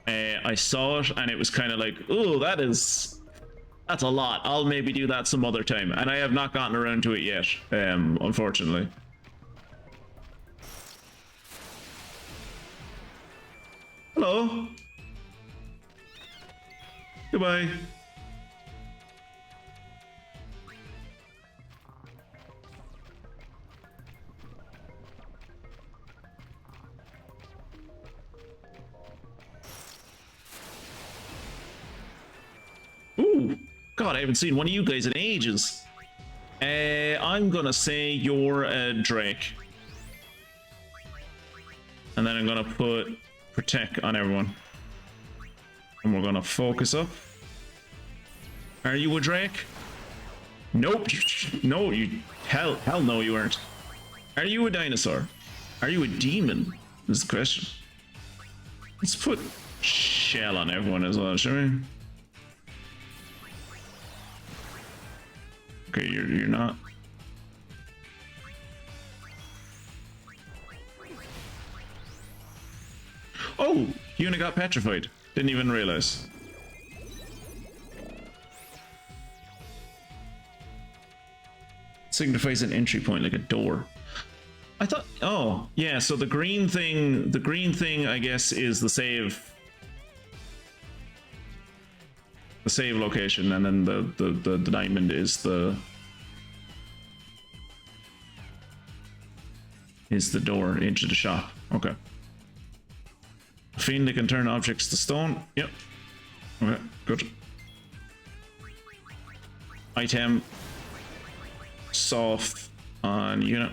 I saw it and it was kind of like, oh, that's a lot. I'll maybe do that some other time. And I have not gotten around to it yet, unfortunately. Hello. Goodbye. Ooh, God, I haven't seen one of you guys in ages. I'm gonna say you're a Drake. And then I'm gonna put Protect on everyone. And we're gonna focus up. Are you a Drake? Nope. No, hell no you aren't. Are you a dinosaur? Are you a demon? Is the question. Let's put Shell on everyone as well, shall we? Okay, you're not. Oh, Yuna got petrified. Didn't even realize. Signifies an entry point, like a door. I thought. Oh, yeah. So the green thing. The green thing, I guess, is the save. The save location, and then the diamond is the door into the shop. Okay. Fiend that can turn objects to stone. Yep. Okay, good. Item. Soft on unit.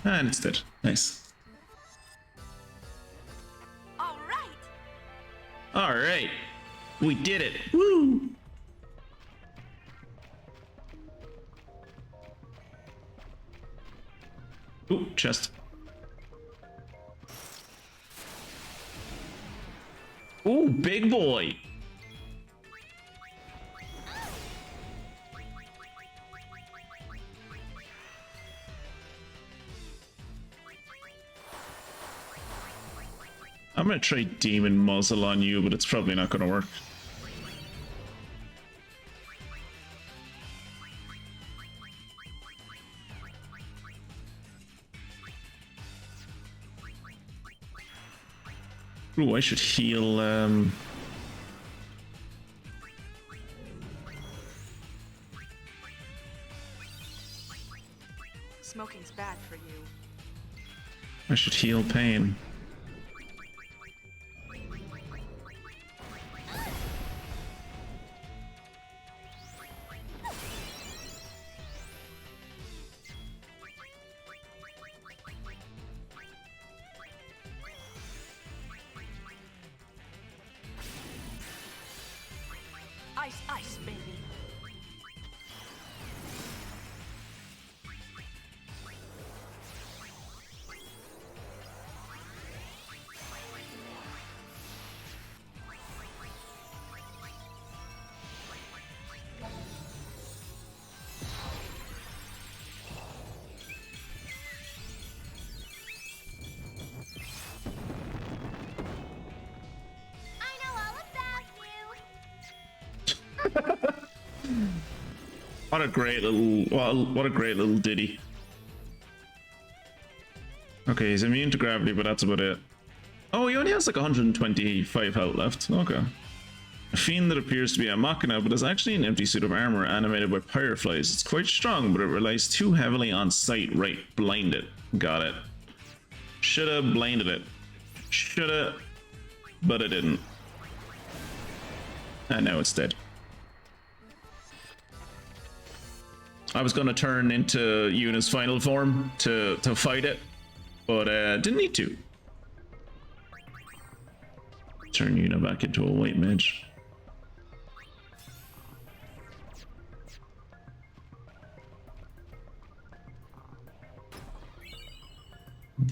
And it's dead. Nice. All right. Alright. We did it. Woo! Ooh, chest. Ooh, big boy. I'm gonna try demon muzzle on you, but it's probably not gonna work. Ooh, I should heal, Smoking's bad for you. I should heal pain. Ice, ice, baby. I know all about you. What a great little, what a great little ditty. Okay, he's immune to gravity, but that's about it. Oh, he only has like 125 health left. Okay. A fiend that appears to be a machina, but is actually an empty suit of armor animated by fireflies. It's quite strong, but it relies too heavily on sight. Right, blind it. Got it. Shoulda blinded it. Shoulda, but it didn't. And now it's dead. I was gonna turn into Yuna's final form to fight it, but didn't need to. Turn Yuna back into a white mage.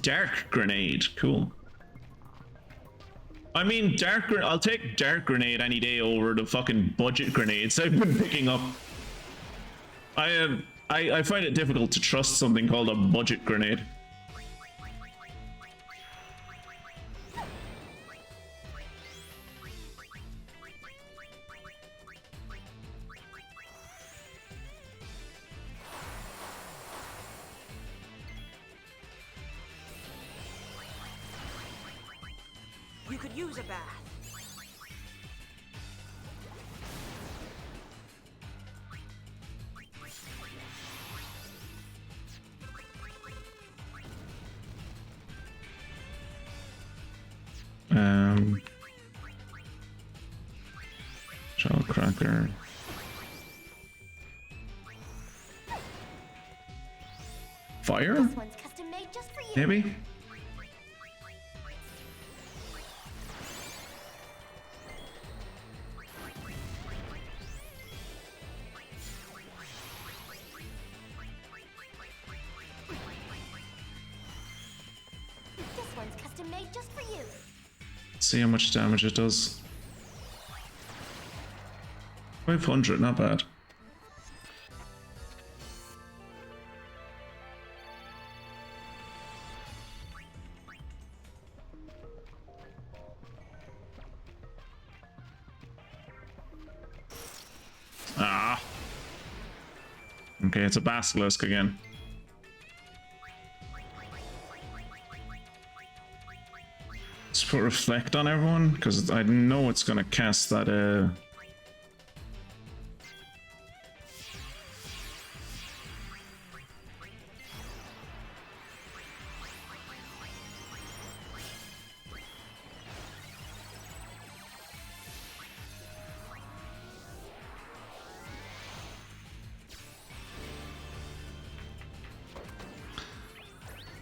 Dark grenade, cool. I mean, I'll take dark grenade any day over the fucking budget grenades I've been picking up. I find it difficult to trust something called a budget grenade. You could use a bath. Shell cracker. Fire? This one's custom made just for you. Maybe? This one's custom made just for you. See how much damage it does. 500, not bad. Ah. Okay, it's a basilisk again. Let's put reflect on everyone, because I know it's gonna cast that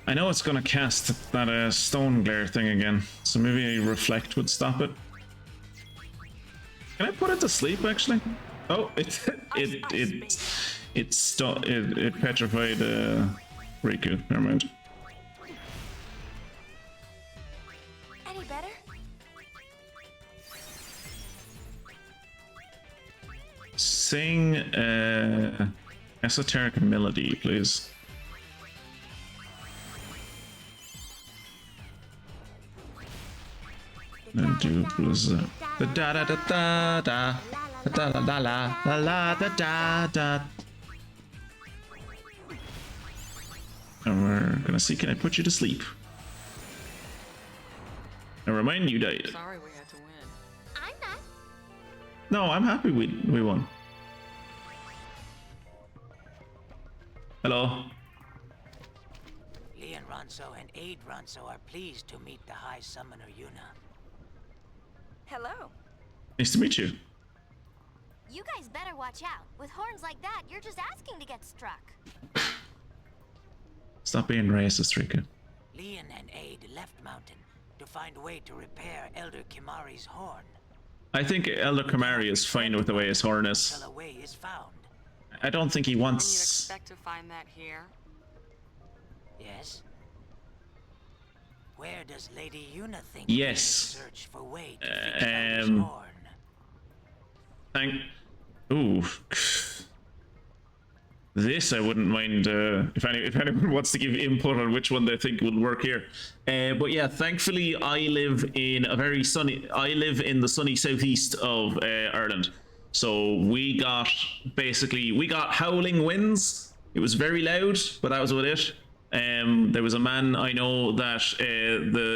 I know it's gonna cast that stone glare thing again, so maybe a reflect would stop it. Can I put it to sleep actually? Oh, it petrified Riku. Never mind. Any better? Sing esoteric melody, please. And do blizzard. The da da da da da da la la la la la da da da. And we're gonna see, can I put you to sleep? And remind you died. Sorry we had to win. I'm not. No, I'm happy we won. Hello. Leon Ronso and Aid Ronso are pleased to meet the High Summoner Yuna. Hello. Nice to meet you. You guys better watch out. With horns like that, you're just asking to get struck. Stop being racist, Rika. Leon and Aid left Mountain to find a way to repair Elder Kimari's horn. I think Elder Kimari is fine with the way his horn is. Until a way is found. I don't think he And you'd wants... expect to find that here? Yes? Where does Lady Yuna think Yes. we should search for way to fix Elder's horn? Thank... Ooh. This I wouldn't mind if anyone wants to give input on which one they think will work here. But yeah, thankfully I live in the sunny southeast of Ireland. So we got howling winds. It was very loud, but that was about it. There was a man I know that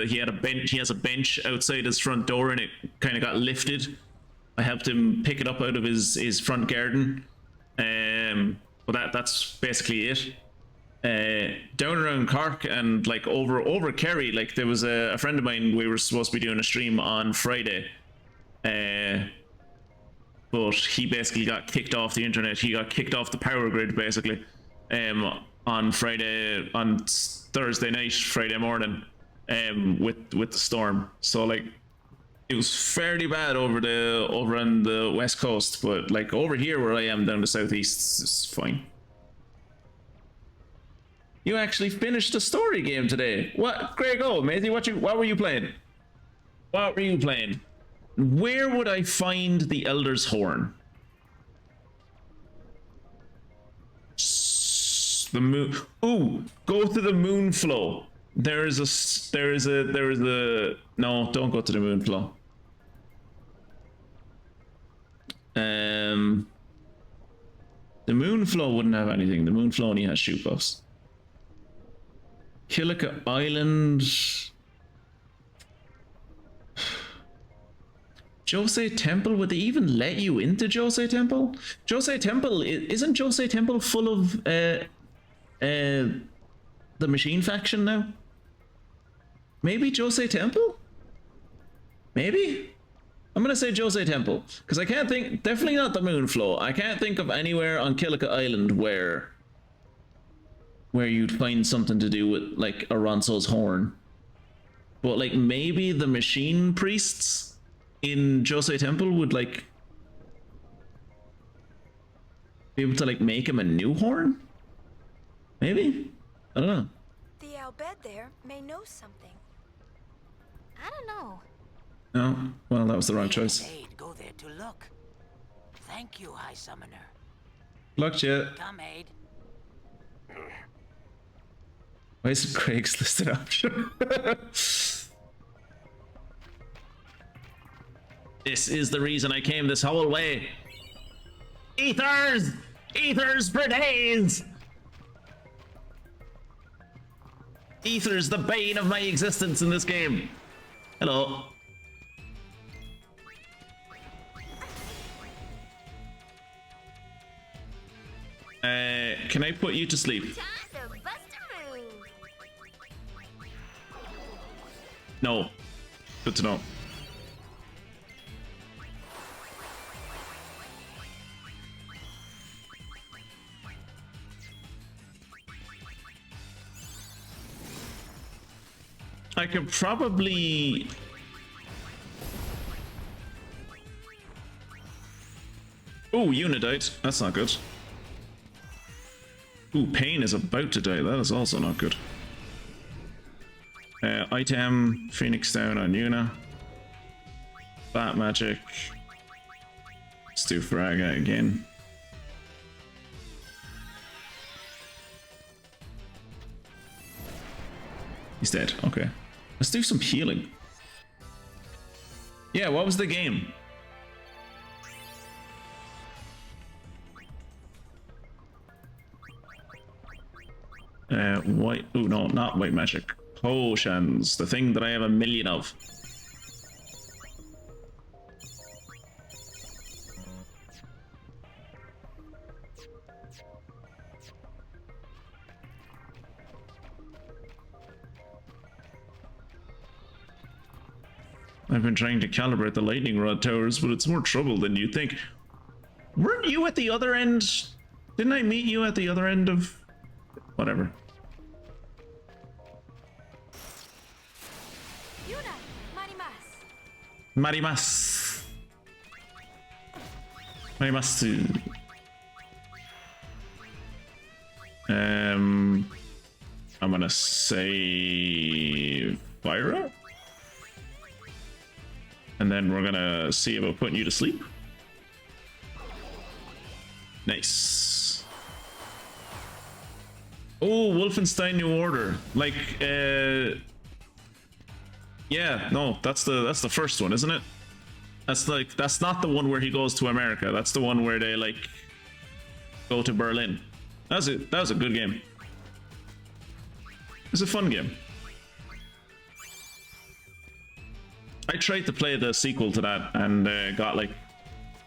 he has a bench outside his front door, and it kind of got lifted. I helped him pick it up out of his front garden. But that's basically it. Down around Cork and like over Kerry, like there was a friend of mine, we were supposed to be doing a stream on Friday. But he basically got kicked off the internet. He got kicked off the power grid basically. On Thursday night, Friday morning, with the storm. So like it was fairly bad over on the west coast, but like over here where I am down the southeast, it's fine. You actually finished a story game today. What? Great go, Maisie. What were you playing? What were you playing? Where would I find the Elder's Horn? The moon. Ooh, go to the moon flow. There is a. No, don't go to the moon flow. The moon flow wouldn't have anything. The moon flow only has shoot buffs. Killica Island. Jose Temple, would they even let you into Jose Temple? Jose Temple, isn't Jose Temple full of the Machine faction now? Maybe Jose Temple? Maybe? I'm gonna say Jose Temple, because I can't think, definitely not the Moonflow. I can't think of anywhere on Killica Island where you'd find something to do with like Aranso's horn. But like maybe the Machine priests in Jose Temple would like be able to like make him a new horn? Maybe? I don't know. The Albed there may know something. I don't know. No? Well, that was the wrong choice. Aid, go there to look. Thank you, High Summoner. Look, Jet. Come, Aid. Why is it Craig's listed option? This is the reason I came this whole way. Ethers! Ethers for days! Ether's the bane of my existence in this game. Hello. Can I put you to sleep? Time to bust a move. No. Good to know. I could probably... Ooh, Una died. That's not good. Ooh, Pain is about to die. That is also not good. Item, Phoenix down on Una. Bat Magic. Let's do Fraga again. He's dead. Okay. Let's do some healing. Yeah, what was the game? White... Oh, no, not white magic. Potions. The thing that I have a million of. I've been trying to calibrate the lightning rod towers, but it's more trouble than you think. Weren't you at the other end? Didn't I meet you at the other end of... Whatever. Yuna, Marimas. Marimasu. I'm gonna say... Fyra? And then we're gonna see about putting you to sleep. Nice. Oh, Wolfenstein New Order. Like, yeah, no, that's the first one, isn't it? That's like, that's not the one where he goes to America. That's the one where they like go to Berlin. That was a good game. It was a fun game. I tried to play the sequel to that and got like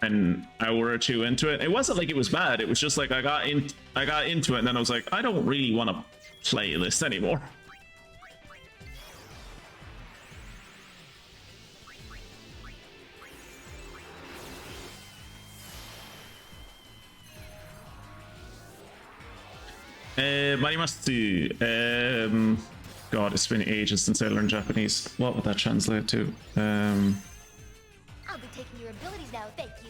an hour or two into it. It wasn't like it was bad. It was just like I got into it and then I was like, I don't really want to play this anymore. Marimasu. God, it's been ages since I learned Japanese. What would that translate to? I'll be taking your abilities now, thank you.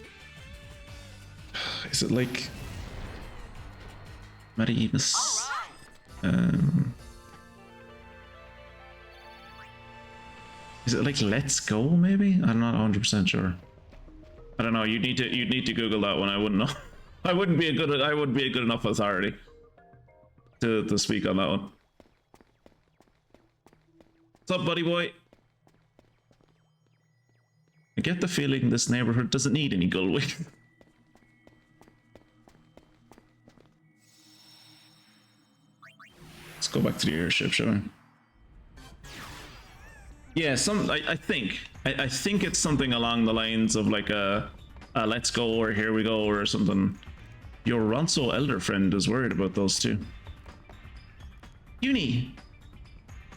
Is it like Marimas? Is it like let's go maybe? I'm not 100% sure. I don't know. You'd need to Google that one. I wouldn't know. I wouldn't be a good enough authority to speak on that one. What's up, buddy boy? I get the feeling this neighborhood doesn't need any Gullwing. Let's go back to the airship, shall we? Yeah, I think it's something along the lines of like a let's go or here we go or something. Your Ronso elder friend is worried about those two. Uni,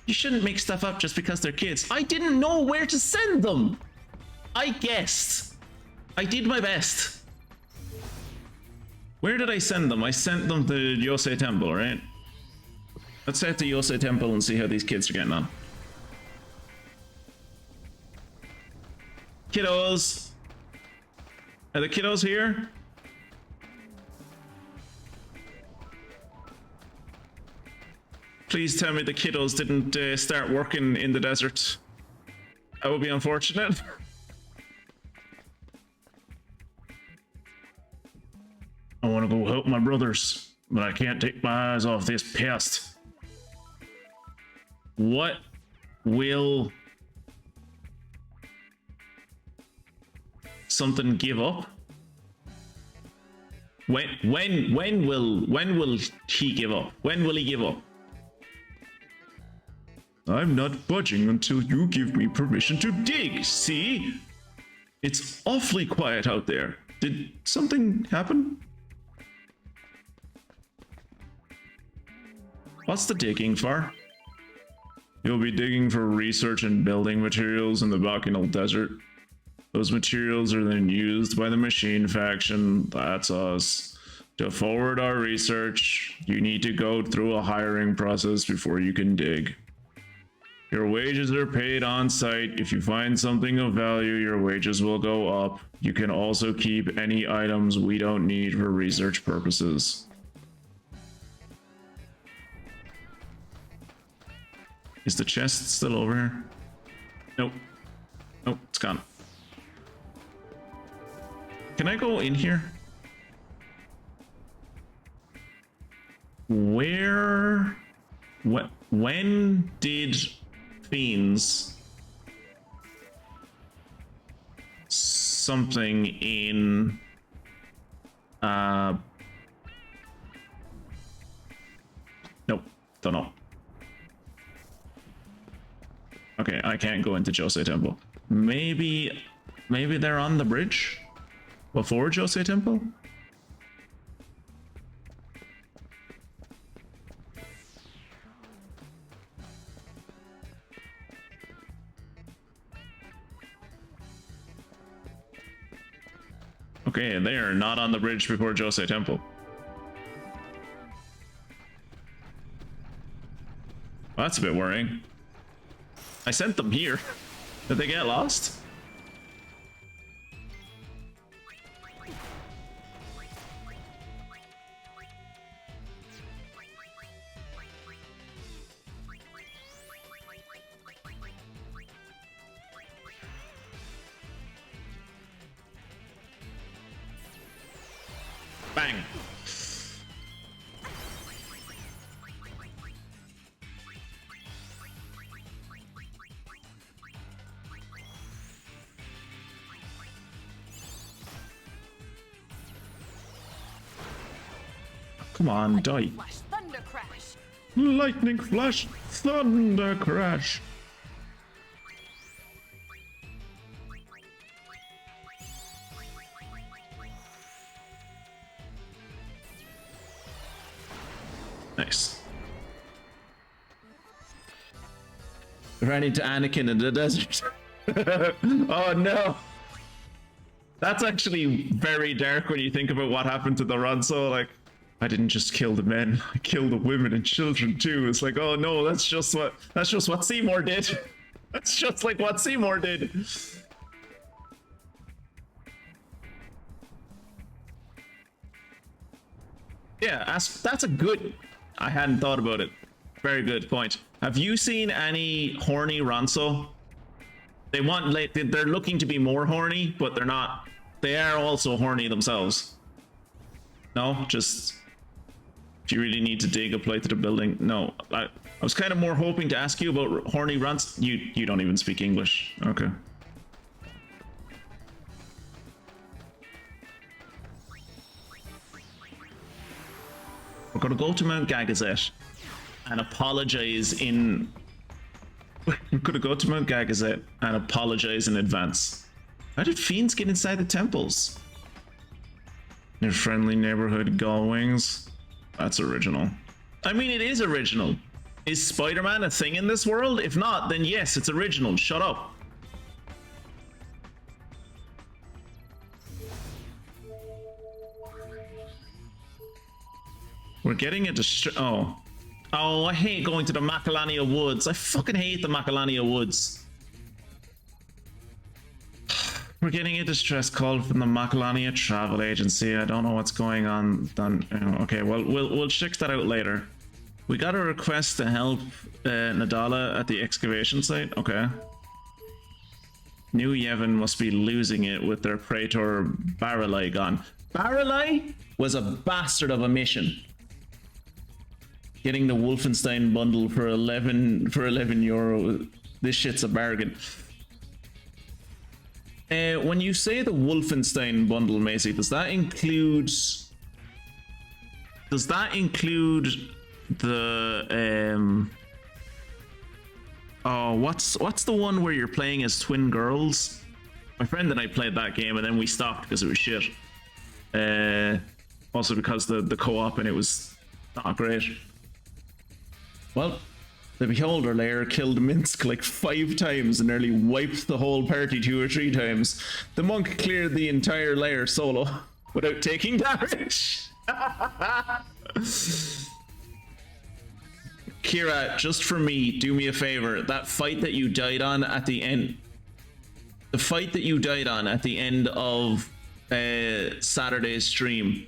you shouldn't make stuff up just because they're kids. I didn't know where to send them. I guessed. I did my best. Where did I send them? I sent them to Yosei Temple, right? Let's head to Yosei Temple and see how these kids are getting on. Kiddos. Are the kiddos here? Please tell me the kiddos didn't start working in the desert. That would be unfortunate. I want to go help my brothers, but I can't take my eyes off this pest. What will something give up? When will he give up? When will he give up? I'm not budging until you give me permission to dig, see? It's awfully quiet out there. Did something happen? What's the digging for? You'll be digging for research and building materials in the Bacchanal Desert. Those materials are then used by the machine faction, that's us. To forward our research, you need to go through a hiring process before you can dig. Your wages are paid on site. If you find something of value, your wages will go up. You can also keep any items we don't need for research purposes. Is the chest still over here? Nope. Nope, it's gone. Can I go in here? Where... When did Fiends... something in... Nope, don't know. Okay, I can't go into Jose Temple. Maybe they're on the bridge before Jose Temple? Okay, they are not on the bridge before Jose Temple. Well, that's a bit worrying. I sent them here. Did they get lost? Bang. Come on, die. Flash, thunder crash. Lightning flash, thunder crash. Nice. Ran into Anakin in the desert. Oh no. That's actually very dark when you think about what happened to the Ronso. Like, I didn't just kill the men, I killed the women and children too. It's like, oh no, that's just what Seymour did. That's just like what Seymour did. Yeah, that's a good... I hadn't thought about it. Very good point. Have you seen any horny Ronso? They want, like, they're looking to be more horny, but they're not. They are also horny themselves. No, just if you really need to dig, apply to the building. No, I was kind of more hoping to ask you about horny Ronso. You don't even speak English. Okay. We're gonna go to Mount Gagazet and apologize in... We're gonna go to Mount Gagazet and apologize in advance. How did Fiends get inside the temples? Your friendly neighborhood gull wings? That's original. I mean, it is original. Is Spider-Man a thing in this world? If not, then yes, it's original. Shut up. We're getting a oh, I hate going to the Macalania Woods. I fucking hate the Macalania Woods. We're getting a distress call from the Macalania Travel Agency. I don't know what's going on. Okay, well, we'll check that out later. We got a request to help Nadala at the excavation site. Okay. New Yevon must be losing it with their Praetor Barrelai gone. Barrelai was a bastard of a mission. Getting the Wolfenstein bundle for 11 euro. This shit's a bargain. When you say the Wolfenstein bundle, Macy, does that include the oh, what's the one where you're playing as twin girls? My friend and I played that game and then we stopped because it was shit. Also because the co-op and it was not great. Well, the Beholder layer killed Minsk like 5 times and nearly wiped the whole party 2 or 3 times. The monk cleared the entire layer solo without taking damage. Kira, just for me, do me a favor. That fight that you died on at the end, the fight that you died on at the end of Saturday's stream,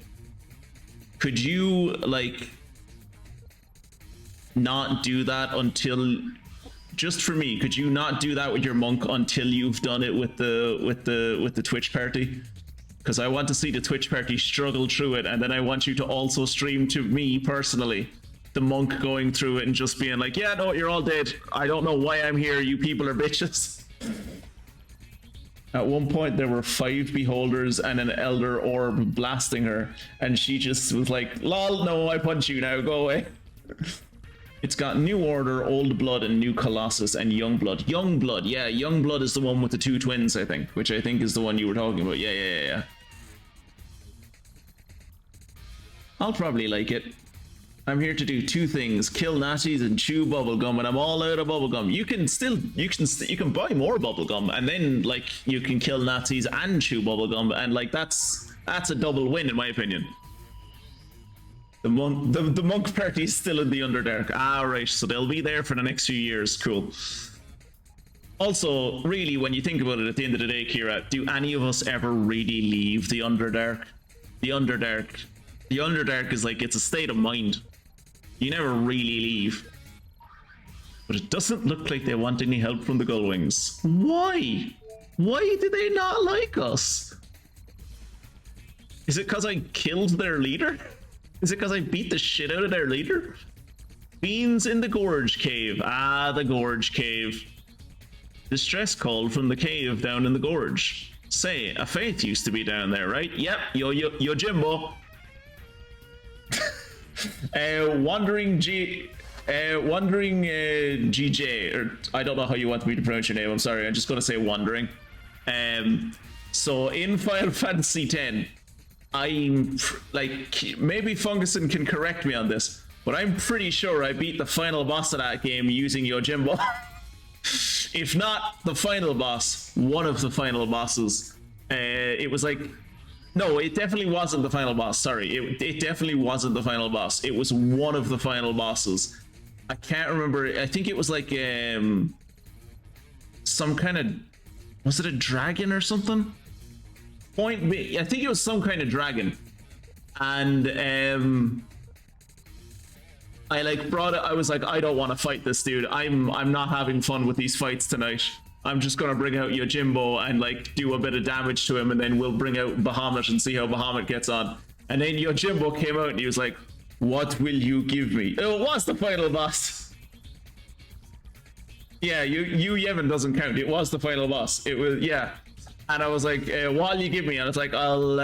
could you like not do that until, just for me, could you not do that with your monk until you've done it with the Twitch party? Because I want to see the Twitch party struggle through it, and then I want you to also stream to me personally, the monk going through it and just being like, yeah, no, you're all dead. I don't know why I'm here. You people are bitches. At one point, there were 5 beholders and an elder orb blasting her, and she just was like, lol, no, I punch you now, go away. It's got New Order, Old Blood, and New Colossus, and Young Blood. Young Blood, yeah, Young Blood is the one with the 2 twins, I think, which I think is the one you were talking about. Yeah. I'll probably like it. I'm here to do 2 things: kill Nazis and chew bubblegum, and I'm all out of bubblegum. You can buy more bubblegum, and then like you can kill Nazis and chew bubblegum, and like that's a double win in my opinion. The monk party is still in the Underdark. Ah, right, so they'll be there for the next few years. Cool. Also, really, when you think about it, at the end of the day, Kira, do any of us ever really leave the Underdark? The Underdark is like, it's a state of mind. You never really leave. But it doesn't look like they want any help from the Gullwings. Why? Why do they not like us? Is it because I killed their leader? Is it because I beat the shit out of their leader? Beans in the Gorge Cave. Ah, the Gorge Cave. Distress call from the cave down in the gorge. Say, a faith used to be down there, right? Yep, yo Jimbo. Wandering GJ, or I don't know how you want me to pronounce your name. I'm sorry. I'm just gonna say Wandering. So in Final Fantasy X, I'm like, maybe Funguson can correct me on this, but I'm pretty sure I beat the final boss of that game using Yojimbo. If not the final boss, one of the final bosses. It was like, no, it definitely wasn't the final boss. Sorry, it definitely wasn't the final boss. It was one of the final bosses. I can't remember. I think it was like some kind of, was it a dragon or something? Point B, I think it was some kind of dragon, and I like brought it. I was like, I don't want to fight this dude. I'm not having fun with these fights tonight. I'm just gonna bring out Yojimbo and like do a bit of damage to him, and then we'll bring out Bahamut and see how Bahamut gets on. And then Yojimbo came out and he was like, "What will you give me?" It was the final boss. Yeah, you Yevon doesn't count. It was the final boss. It was, yeah. And I was like, "What'll you give me?" And it's like, I'll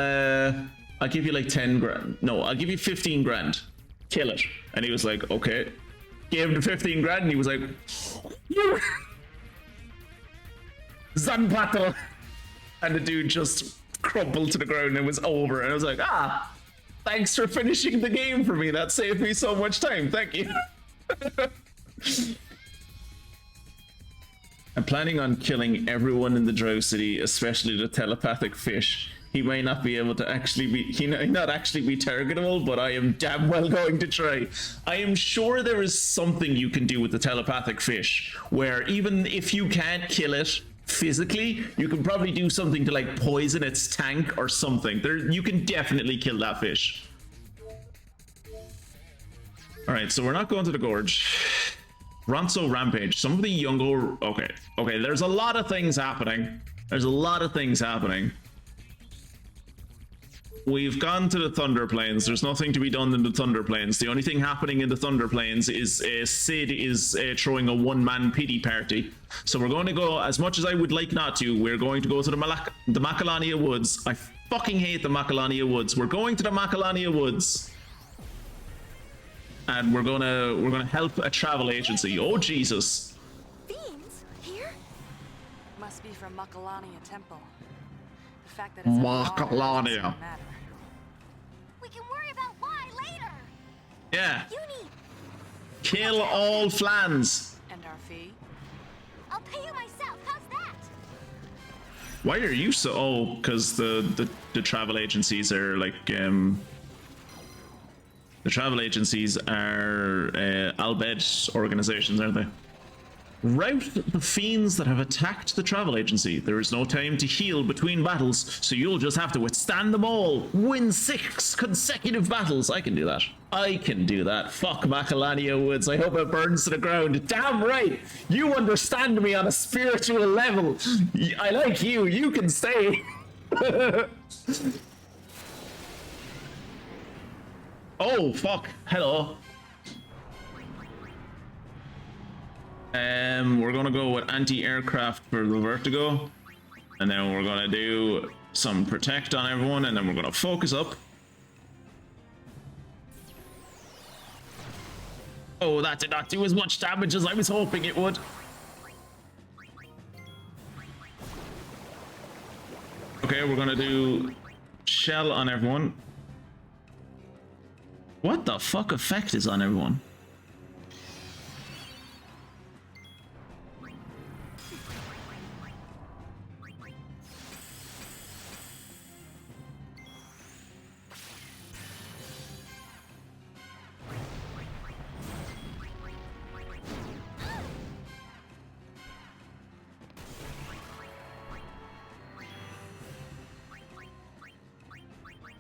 give you like 10 grand. No, I'll give you 15 grand. Kill it. And he was like, okay. Gave him the 15 grand and he was like, Zanpato. And the dude just crumpled to the ground and it was over. And I was like, thanks for finishing the game for me. That saved me so much time. Thank you. I'm planning on killing everyone in the Drow City, especially the telepathic fish. He may not be able to actually be, he may not actually be targetable, but I am damn well going to try. I am sure there is something you can do with the telepathic fish, where even if you can't kill it physically, you can probably do something to like poison its tank or something. You can definitely kill that fish. Alright, so we're not going to the gorge. Ronso Rampage. Some of the younger... Okay, there's a lot of things happening. We've gone to the Thunder Plains. There's nothing to be done in the Thunder Plains. The only thing happening in the Thunder Plains is Sid is throwing a one-man pity party. So we're going to go, as much as I would like not to, we're going to go to the Macalania Woods. I fucking hate the Macalania Woods. We're going to the Macalania Woods. And we're gonna help a travel agency. Oh Jesus! Fiends here? Must be from Macalania Temple. The fact that it's Macalania. We can worry about why later. Yeah. Uni. Kill all flans. And our fee? I'll pay you myself. How's that? Why are you so? Oh, because the travel agencies are like The travel agencies are Albed organizations, aren't they? Rout the fiends that have attacked the travel agency. There is no time to heal between battles, so you'll just have to withstand them all. Win 6 consecutive battles. I can do that. I can do that. Fuck Macalania Woods. I hope it burns to the ground. Damn right. You understand me on a spiritual level. I like you. You can stay. Oh, fuck. Hello. We're gonna go with anti-aircraft for the vertigo, and then we're gonna do some protect on everyone, and then we're gonna focus up. Oh, that did not do as much damage as I was hoping it would. Okay, we're gonna do shell on everyone. What the fuck effect is on everyone?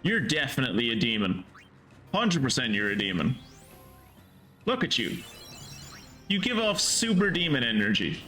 You're definitely a demon. 100% you're a demon. Look at you. You give off super demon energy.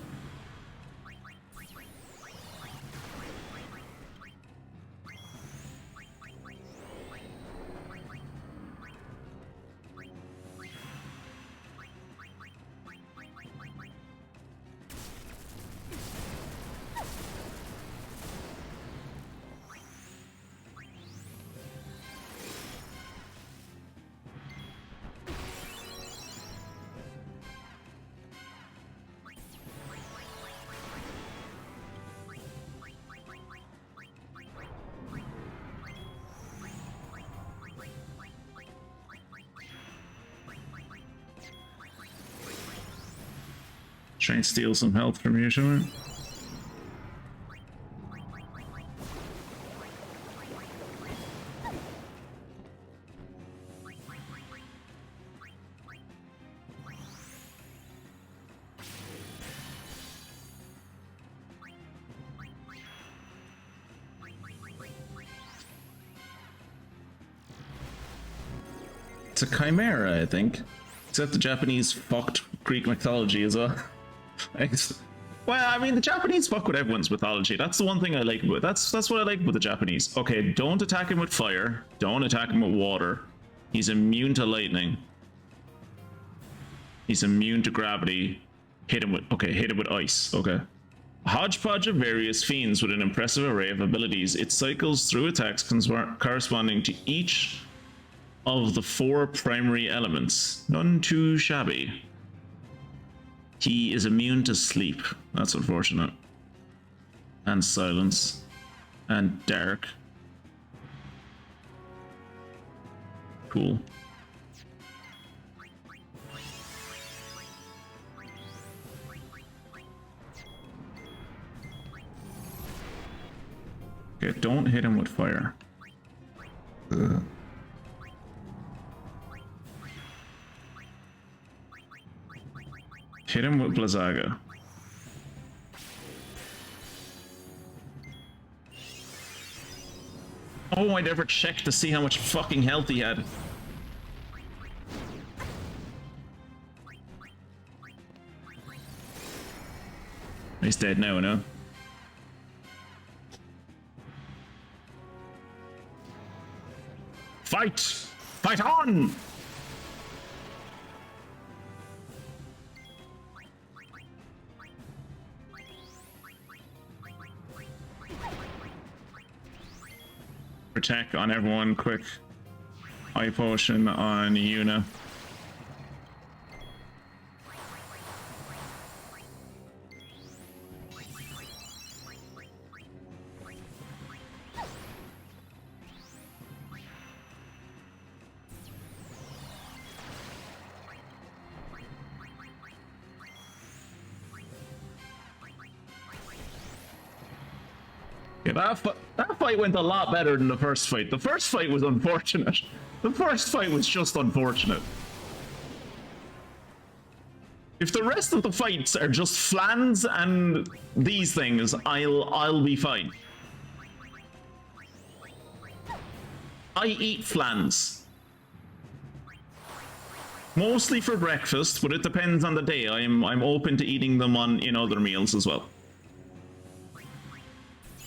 Try and steal some health from you, shall we? It's a chimera, I think. Except the Japanese fucked Greek mythology as well. Well, I mean, the Japanese fuck with everyone's mythology. That's the one thing I like about it. That's what I like with the Japanese. Okay, don't attack him with fire. Don't attack him with water. He's immune to lightning. He's immune to gravity. Hit him with ice. Okay. A hodgepodge of various fiends with an impressive array of abilities. It cycles through attacks corresponding to each of the 4 primary elements. None too shabby. He is immune to sleep. That's unfortunate. And silence. And dark. Cool. Okay, don't hit him with fire. Ugh. Hit him with Blizzaga. Oh, I never checked to see how much fucking health he had. He's dead now, no? Fight! Fight on! Protect on everyone, quick. Eye potion on Yuna. Yeah, that fight went a lot better than the first fight. The first fight was unfortunate. The first fight was just unfortunate. If the rest of the fights are just flans and these things, I'll be fine. I eat flans. Mostly for breakfast, but it depends on the day. I'm open to eating them in other meals as well.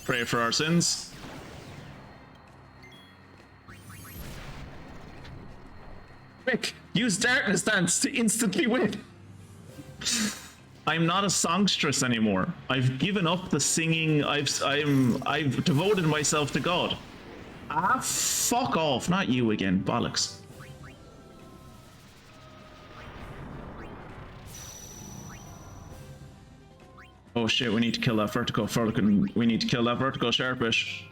Pray for our sins. Quick, use Darkness Dance to instantly win. I'm not a songstress anymore. I've given up the singing. I've devoted myself to God. Ah, fuck off! Not you again, bollocks. Oh shit! We need to kill that vertigo Furlican. We need to kill that vertigo Sharpish.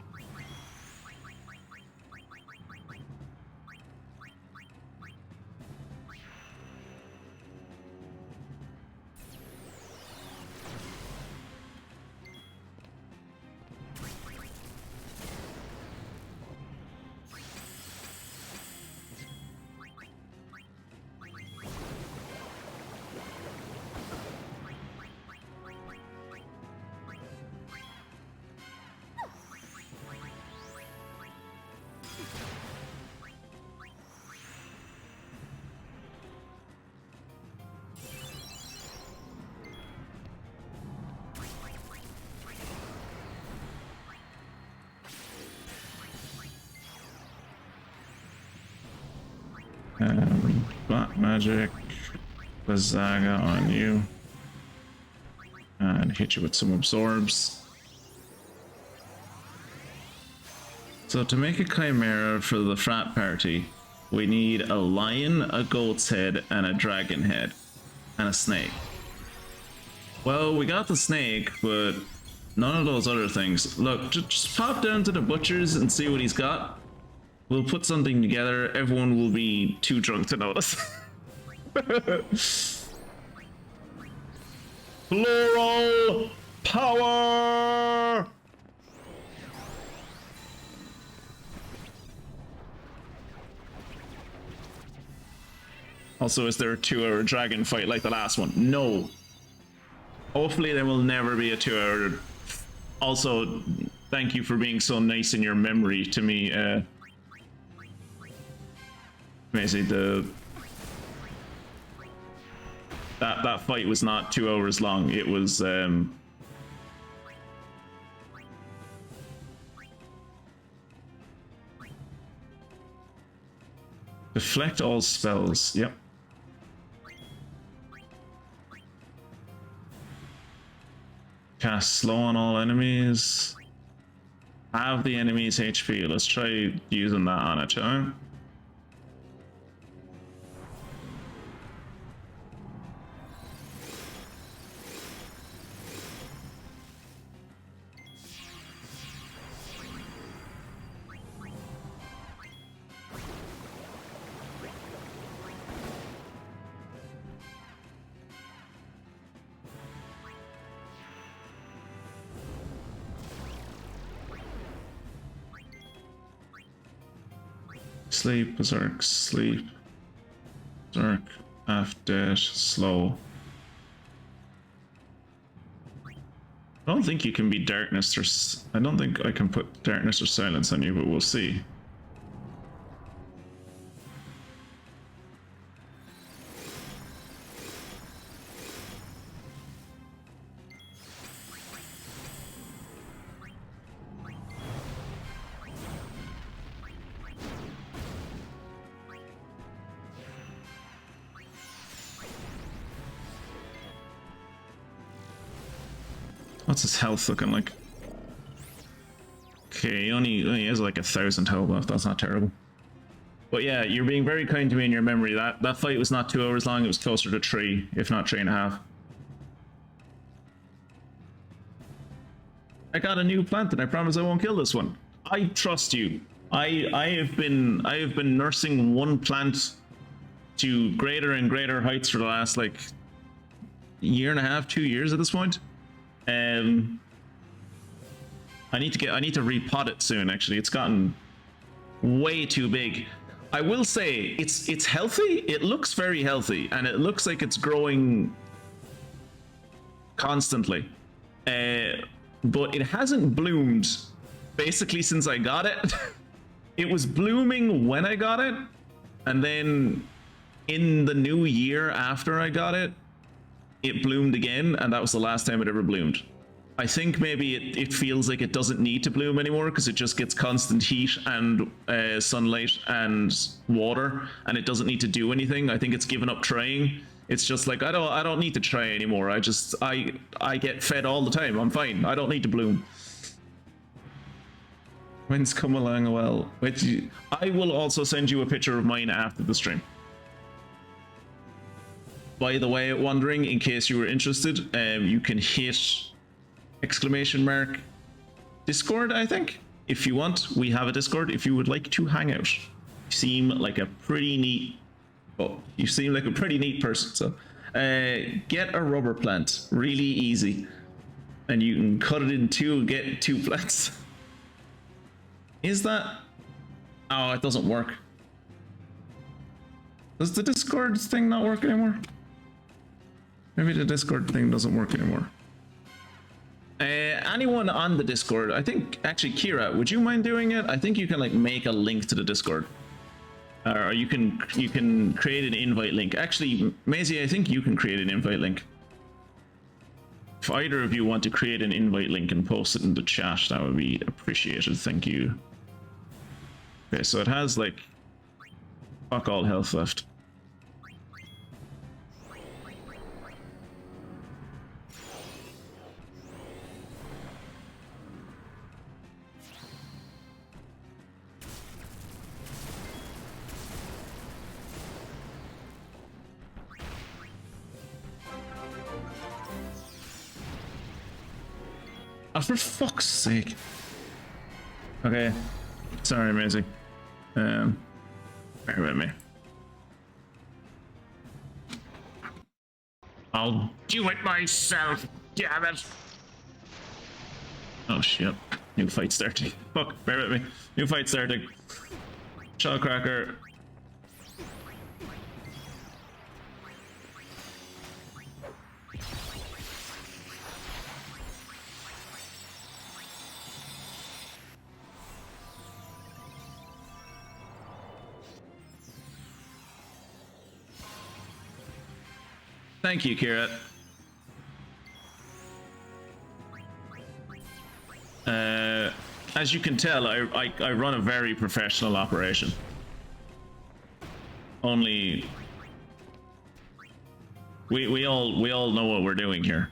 Black magic, Bazaga on you, and hit you with some absorbs. So to make a chimera for the frat party, we need a lion, a goat's head, and a dragon head, and a snake. Well, we got the snake, but none of those other things. Look, just pop down to the butcher's and see what he's got. We'll put something together. Everyone will be too drunk to notice. Plural power! Also, is there a 2-hour dragon fight like the last one? No. Hopefully there will never be a 2-hour. Also, thank you for being so nice in your memory to me, Basically, that fight was not 2 hours long. It was deflect all spells. Yep. Cast slow on all enemies. Have the enemy's HP. Let's try using that on it, shall we? Sleep, berserk, sleep, berserk, half dead, slow. I don't think you can be darkness or I don't think I can put darkness or silence on you, but we'll see. What's his health looking like? Okay, he only has like 1,000 health left. That's not terrible. But yeah, you're being very kind to me in your memory. That fight was not 2 hours long. It was closer to 3, if not 3.5. I got a new plant, and I promise I won't kill this one. I trust you. I have been nursing one plant to greater and greater heights for the last like 1.5, 2 years at this point. I need to repot it soon. Actually, it's gotten way too big. I will say it's healthy. It looks very healthy, and it looks like it's growing constantly. But it hasn't bloomed basically since I got it. It was blooming when I got it, and then in the new year after I got it, it bloomed again, and that was the last time it ever bloomed. I think maybe it feels like it doesn't need to bloom anymore because it just gets constant heat and sunlight and water, and it doesn't need to do anything. I think it's given up trying. It's just like I don't need to try anymore. I get fed all the time. I'm fine. I don't need to bloom. When's come along well? I will also send you a picture of mine after the stream. By the way, wondering, in case you were interested, you can hit !! Discord, I think. If you want, we have a Discord if you would like to hang out. You seem like a pretty neat... Oh, you seem like a pretty neat person, so... get a rubber plant. Really easy. And you can cut it in two and get 2 plants. Is that... Oh, it doesn't work. Does the Discord thing not work anymore? Maybe the Discord thing doesn't work anymore. Anyone on the Discord, I think, actually, Kira, would you mind doing it? I think you can like make a link to the Discord. Or you can create an invite link. Actually, Maisie, I think you can create an invite link. If either of you want to create an invite link and post it in the chat, that would be appreciated. Thank you. Okay, so it has like fuck all health left. Oh, for fuck's sake. Okay. Sorry, Maisie. Bear with me. I'll do it myself, damn it. Oh shit. New fight starting. Fuck, bear with me. New fight starting. Shellcracker. Thank you, Kira. As you can tell, I run a very professional operation. Only we all know what we're doing here.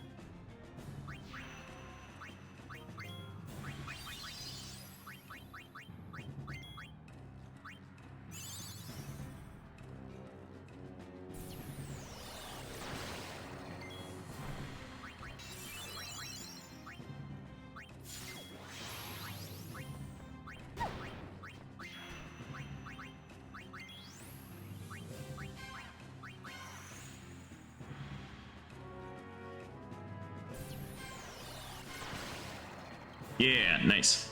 Yeah, nice.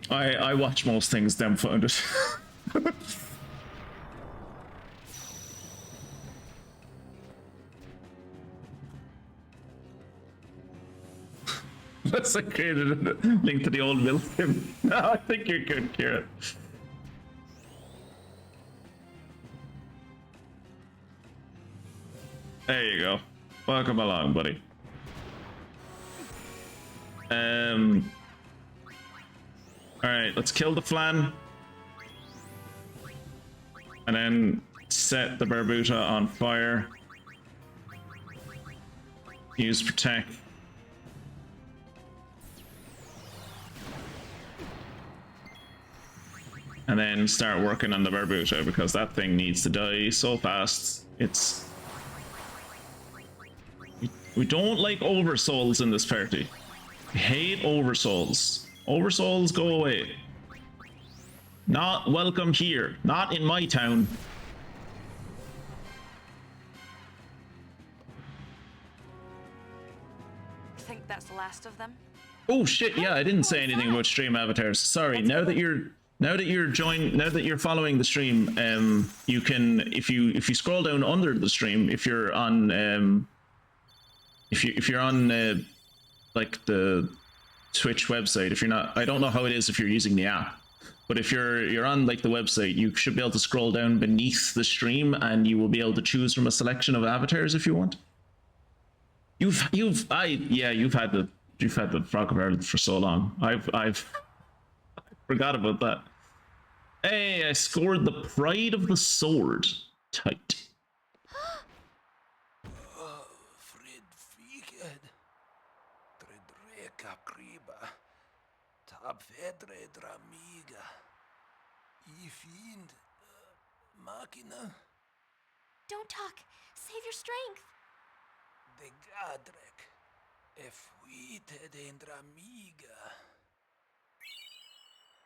I watch most things them founded. Let's created a link to the old mill. No, I think you're good, Kira. There you go. Welcome along, buddy. Alright, let's kill the flan. And then set the Barbuta on fire. Use Protect. And then start working on the Barbuta because that thing needs to die so fast. It's... We don't like oversouls in this party. We hate oversouls. Oversouls, go away. Not welcome here. Not in my town. think that's the last of them? Oh shit! Yeah, I didn't say anything about stream avatars. Sorry. Now that you're following the stream, you can if you scroll down under the stream, if you're on if you're on like the Twitch website, if you're not, I don't know how it is if you're using the app, but if you're on like the website, you should be able to scroll down beneath the stream and you will be able to choose from a selection of avatars if you want. You've had the Frog of Ireland for so long. I've forgot about that. Hey, I scored the Pride of the Sword. Tight. Frid Fiked. Tredreka Kriba. Tab Fedre Dramiga. Ifind. Machina. Don't talk. Save your strength. De Gadrek. Efuite de Dramiga.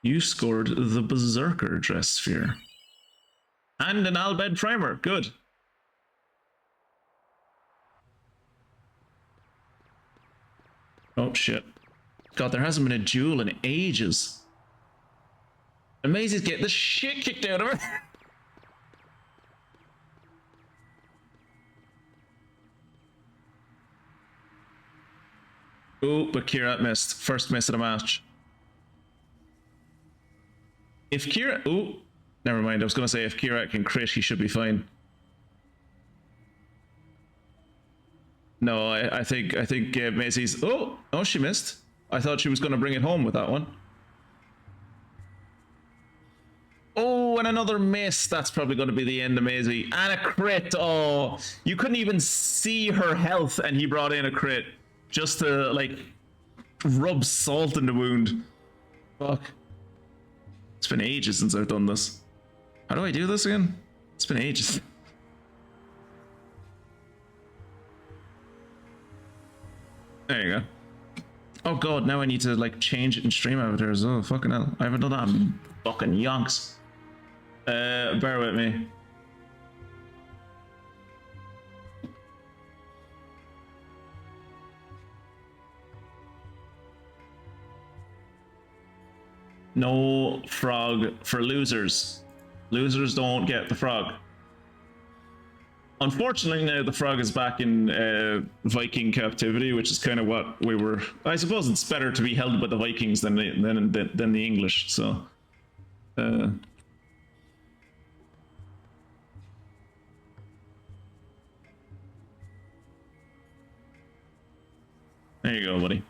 You scored the Berserker dress sphere. And an Albed primer. Good. Oh shit. God, there hasn't been a duel in ages. Amazing's getting the shit kicked out of her. Oh, but Kira missed. First miss of the match. If Kira... Oh, never mind. I was going to say if Kira can crit, he should be fine. No, I think Maisie's... Oh, she missed. I thought she was going to bring it home with that one. Oh, and another miss. That's probably going to be the end of Maisie. And a crit. Oh, you couldn't even see her health and he brought in a crit. Just to, like, rub salt in the wound. Fuck. It's been ages since I've done this. How do I do this again? It's been ages. There you go. Oh god, now I need to, like, change it in stream avatars. Oh, fucking hell. I haven't done that in fucking yonks. Bear with me. No frog for losers. Losers don't get the frog. Unfortunately, now the frog is back in Viking captivity, which is kind of what we were. I suppose it's better to be held by the Vikings than the English. So, there you go, buddy.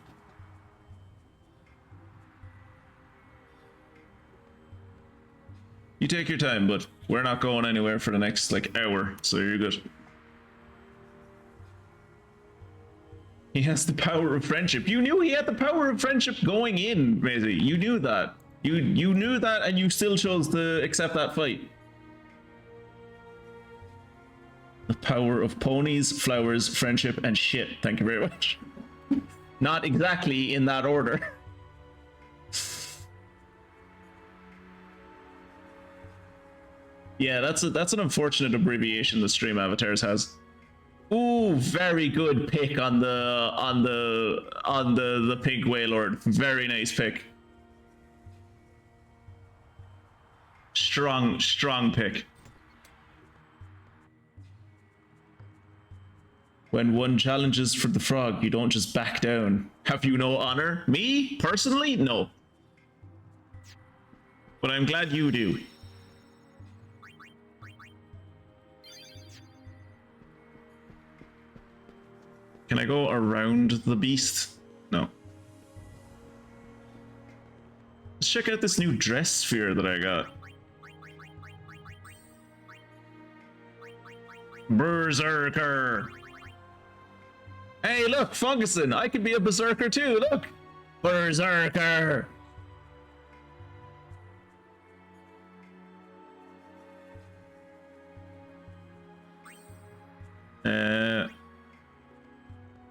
You take your time, but we're not going anywhere for the next, like, hour, so you're good. He has the power of friendship. You knew he had the power of friendship going in, Maisie. You knew that. You knew that, and you still chose to accept that fight. The power of ponies, flowers, friendship, and shit. Thank you very much. Not exactly in that order. Yeah, that's an unfortunate abbreviation the stream avatars has. Ooh, very good pick on the pink Waylord. Very nice pick. Strong pick. When one challenges for the frog, you don't just back down. Have you no honor? Me? Personally? No. But I'm glad you do. Can I go around the beast? No. Let's check out this new dress sphere that I got. Berserker! Hey, look, Funguson! I could be a berserker too, look! Berserker!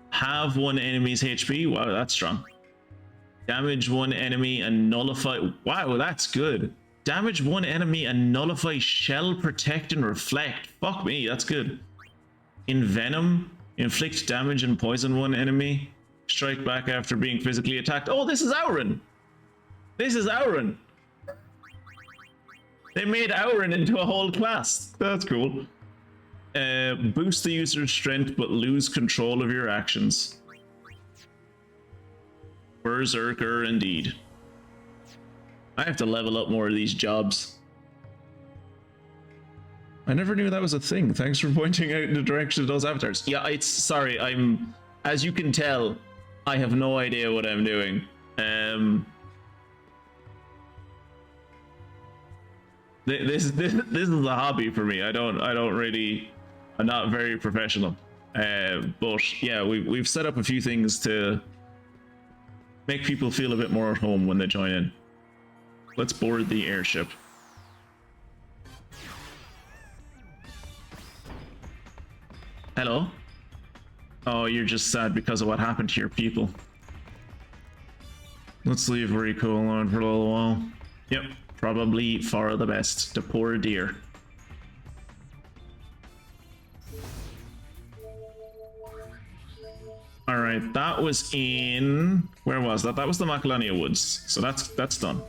Have one enemy's HP. Wow, that's strong. Damage one enemy and nullify. Wow, that's good. Damage one enemy and nullify shell, protect, and reflect. Fuck me, that's good. Envenom. Inflict damage and poison one enemy. strike back after being physically attacked. Oh, this is Auron! This is Auron! They made Auron into a whole class. That's cool. Boost the user's strength, but lose control of your actions. Berserker, indeed. I have to level up more of these jobs. I never knew that was a thing. Thanks for pointing out the direction of those avatars. Yeah, sorry, as you can tell, I have no idea what I'm doing. This is a hobby for me. I'm not very professional. But yeah, we've set up a few things to make people feel a bit more at home when they join in. Let's board the airship. Hello? Oh, you're just sad because of what happened to your people. Let's leave Rico alone for a little while. Yep, probably for the best. The poor dear. Alright, that was in... Where was that? That was the Macalania Woods. So that's done.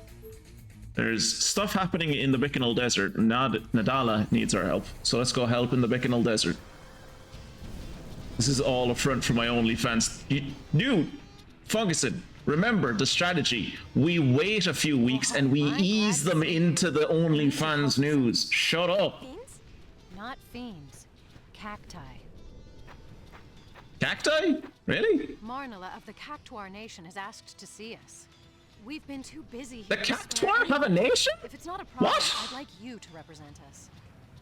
There's stuff happening in the Bikanal Desert. Nadala needs our help. So let's go help in the Bikanal Desert. This is all a front for my OnlyFans. Dude, Funguson, remember the strategy. We wait a few weeks and we ease them into the OnlyFans news. Shut up. Fiends? Not fiends. Cacti. Cacti? Really? Marnala of the Cact-War nation has asked to see us. We've been too busy. The Cact-War have a nation? If it's not a problem, What? I'd like you to represent us.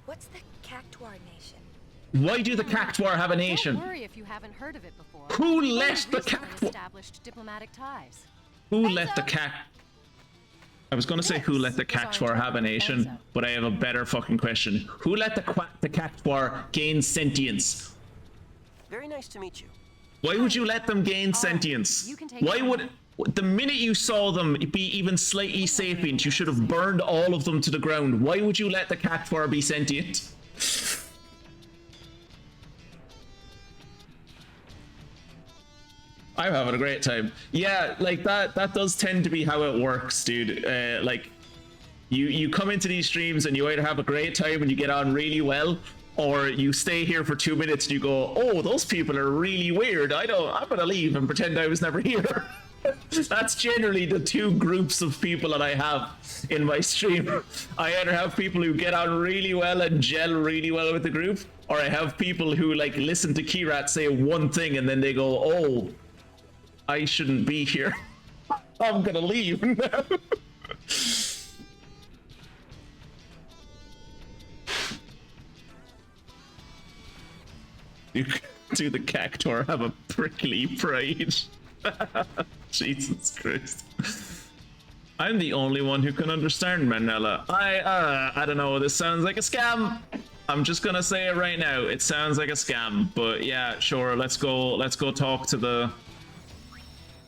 What's the Cact-War nation? Why do the Cact-War have a nation? Don't worry if you haven't heard of it before. Who We've let only the recently Cact-War? established diplomatic ties. Who let the I was going to say who let the Cact-War have a nation, but I have a better fucking question. Who let the Cact-War gain sentience? Very nice to meet you. Why would you let them gain sentience? Why would... The minute you saw them be even slightly sapient, you should have burned all of them to the ground. Why would you let the Cact-War be sentient? I'm having a great time. Yeah, like that does tend to be how it works, dude. Like you come into these streams and you either have a great time and you get on really well, or you stay here for 2 minutes and you go, oh, those people are really weird. I'm gonna leave and pretend I was never here. That's generally the two groups of people that I have in my stream. I either have people who get on really well and gel really well with the group, or I have people who like listen to Kirat say one thing and then they go, oh, I shouldn't be here. I'm gonna leave now. Do the Cact-War have a prickly pride? Jesus Christ. I'm the only one who can understand Manila. I don't know, this sounds like a scam. I'm just gonna say it right now. It sounds like a scam, but yeah, sure, let's go talk to the...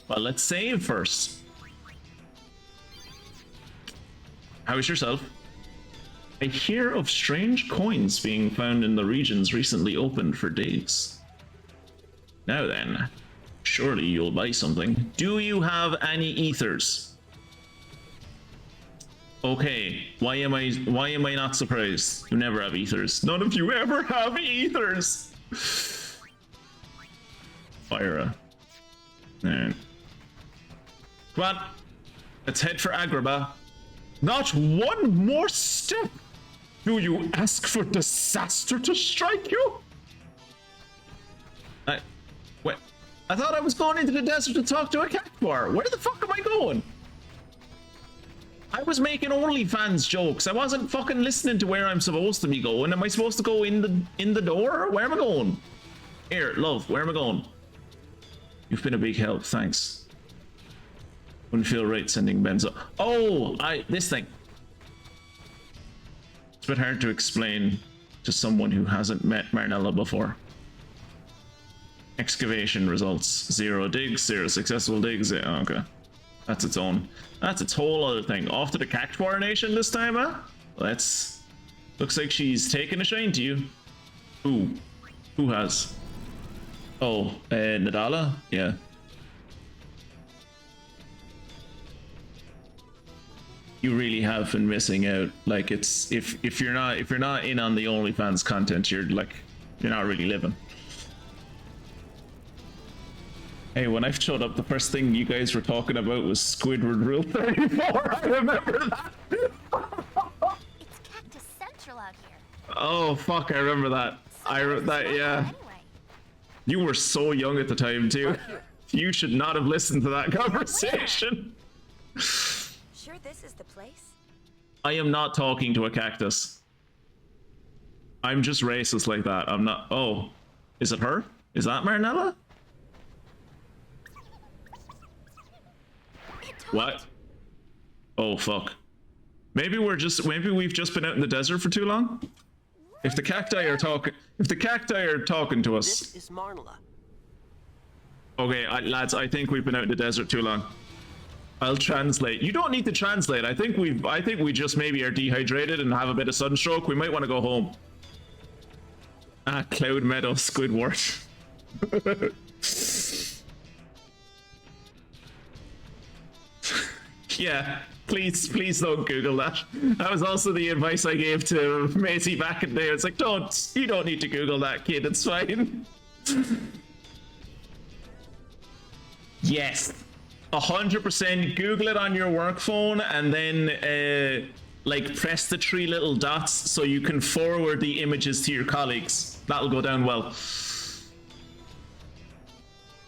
Well, let's save first. How's yourself? I hear of strange coins being found in the regions recently opened for days. Now then, surely you'll buy something. Do you have any ethers? Okay, why am I not surprised? You never have ethers. None of you ever have ethers. Fyra. Alright. Come on, let's head for Agrabah. Not one more step! Do you ask for disaster to strike you? Wait, I thought I was going into the desert to talk to a Cact-War. Where the fuck am I going? I was making OnlyFans jokes. I wasn't fucking listening to where I'm supposed to be going. Am I supposed to go in the door? Where am I going? Here, love, where am I going? You've been a big help, thanks. Wouldn't feel right sending Benzo. Oh, this thing. It's a bit hard to explain to someone who hasn't met Marnella before. Excavation results. 0 digs, 0 successful digs. Oh, okay. That's its own. That's its whole other thing. Off to the Cact-War nation this time, huh? Let's... Looks like she's taking a shine to you. Who? Who has? Oh, Nadala? Yeah. you really have been missing out. Like, it's if you're not in on the OnlyFans content, you're not really living. Hey, when I showed up, the first thing you guys were talking about was Squidward Rule 34. I remember that. It's Cactus Central out here. Oh fuck, I remember that. Yeah. You were so young at the time too. You should not have listened to that conversation. Sure this is the place? I am not talking to a cactus. I'm just racist like that. I'm not. Oh, is it her? Is that Marinella? What? Oh fuck. Maybe we've just been out in the desert for too long. If the cacti are talking to us. This is Marnella. Okay, lads, I think we've been out in the desert too long. I'll translate. You don't need to translate. I think we just maybe are dehydrated and have a bit of sunstroke. We might want to go home. Ah, Cloud Meadow Squidward. Yeah, please don't Google that. That was also the advice I gave to Maisie back in the day. It's like, you don't need to Google that, kid. It's fine. Yes, 100%. Google it on your work phone and then like press the 3 little dots so you can forward the images to your colleagues. That'll go down well.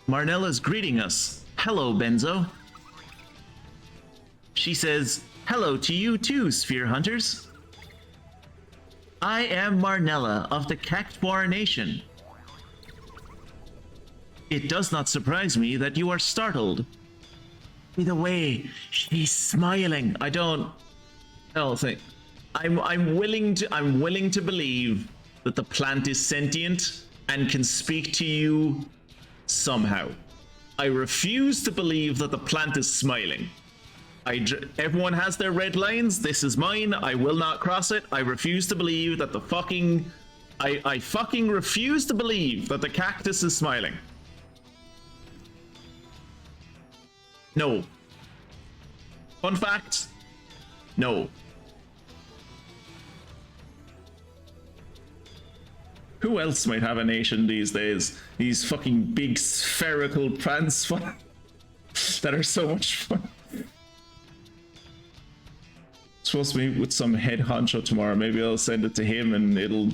Marnella's greeting us. Hello, Benzo. She says, hello to you too, Sphere Hunters. I am Marnella of the Cact-War Nation. It does not surprise me that you are startled. By the way, she's smiling. I don't think. I'm willing to believe that the plant is sentient and can speak to you somehow. I refuse to believe that the plant is smiling. Everyone has their red lines. This is mine. I will not cross it. I refuse to believe that the fucking... I fucking refuse to believe that the cactus is smiling. No. Fun fact. No. Who else might have a nation these days? These fucking big spherical plants that are so much fun. Supposed to be with some head honcho tomorrow. Maybe I'll send it to him and it'll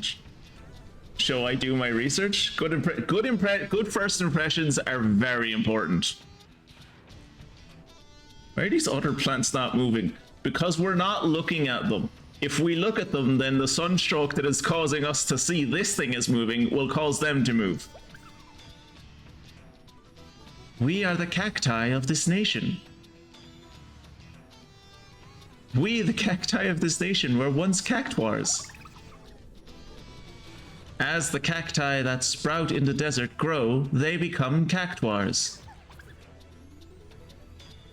show I do my research. Good first impressions are very important. Why are these other plants not moving? Because we're not looking at them. If we look at them, then the sunstroke that is causing us to see this thing is moving will cause them to move. We are the cacti of this nation. We, the cacti of this nation, were once Cact-Wars. As the cacti that sprout in the desert grow, they become Cact-Wars.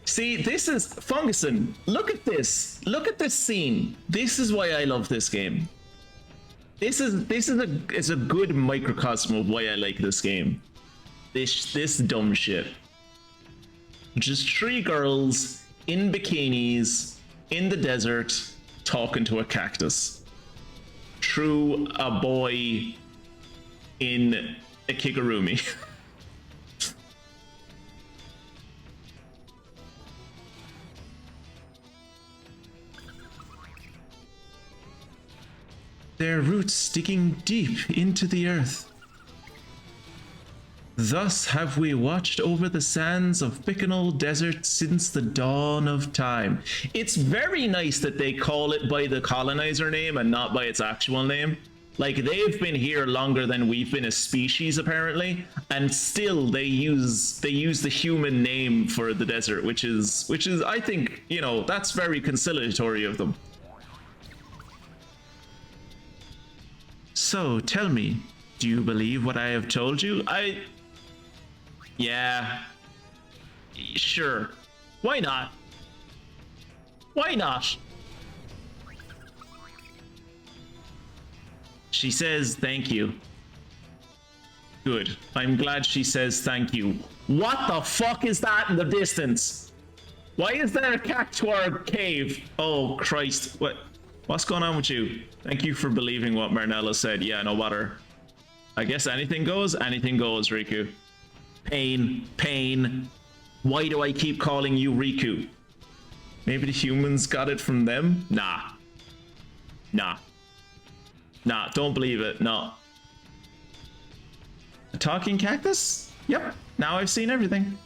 See, this is Funguson. Look at this. Look at this scene. This is why I love this game. This is a good microcosm of why I like this game. This dumb shit. Just 3 girls in bikinis in the desert talking to a cactus through a boy in a kigurumi. Their roots sticking deep into the earth. Thus have we watched over the sands of Bicknell Desert since the dawn of time. It's very nice that they call it by the colonizer name and not by its actual name. Like, they've been here longer than we've been a species, apparently, and still they use the human name for the desert, which is I think, you know, that's very conciliatory of them. So tell me, do you believe what I have told you? Yeah. Sure. Why not? Why not? She says thank you. Good. I'm glad she says thank you. What the fuck is that in the distance? Why is there a Cact-War cave? Oh, Christ. What's going on with you? Thank you for believing what Marnella said. Yeah, no matter. I guess anything goes, Riku. Pain, pain. Why do I keep calling you Riku? Maybe the humans got it from them? Nah. Nah. Nah, don't believe it. No. A talking cactus? Yep. Now I've seen everything.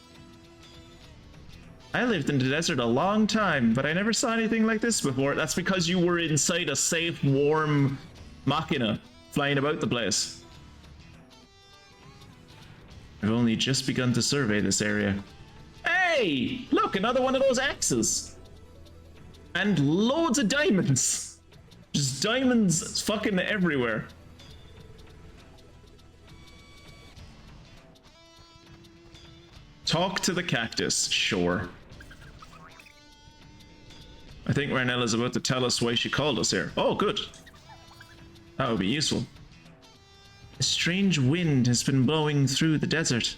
I lived in the desert a long time, but I never saw anything like this before. That's because you were inside a safe, warm machina flying about the place. I've only just begun to survey this area. Hey! Look, another one of those axes! And loads of diamonds! Just diamonds fucking everywhere. Talk to the cactus, sure. I think Marnella's about to tell us why she called us here. Oh, good. That would be useful. A strange wind has been blowing through the desert.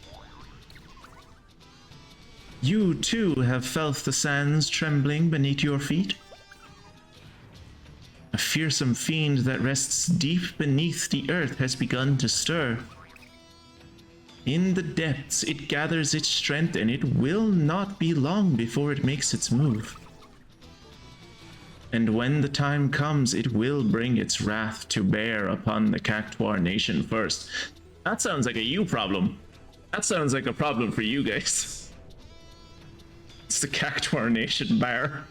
You too have felt the sands trembling beneath your feet. A fearsome fiend that rests deep beneath the earth has begun to stir. In the depths it gathers its strength, and it will not be long before it makes its move. And when the time comes, it will bring its wrath to bear upon the Cact-War nation first. That sounds like a you problem. That sounds like a problem for you guys. It's the Cact-War nation bar.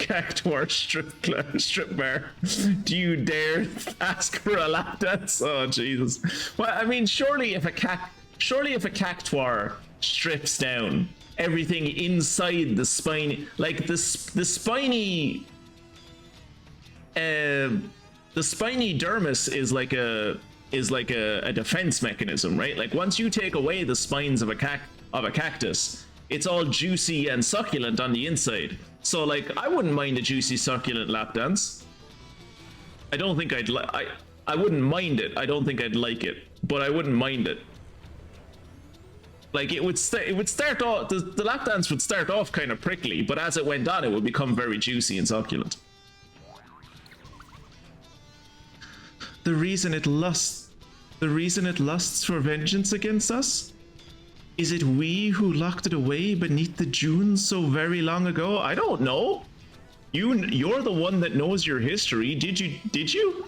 Cact-War strip bar. Do you dare ask for a lap dance? Oh Jesus. Well, I mean, surely if a Cact-War strips down everything inside the spine, like the spiny dermis is like a defense mechanism, right? Like once you take away the spines of a cactus, it's all juicy and succulent on the inside. So like I wouldn't mind a juicy succulent lap dance. I don't think I wouldn't mind it. I don't think I'd like it, but I wouldn't mind it. Like it would start off, the lap dance would start off kind of prickly, but as it went on, it would become very juicy and succulent. The reason it lusts for vengeance against us? Is it we who locked it away beneath the dunes so very long ago? I don't know. You're the one that knows your history. Did you?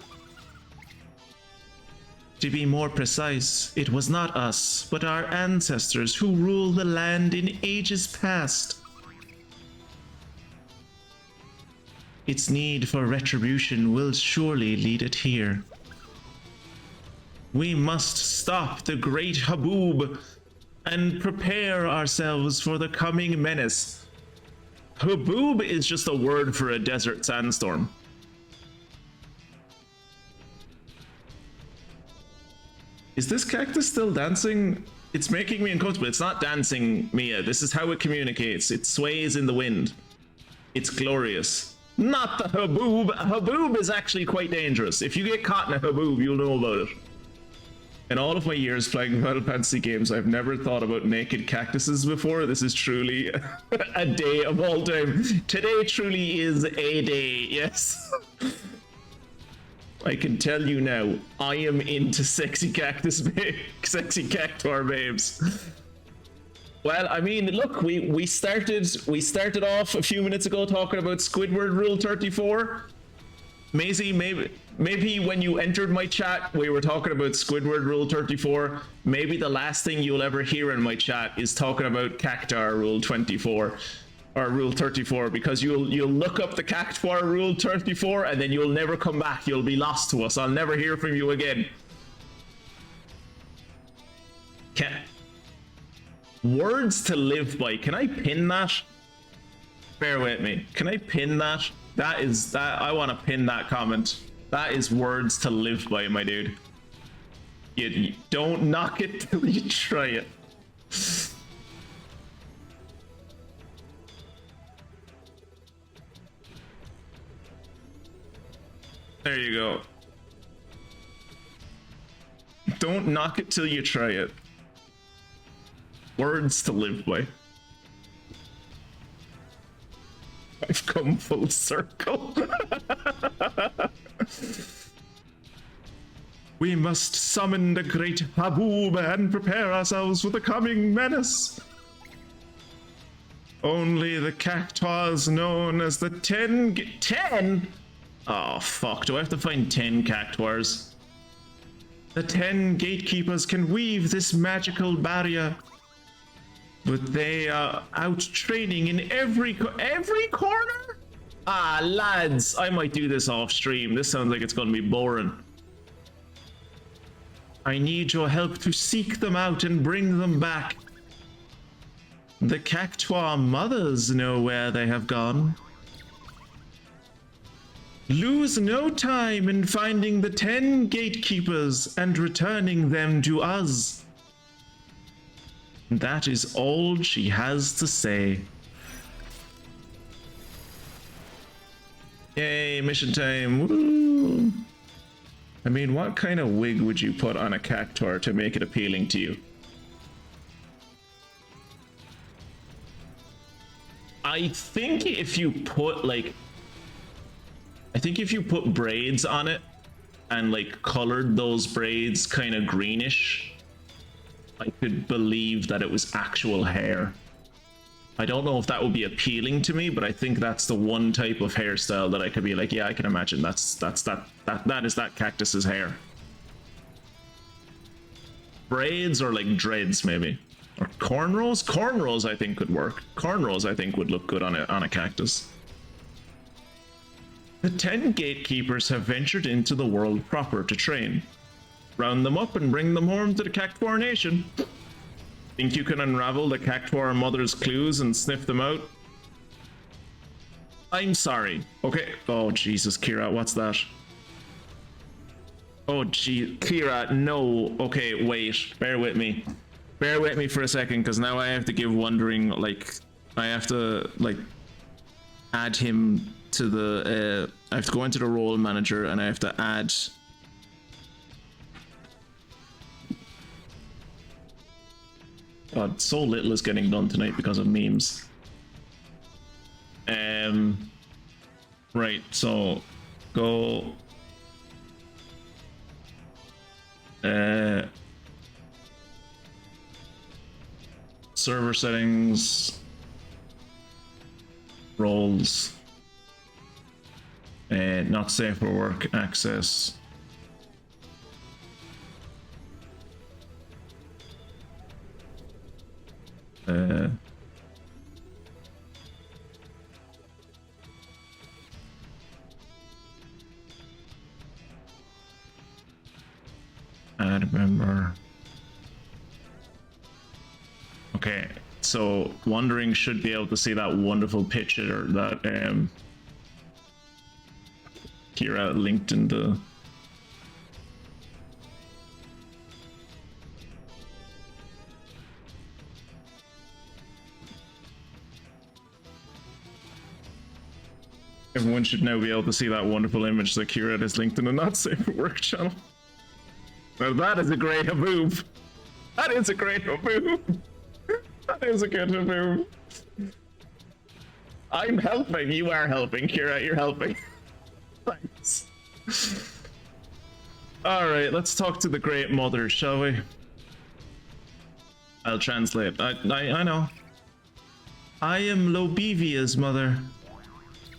To be more precise, it was not us, but our ancestors who ruled the land in ages past. Its need for retribution will surely lead it here. We must stop the great Haboob and prepare ourselves for the coming menace. Haboob is just a word for a desert sandstorm. Is this cactus still dancing? It's making me uncomfortable. It's not dancing, Mia. This is how it communicates. It sways in the wind. It's glorious. Not the Haboob. A Haboob is actually quite dangerous. If you get caught in a Haboob, you'll know about it. In all of my years playing Final Fantasy games, I've never thought about naked cactuses before. This is truly a day of all time. Today truly is a day, yes. I can tell you now, I am into sexy sexy Cact-War babes. Well, I mean, look, we started off a few minutes ago talking about Squidward Rule 34. Maisie, maybe when you entered my chat, we were talking about Squidward Rule 34. Maybe the last thing you'll ever hear in my chat is talking about Cactar Rule 24. Or Rule 34, because you'll look up the Cact-War Rule 34 and then you'll never come back. You'll be lost to us. I'll never hear from you again. Words to live by. Can I pin that? Bear with me. Can I pin that? I want to pin that comment. That is words to live by, my dude. You don't knock it till you try it. There you go. Don't knock it till you try it. Words to live by. I've come full circle. We must summon the great Haboob and prepare ourselves for the coming menace. Only the Cact-Wars known as the 10? Oh fuck, do I have to find 10 Cact-Wars? The 10 gatekeepers can weave this magical barrier. But they are out training in every corner? Ah, lads, I might do this off stream. This sounds like it's gonna be boring. I need your help to seek them out and bring them back. The Cact-War mothers know where they have gone. Lose no time in finding the 10 gatekeepers and returning them to us. That is all she has to say. Yay, mission time. Woo. I mean, what kind of wig would you put on a Cact-War to make it appealing to you? I think if you put like, I think if you put braids on it and like colored those braids kind of greenish, I could believe that it was actual hair. I don't know if that would be appealing to me, but I think that's the one type of hairstyle that I could be like, yeah, I can imagine that is that cactus's hair. Braids or like dreads maybe. Or cornrows? Cornrows I think could work. Cornrows I think would look good on a cactus. The 10 gatekeepers have ventured into the world proper to train. Round them up and bring them home to the Cact-War nation. Think you can unravel the Cact-War mother's clues and sniff them out? I'm sorry. Okay. Oh, Jesus, Kira, what's that? Oh, gee, Kira, no. Okay, wait. Bear with me. Bear with me for a second, because now I have to give Wondering, like, I have to, like, add him to the, I have to go into the role manager, and I have to add... God, so little is getting done tonight because of memes. Right, so go server settings, roles, not safe for work, access. Add member. Okay, so Wondering should be able to see that wonderful picture that Kira linked in the... Everyone should now be able to see that wonderful image that Kira has linked in the Not Safe for Work channel. Now that is a great haboob. That is a great haboob. That is a good haboob. I'm helping. You are helping, Kira. You're helping. Thanks. Alright, let's talk to the Great Mother, shall we? I'll translate. I know. I am Lobevia's mother.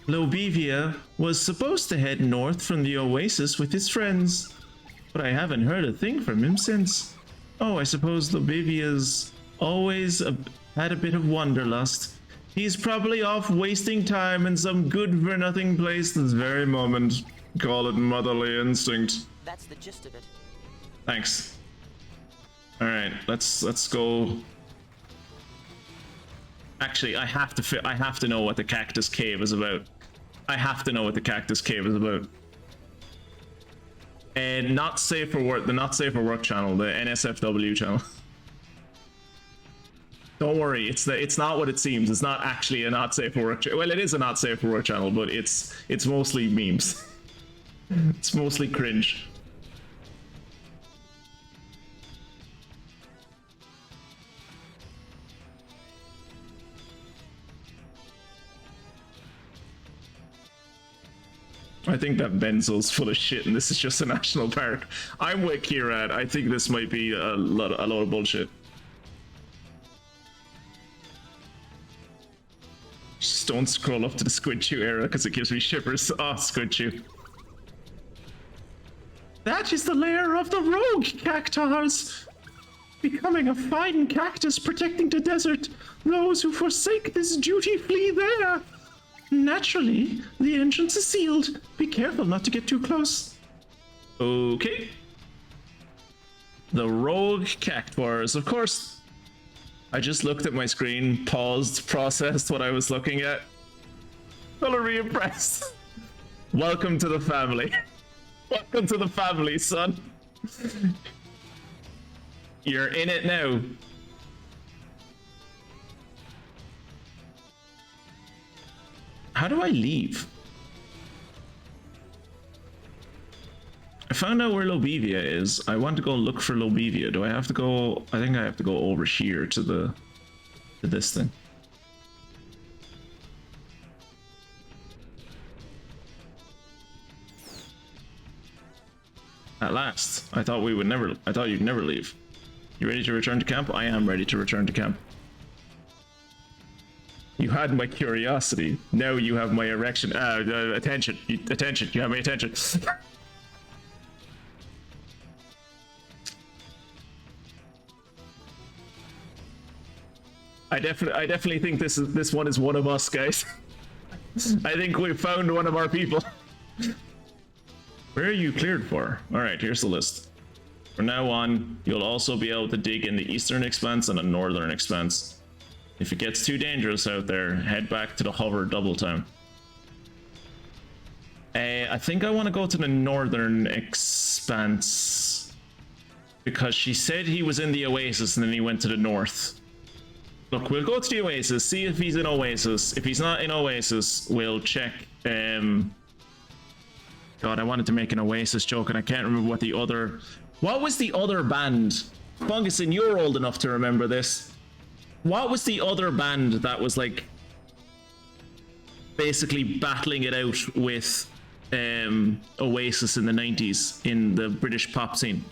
Lobevia was supposed to head north from the Oasis with his friends, but I haven't heard a thing from him since. Oh, I suppose Lobevia's always had a bit of wanderlust. He's probably off wasting time in some good-for-nothing place this very moment. Call it motherly instinct. That's the gist of it. Thanks. All right, let's go. Actually, I have to know what the Cactus Cave is about. I have to know what the Cactus Cave is about. And Not Safe for Work, the Not Safe for Work channel, the NSFW channel. Don't worry, it's not what it seems. It's not actually a Not Safe for Work channel. Well, it is a Not Safe for Work channel, but it's mostly memes. It's mostly cringe. I think that Benzo's full of shit and this is just a national park. I'm with Kieran. I think this might be a lot of bullshit. Just don't scroll up to the Squid Chew era because it gives me shivers. Ah, Squid Chew. That is the lair of the rogue cactars. Becoming a fine cactus protecting the desert. Those who forsake this duty flee there. Naturally, the entrance is sealed. Be careful not to get too close. Okay. The rogue Cact-Wars. Of course, I just looked at my screen, paused, processed what I was looking at. Totally impressed. Welcome to the family. Welcome to the family, son. You're in it now. How do I leave? I found out where Lobevia is. I want to go look for Lobevia. Do I have to go? I think I have to go over here to this thing. At last. I thought you'd never leave. You ready to return to camp? I am ready to return to camp. You had my curiosity. Now you have my erection. Attention. Attention. You have my attention. I definitely think this one is one of us, guys. I think we found one of our people. Where are you cleared for? All right, here's the list. From now on, you'll also be able to dig in the eastern expanse and the northern expanse. If it gets too dangerous out there, head back to the hover double time. I think I want to go to the northern expanse because she said he was in the Oasis and then he went to the north. Look, we'll go to the Oasis, see if he's in Oasis. If he's not in Oasis, we'll check. God, I wanted to make an Oasis joke and I can't remember what the other... What was the other band? Funguson, you're old enough to remember this. What was the other band that was like basically battling it out with Oasis in the 90s in the British pop scene?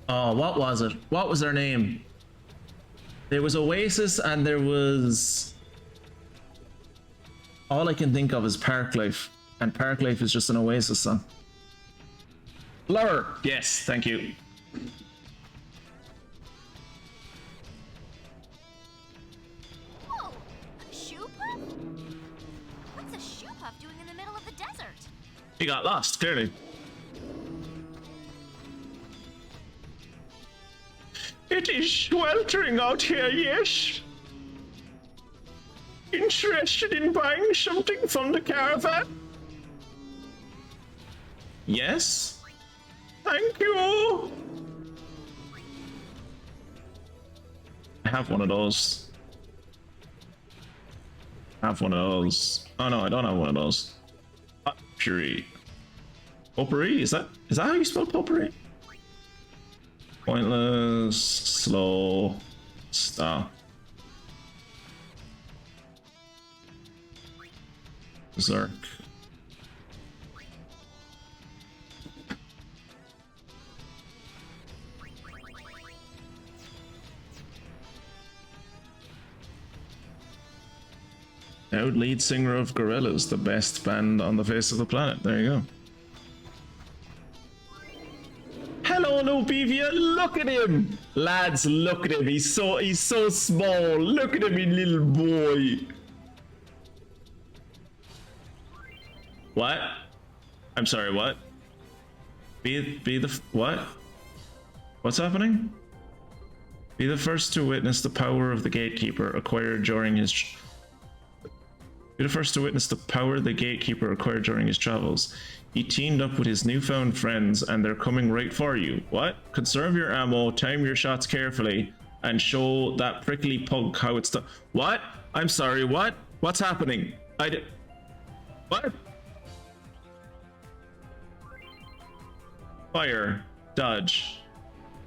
Oh, what was it? What was their name? There was Oasis and there was... All I can think of is Parklife. And Parklife is just an Oasis song. Blur! Yes, thank you. Whoa! A shoe puff? What's a shoe puff doing in the middle of the desert? He got lost, clearly. It is sweltering out here, yes. Interested in buying something from the caravan? Yes. Thank you. I have one of those. I have one of those. Oh no, I don't have one of those. Potpourri. Potpourri? Is that how you spell potpourri? Pointless, slow, stop. Berserk. Now lead singer of Gorillaz, the best band on the face of the planet. There you go. Hello, Lobevia. Look at him, lads. Look at him. He's so small. Look at him, you little boy. What? I'm sorry. What? Be the what? What's happening? Be the first to witness the power of the gatekeeper acquired during his. Be the first to witness the power the gatekeeper acquired during his travels. He teamed up with his newfound friends and they're coming right for you. What? Conserve your ammo, time your shots carefully, and show that prickly pug how it's done. What? I'm sorry, what? What's happening? What? Fire. Dodge.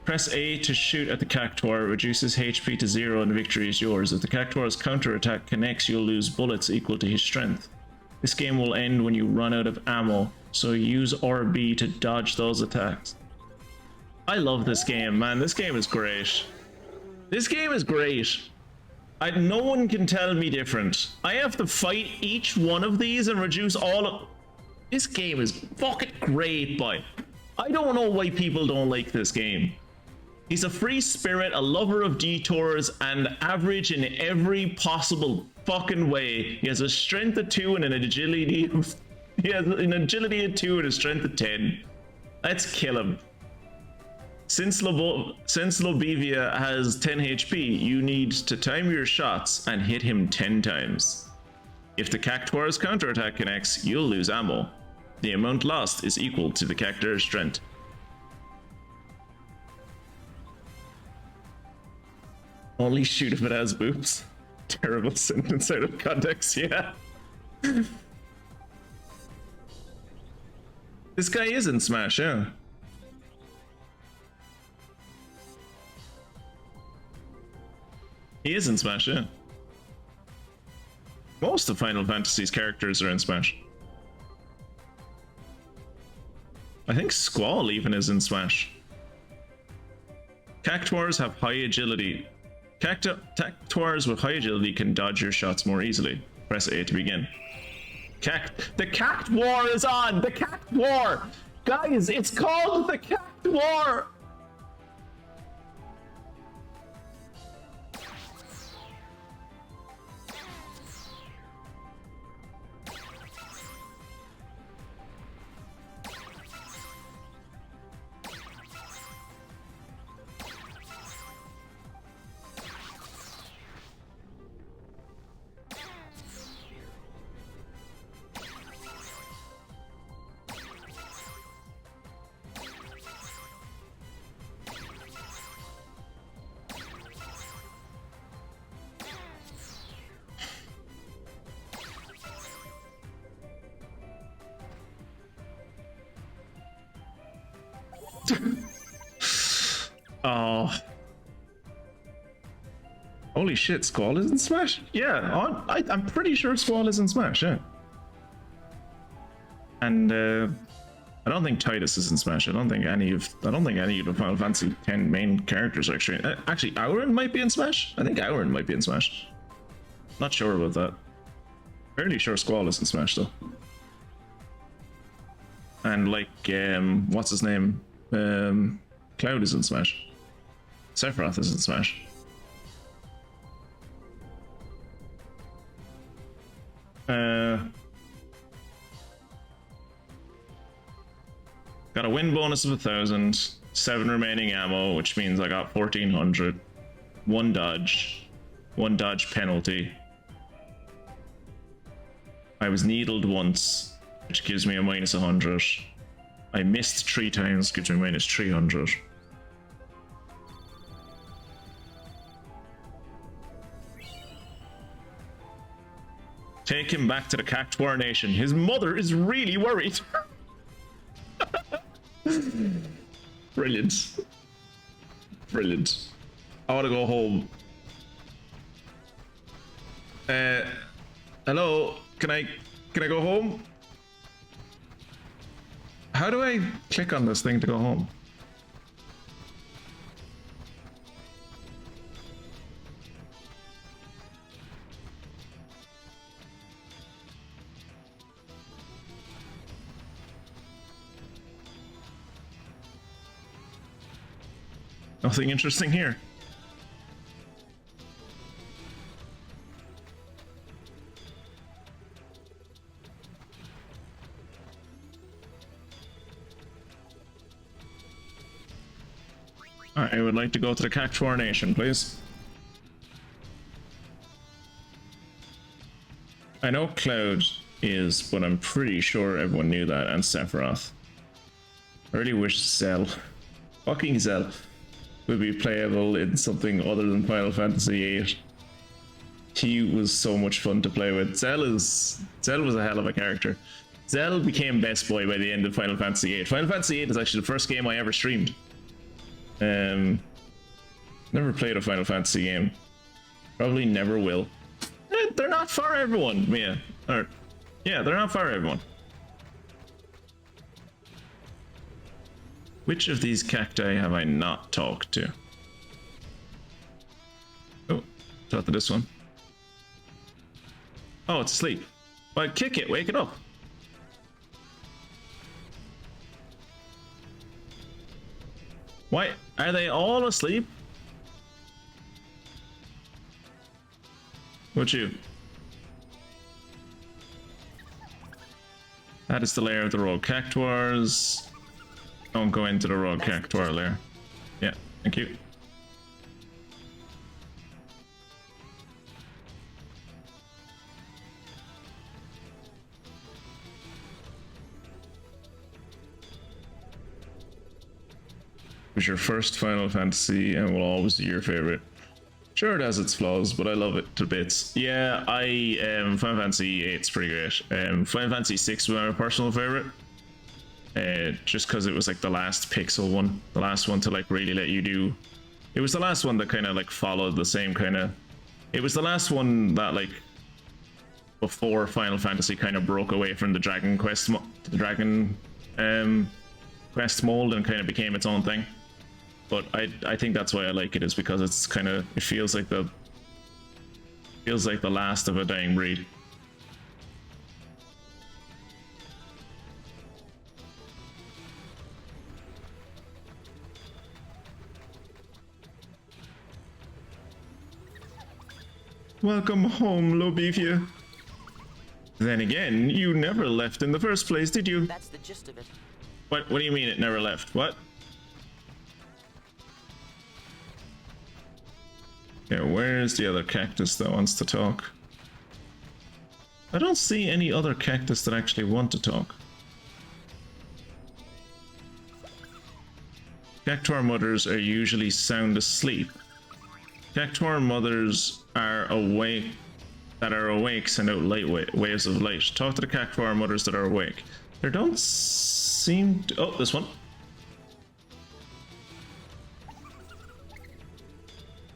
Press A to shoot at the Cact-War, reduces HP to 0 and victory is yours. If the Cact-War's counterattack connects, you'll lose bullets equal to his strength. This game will end when you run out of ammo, so use RB to dodge those attacks. I love this game, man. This game is great. This game is great. No one can tell me different. I have to fight each one of these and reduce all of... This game is fucking great, boy. I don't know why people don't like this game. He's a free spirit, a lover of detours, and average in every possible fucking way. He has a strength of 2 and an agility of... He has an agility of 2 and a strength of 10. Let's kill him. Since Lobivia has 10 HP, you need to time your shots and hit him 10 times. If the Cact-War's counterattack connects, you'll lose ammo. The amount lost is equal to the Cactuar's strength. Only shoot if it has boobs. Terrible sentence out of context, yeah. This guy is in Smash, yeah. He is in Smash, yeah. Most of Final Fantasy's characters are in Smash. I think Squall even is in Smash. Cact-Wars have high agility. Cact-Wars with high agility can dodge your shots more easily. Press A to begin. The Cact-War is on! The Cact-War! Guys, it's called the Cact-War! Oh. Holy shit, Squall is in Smash? Yeah, I'm pretty sure Squall is in Smash, yeah. And I don't think Titus is in Smash. I don't think any of the Final Fantasy X main characters are actually Auron might be in Smash? I think Auron might be in Smash. Not sure about that. Fairly sure Squall is in Smash though. And like what's his name? Cloud is in Smash. Sephiroth is in Smash. Got a win bonus of 1,000, 7 remaining ammo, which means I got 1,400. One dodge penalty. I was needled once, which gives me a minus 100. I missed 3 times, gives me minus 300. Take him back to the Cact-War Nation. His mother is really worried. Brilliant. Brilliant. I want to go home. Hello? Can I go home? How do I click on this thing to go home? Nothing interesting here. I would like to go to the Cact-War Nation, please. I know Cloud is, but I'm pretty sure everyone knew that, and Sephiroth. I really wish Zell, fucking Zell, would be playable in something other than Final Fantasy VIII. He was so much fun to play with. Zell was a hell of a character. Zell became best boy by the end of Final Fantasy VIII. Final Fantasy VIII is actually the first game I ever streamed. Never played a Final Fantasy game. Probably never will. They're not for everyone, Mia. Or Yeah, they're not far, everyone. Which of these cacti have I not talked to? Oh, talk to this one. Oh, it's asleep. Well, kick it, wake it up. Why? Are they all asleep? What you? That is the lair of the rogue Cact-Wars. Don't go into the rogue Cact-War lair. Yeah, thank you. Was your first Final Fantasy and will always be your favorite? Sure, it has its flaws, but I love it to bits. Yeah, Final Fantasy 8's pretty great. Final Fantasy 6 was my personal favorite. Just because it was like the last pixel one, the last one to like really let you do. It was the last one that kind of like followed the same kind of. It was the last one that like before Final Fantasy kind of broke away from the Dragon Quest, Quest mold and kind of became its own thing. But I think that's why I like it, is because it's kind of, it feels like the last of a dying breed. Welcome home, Lobifia. Then again, you never left in the first place, did you? That's the gist of it. What do you mean it never left? What? Okay, where's the other cactus that wants to talk? I don't see any other cactus that actually want to talk. Cact-War mothers are usually sound asleep. Cact-War mothers are awake, send out light waves of light. Talk to the Cact-War mothers that are awake. There don't seem to... Oh, this one.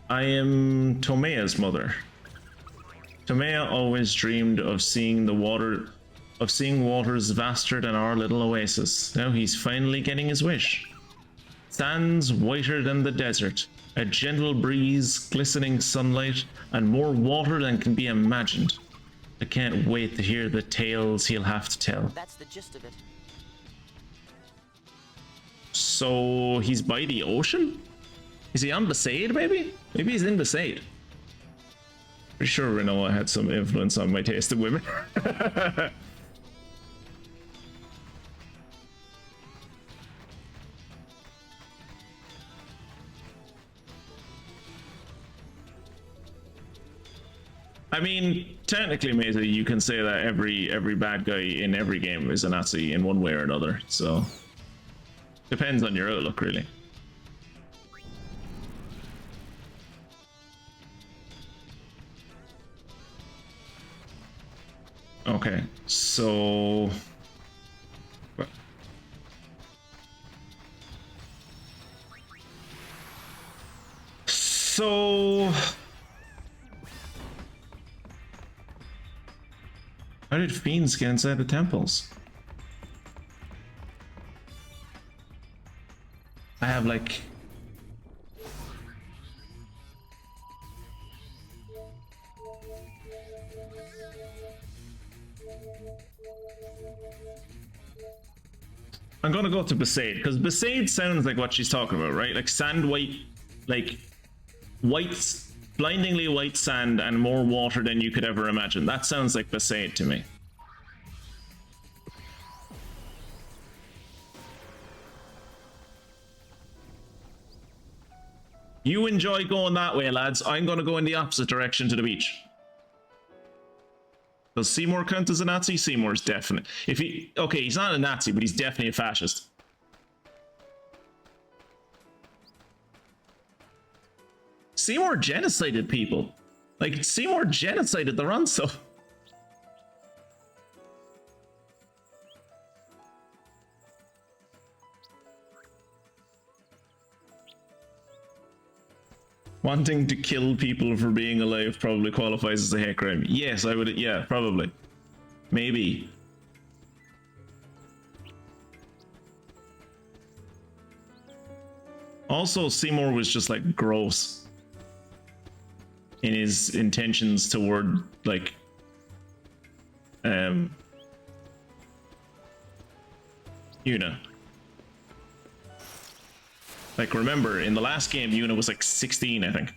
I am Tomea's mother. Tomea always dreamed of seeing waters vaster than our little oasis. Now he's finally getting his wish. Sands whiter than the desert, a gentle breeze, glistening sunlight, and more water than can be imagined. I can't wait to hear the tales he'll have to tell. That's the gist of it. So he's by the ocean? Is he on Besaid, maybe? Maybe he's in Besaid. Pretty sure Renoa had some influence on my taste in women. I mean, technically, Mesa, you can say that every bad guy in every game is a Nazi in one way or another, so... Depends on your outlook, really. Okay, so... How did fiends get inside the temples? I have like... I'm gonna go to Besaid, because Besaid sounds like what she's talking about, right? Like sand white, like white, blindingly white sand and more water than you could ever imagine. That sounds like Besaid to me. You enjoy going that way, lads. I'm gonna go in the opposite direction to the beach. Does Seymour count as a Nazi? Seymour's definite. If he... Okay, he's not a Nazi, but he's definitely a fascist. Seymour genocided people. Like, Seymour genocided the Ronso. Wanting to kill people for being alive probably qualifies as a hate crime. Yes, I would. Yeah, probably. Maybe. Also, Seymour was just like gross in his intentions toward like Yuna. Like, remember in the last game Yuna was like 16, I think.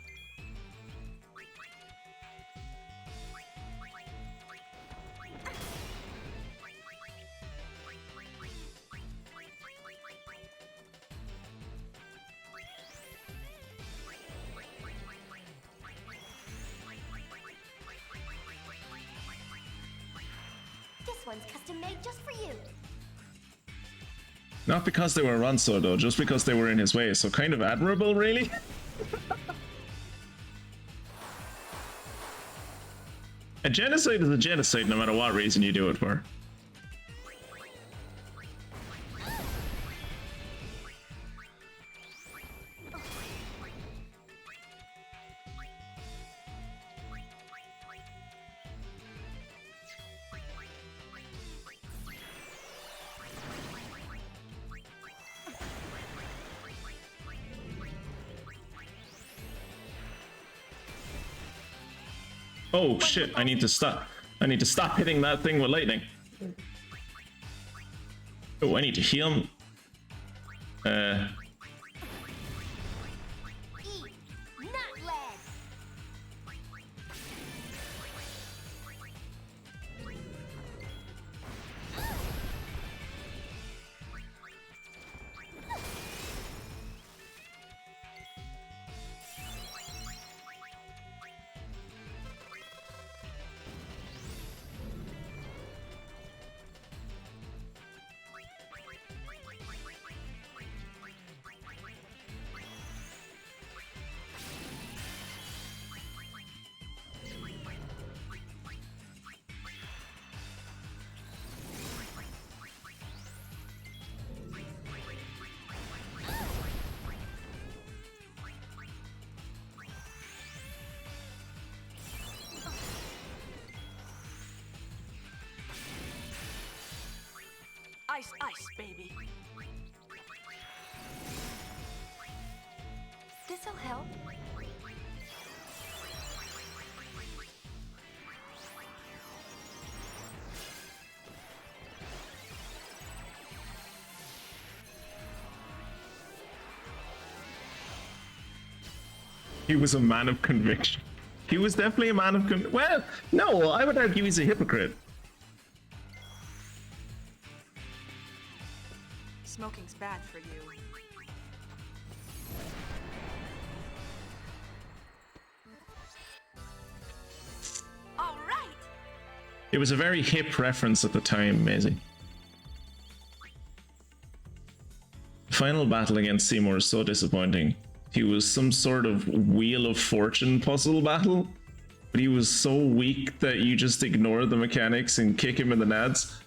This one's custom made just for you. Not because they were Ronso though, just because they were in his way, so kind of admirable, really. A genocide is a genocide no matter what reason you do it for. Oh shit, I need to stop. I need to stop hitting that thing with lightning. Oh, I need to heal him. Not lag. Ice, ice, baby. This'll help. He was a man of conviction. He was definitely a man of well, no, I would argue he's a hypocrite. Smoking's bad for you. All right. It was a very hip reference at the time, Maisie. The final battle against Seymour is so disappointing. He was some sort of Wheel of Fortune puzzle battle, but he was so weak that you just ignore the mechanics and kick him in the nads.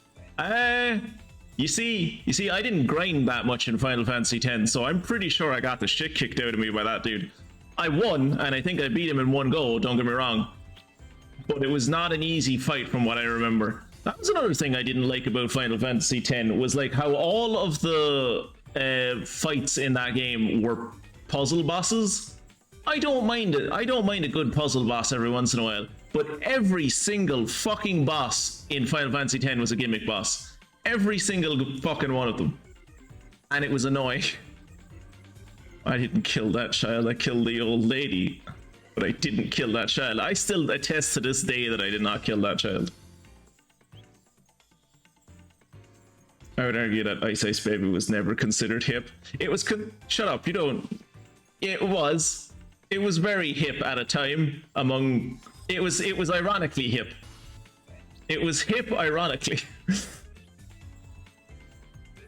You see, I didn't grind that much in Final Fantasy X, so I'm pretty sure I got the shit kicked out of me by that dude. I won, and I think I beat him in one go, don't get me wrong. But it was not an easy fight from what I remember. That was another thing I didn't like about Final Fantasy X, was like how all of the fights in that game were puzzle bosses. I don't mind it. I don't mind a good puzzle boss every once in a while. But every single fucking boss in Final Fantasy X was a gimmick boss. Every single fucking one of them. And it was annoying. I didn't kill that child, I killed the old lady. But I didn't kill that child. I still attest to this day that I did not kill that child. I would argue that Ice Ice Baby was never considered hip. It was shut up, you don't. It was very hip at a time among. It was ironically hip. It was hip ironically.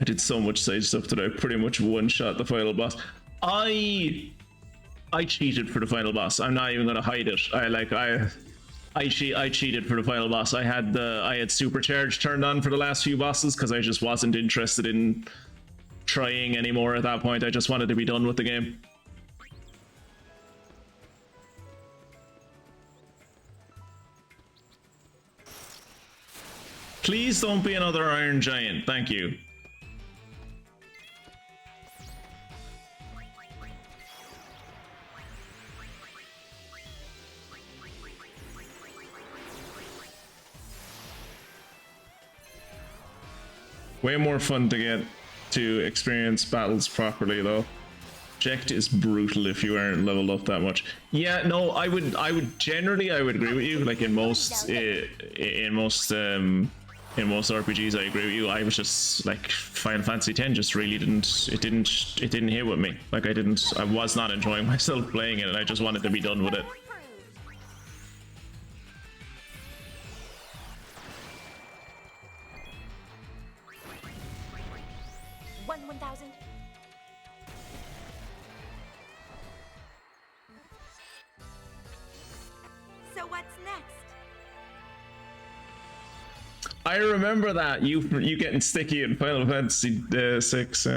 I did so much side stuff that I pretty much one-shot the final boss. I cheated for the final boss. I'm not even gonna hide it. I cheated for the final boss. I had supercharge turned on for the last few bosses because I just wasn't interested in trying anymore at that point. I just wanted to be done with the game. Please don't be another Iron Giant. Thank you. Way more fun to get to experience battles properly though. Ject is brutal if you aren't leveled up that much. Yeah, no, I would generally I would agree with you. Like in most RPGs, I agree with you. I was just like Final Fantasy X just really didn't hit with me. Like I was not enjoying myself playing it, and I just wanted to be done with it. 1,000. So what's next? I remember that you getting sticky in Final Fantasy 6.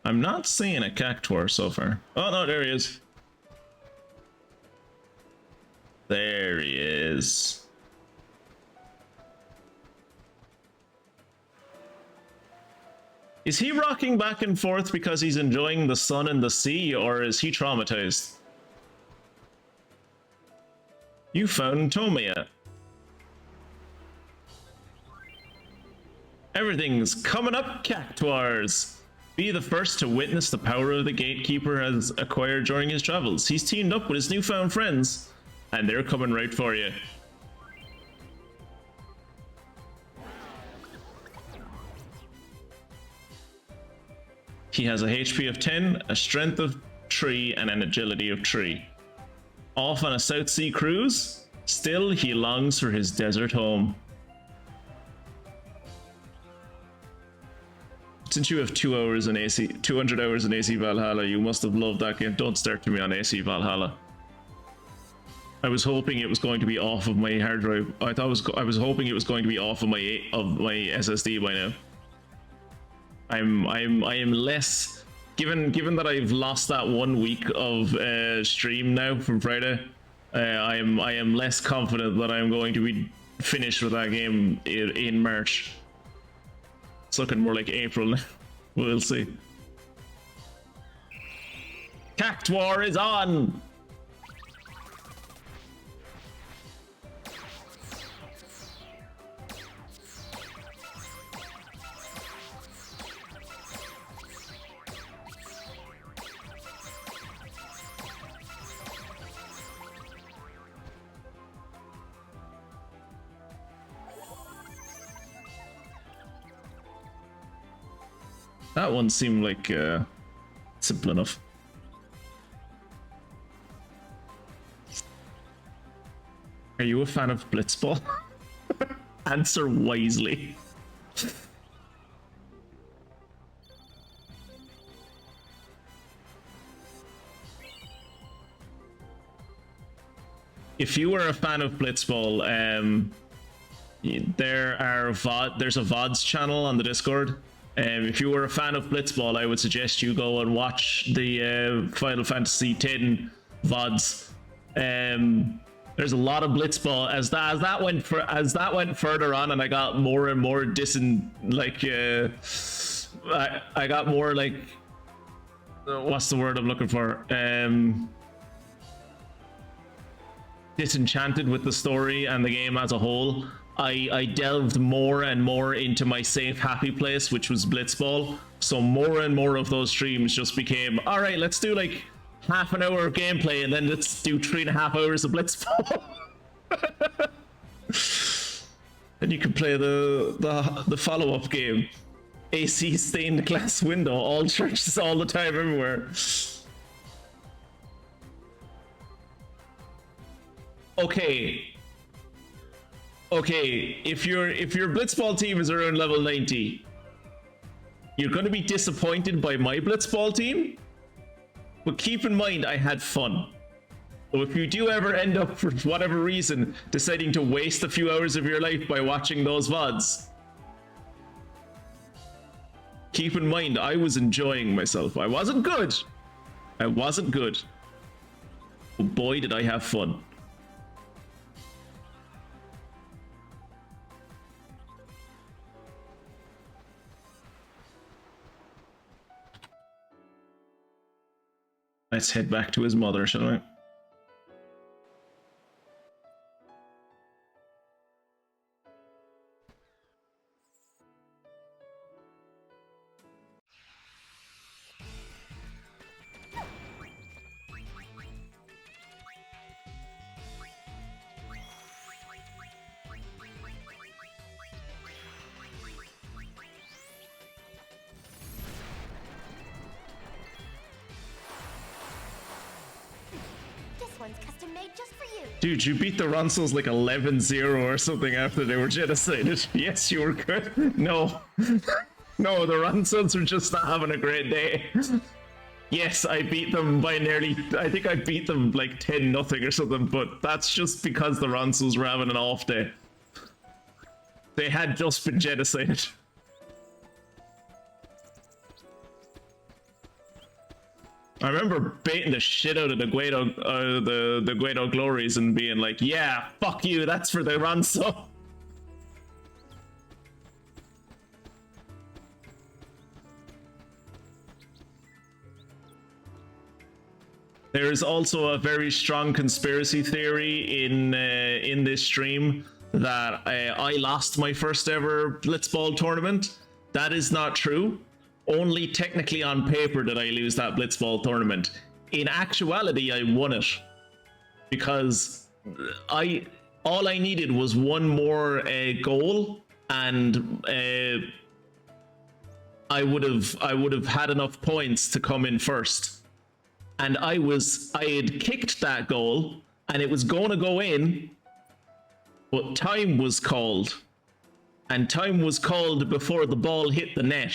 I'm not seeing a Cact-War so far. Oh no, there he is. There he is. Is he rocking back and forth because he's enjoying the sun and the sea, or is he traumatized? You found Tomia. Everything's coming up, Cact-Wars. Be the first to witness the power of the Gatekeeper has acquired during his travels. He's teamed up with his newfound friends, and they're coming right for you. He has a HP of 10, a strength of 3, and an agility of 3. Off on a South Sea cruise, still he longs for his desert home. Since you have 2 hours in AC, 200 hours in AC Valhalla, you must have loved that game. Don't start to me on AC Valhalla. I was hoping it was going to be off of my hard drive. I was hoping it was going to be off of my SSD by now. I am less given that I've lost that 1 week of stream now from Friday. I am less confident that I'm going to be finished with that game in March. It's looking more like April now. We'll see. Cact-War is on! That one seemed like simple enough. Are you a fan of Blitzball? Answer wisely. If you were a fan of Blitzball, there's a VoDs channel on the Discord. If you were a fan of Blitzball, I would suggest you go and watch the Final Fantasy X VoDs. There's a lot of Blitzball as that went further on, and I got more and more I got more like what's the word I'm looking for? Disenchanted with the story and the game as a whole. I delved more and more into my safe, happy place, which was Blitzball. So more and more of those streams just became, all right, let's do like half an hour of gameplay, and then let's do 3.5 hours of Blitzball. Then you can play the follow-up game. AC stained glass window, all churches, all the time, everywhere. Okay, if your Blitzball team is around level 90, you're going to be disappointed by my Blitzball team, but keep in mind I had fun. So if you do ever end up, for whatever reason, deciding to waste a few hours of your life by watching those VoDs, keep in mind, I was enjoying myself. I wasn't good. I wasn't good. But boy, did I have fun. Let's head back to his mother, shall we? This one's custom made just for you. Dude, you beat the Ronsels like 11-0 or something after they were genocided. Yes, you were good. No. No, the Ronsels were just not having a great day. Yes, I beat them by nearly... I think I beat them like 10-0 or something, but that's just because the Ronsels were having an off day. They had just been genocided. I remember baiting the shit out of the Guido, the Guido Glories and being like, yeah, fuck you, that's for the Ronso. There is also a very strong conspiracy theory in this stream that I lost my first ever Blitzball tournament. That is not true. Only technically on paper did I lose that Blitzball tournament. In actuality, I won it because all I needed was one more goal, and I would have had enough points to come in first. And I had kicked that goal, and it was going to go in, but time was called. And time was called before the ball hit the net.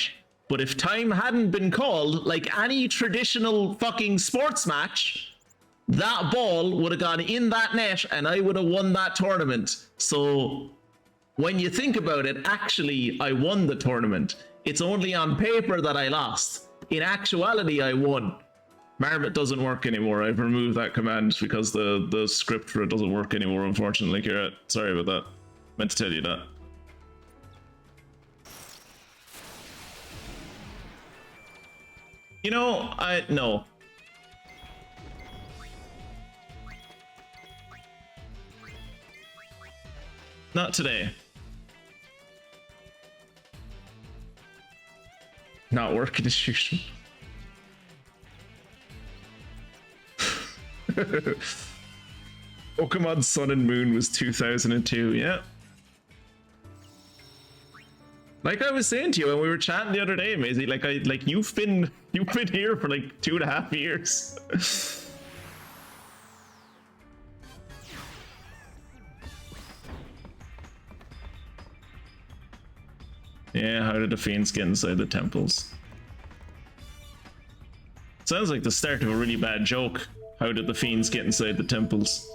But if time hadn't been called, like any traditional fucking sports match, that ball would have gone in that net and I would have won that tournament. So when you think about it, actually, I won the tournament. It's only on paper that I lost. In actuality, I won. Marmot doesn't work anymore. I've removed that command because the script for it doesn't work anymore, unfortunately, Kira. Sorry about that. Meant to tell you that. You know, no. Not today. Not working as usual. Pokemon Sun and Moon was 2002, yeah. Like I was saying to you when we were chatting the other day, Maisie, like you've been here for like 2.5 years. Yeah, how did the fiends get inside the temples? Sounds like the start of a really bad joke. How did the fiends get inside the temples?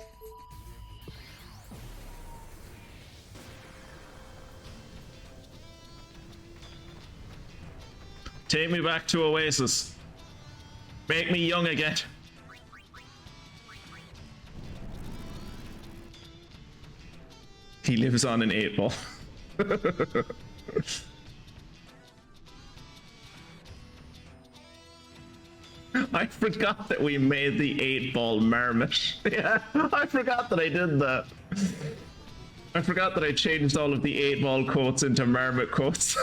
Take me back to Oasis. Make me young again. He lives on an 8-ball. I forgot that we made the 8-ball Marmot. Yeah, I forgot that I did that. I forgot that I changed all of the 8-ball quotes into Marmot quotes.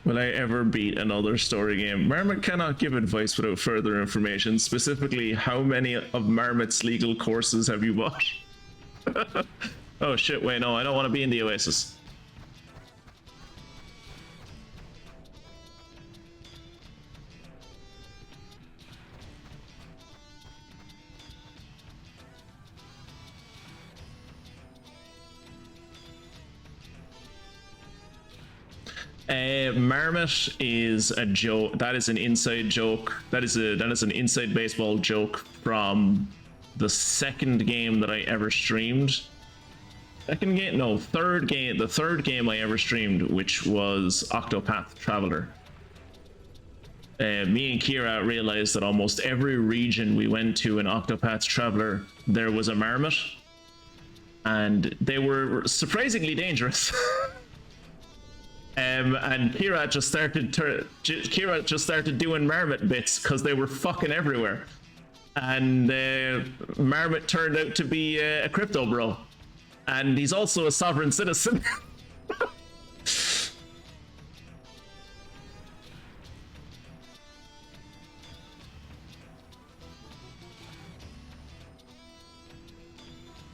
Will I ever beat another story game? Marmot cannot give advice without further information. Specifically, how many of Marmot's legal courses have you bought? Oh shit, wait, no, I don't want to be in the Oasis. Marmot is a joke. That is an inside joke. That is an inside baseball joke from the second game that I ever streamed. Second game? No, third game. The third game I ever streamed, which was Octopath Traveler. Me and Kira realized that almost every region we went to in Octopath Traveler, there was a marmot, and they were surprisingly dangerous. And Kira just started doing marmot bits because they were fucking everywhere, and Marmot turned out to be a crypto bro, and he's also a sovereign citizen.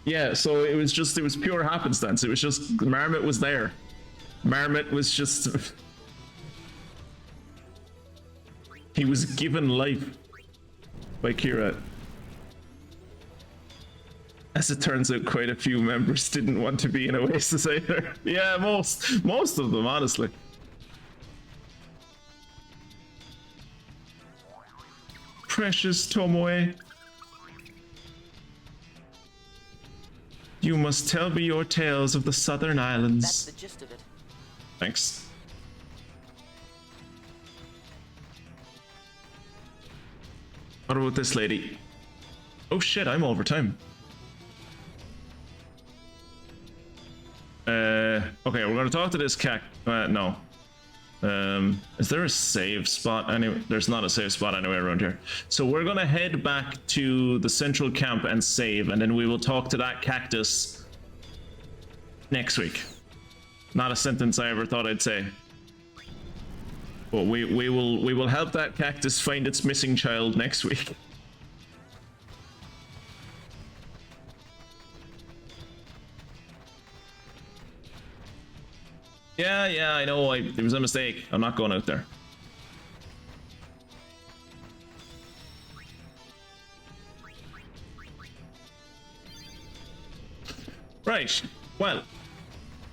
Yeah, so it was pure happenstance. It was just Marmot was there. Marmot was just... he was given life by Kira. As it turns out, quite a few members didn't want to be in Oasis either. Yeah, most of them, honestly. Precious Tomoe. You must tell me your tales of the Southern Islands. That's the gist of it. Thanks. What about this lady? Oh shit, I'm over time. Okay, we're gonna talk to this Cact. No. Is there a save spot anyway? There's not a save spot anywhere around here. So we're gonna head back to the central camp and save, and then we will talk to that cactus next week. Not a sentence I ever thought I'd say. But we will help that cactus find its missing child next week. Yeah, I know. It was a mistake. I'm not going out there. Right. Well,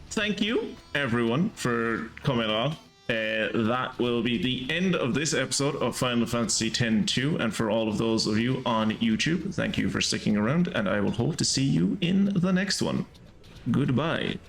thank you, everyone, for coming on. That will be the end of this episode of Final Fantasy X-2, and for all of those of you on YouTube, thank you for sticking around, and I will hope to see you in the next one. Goodbye.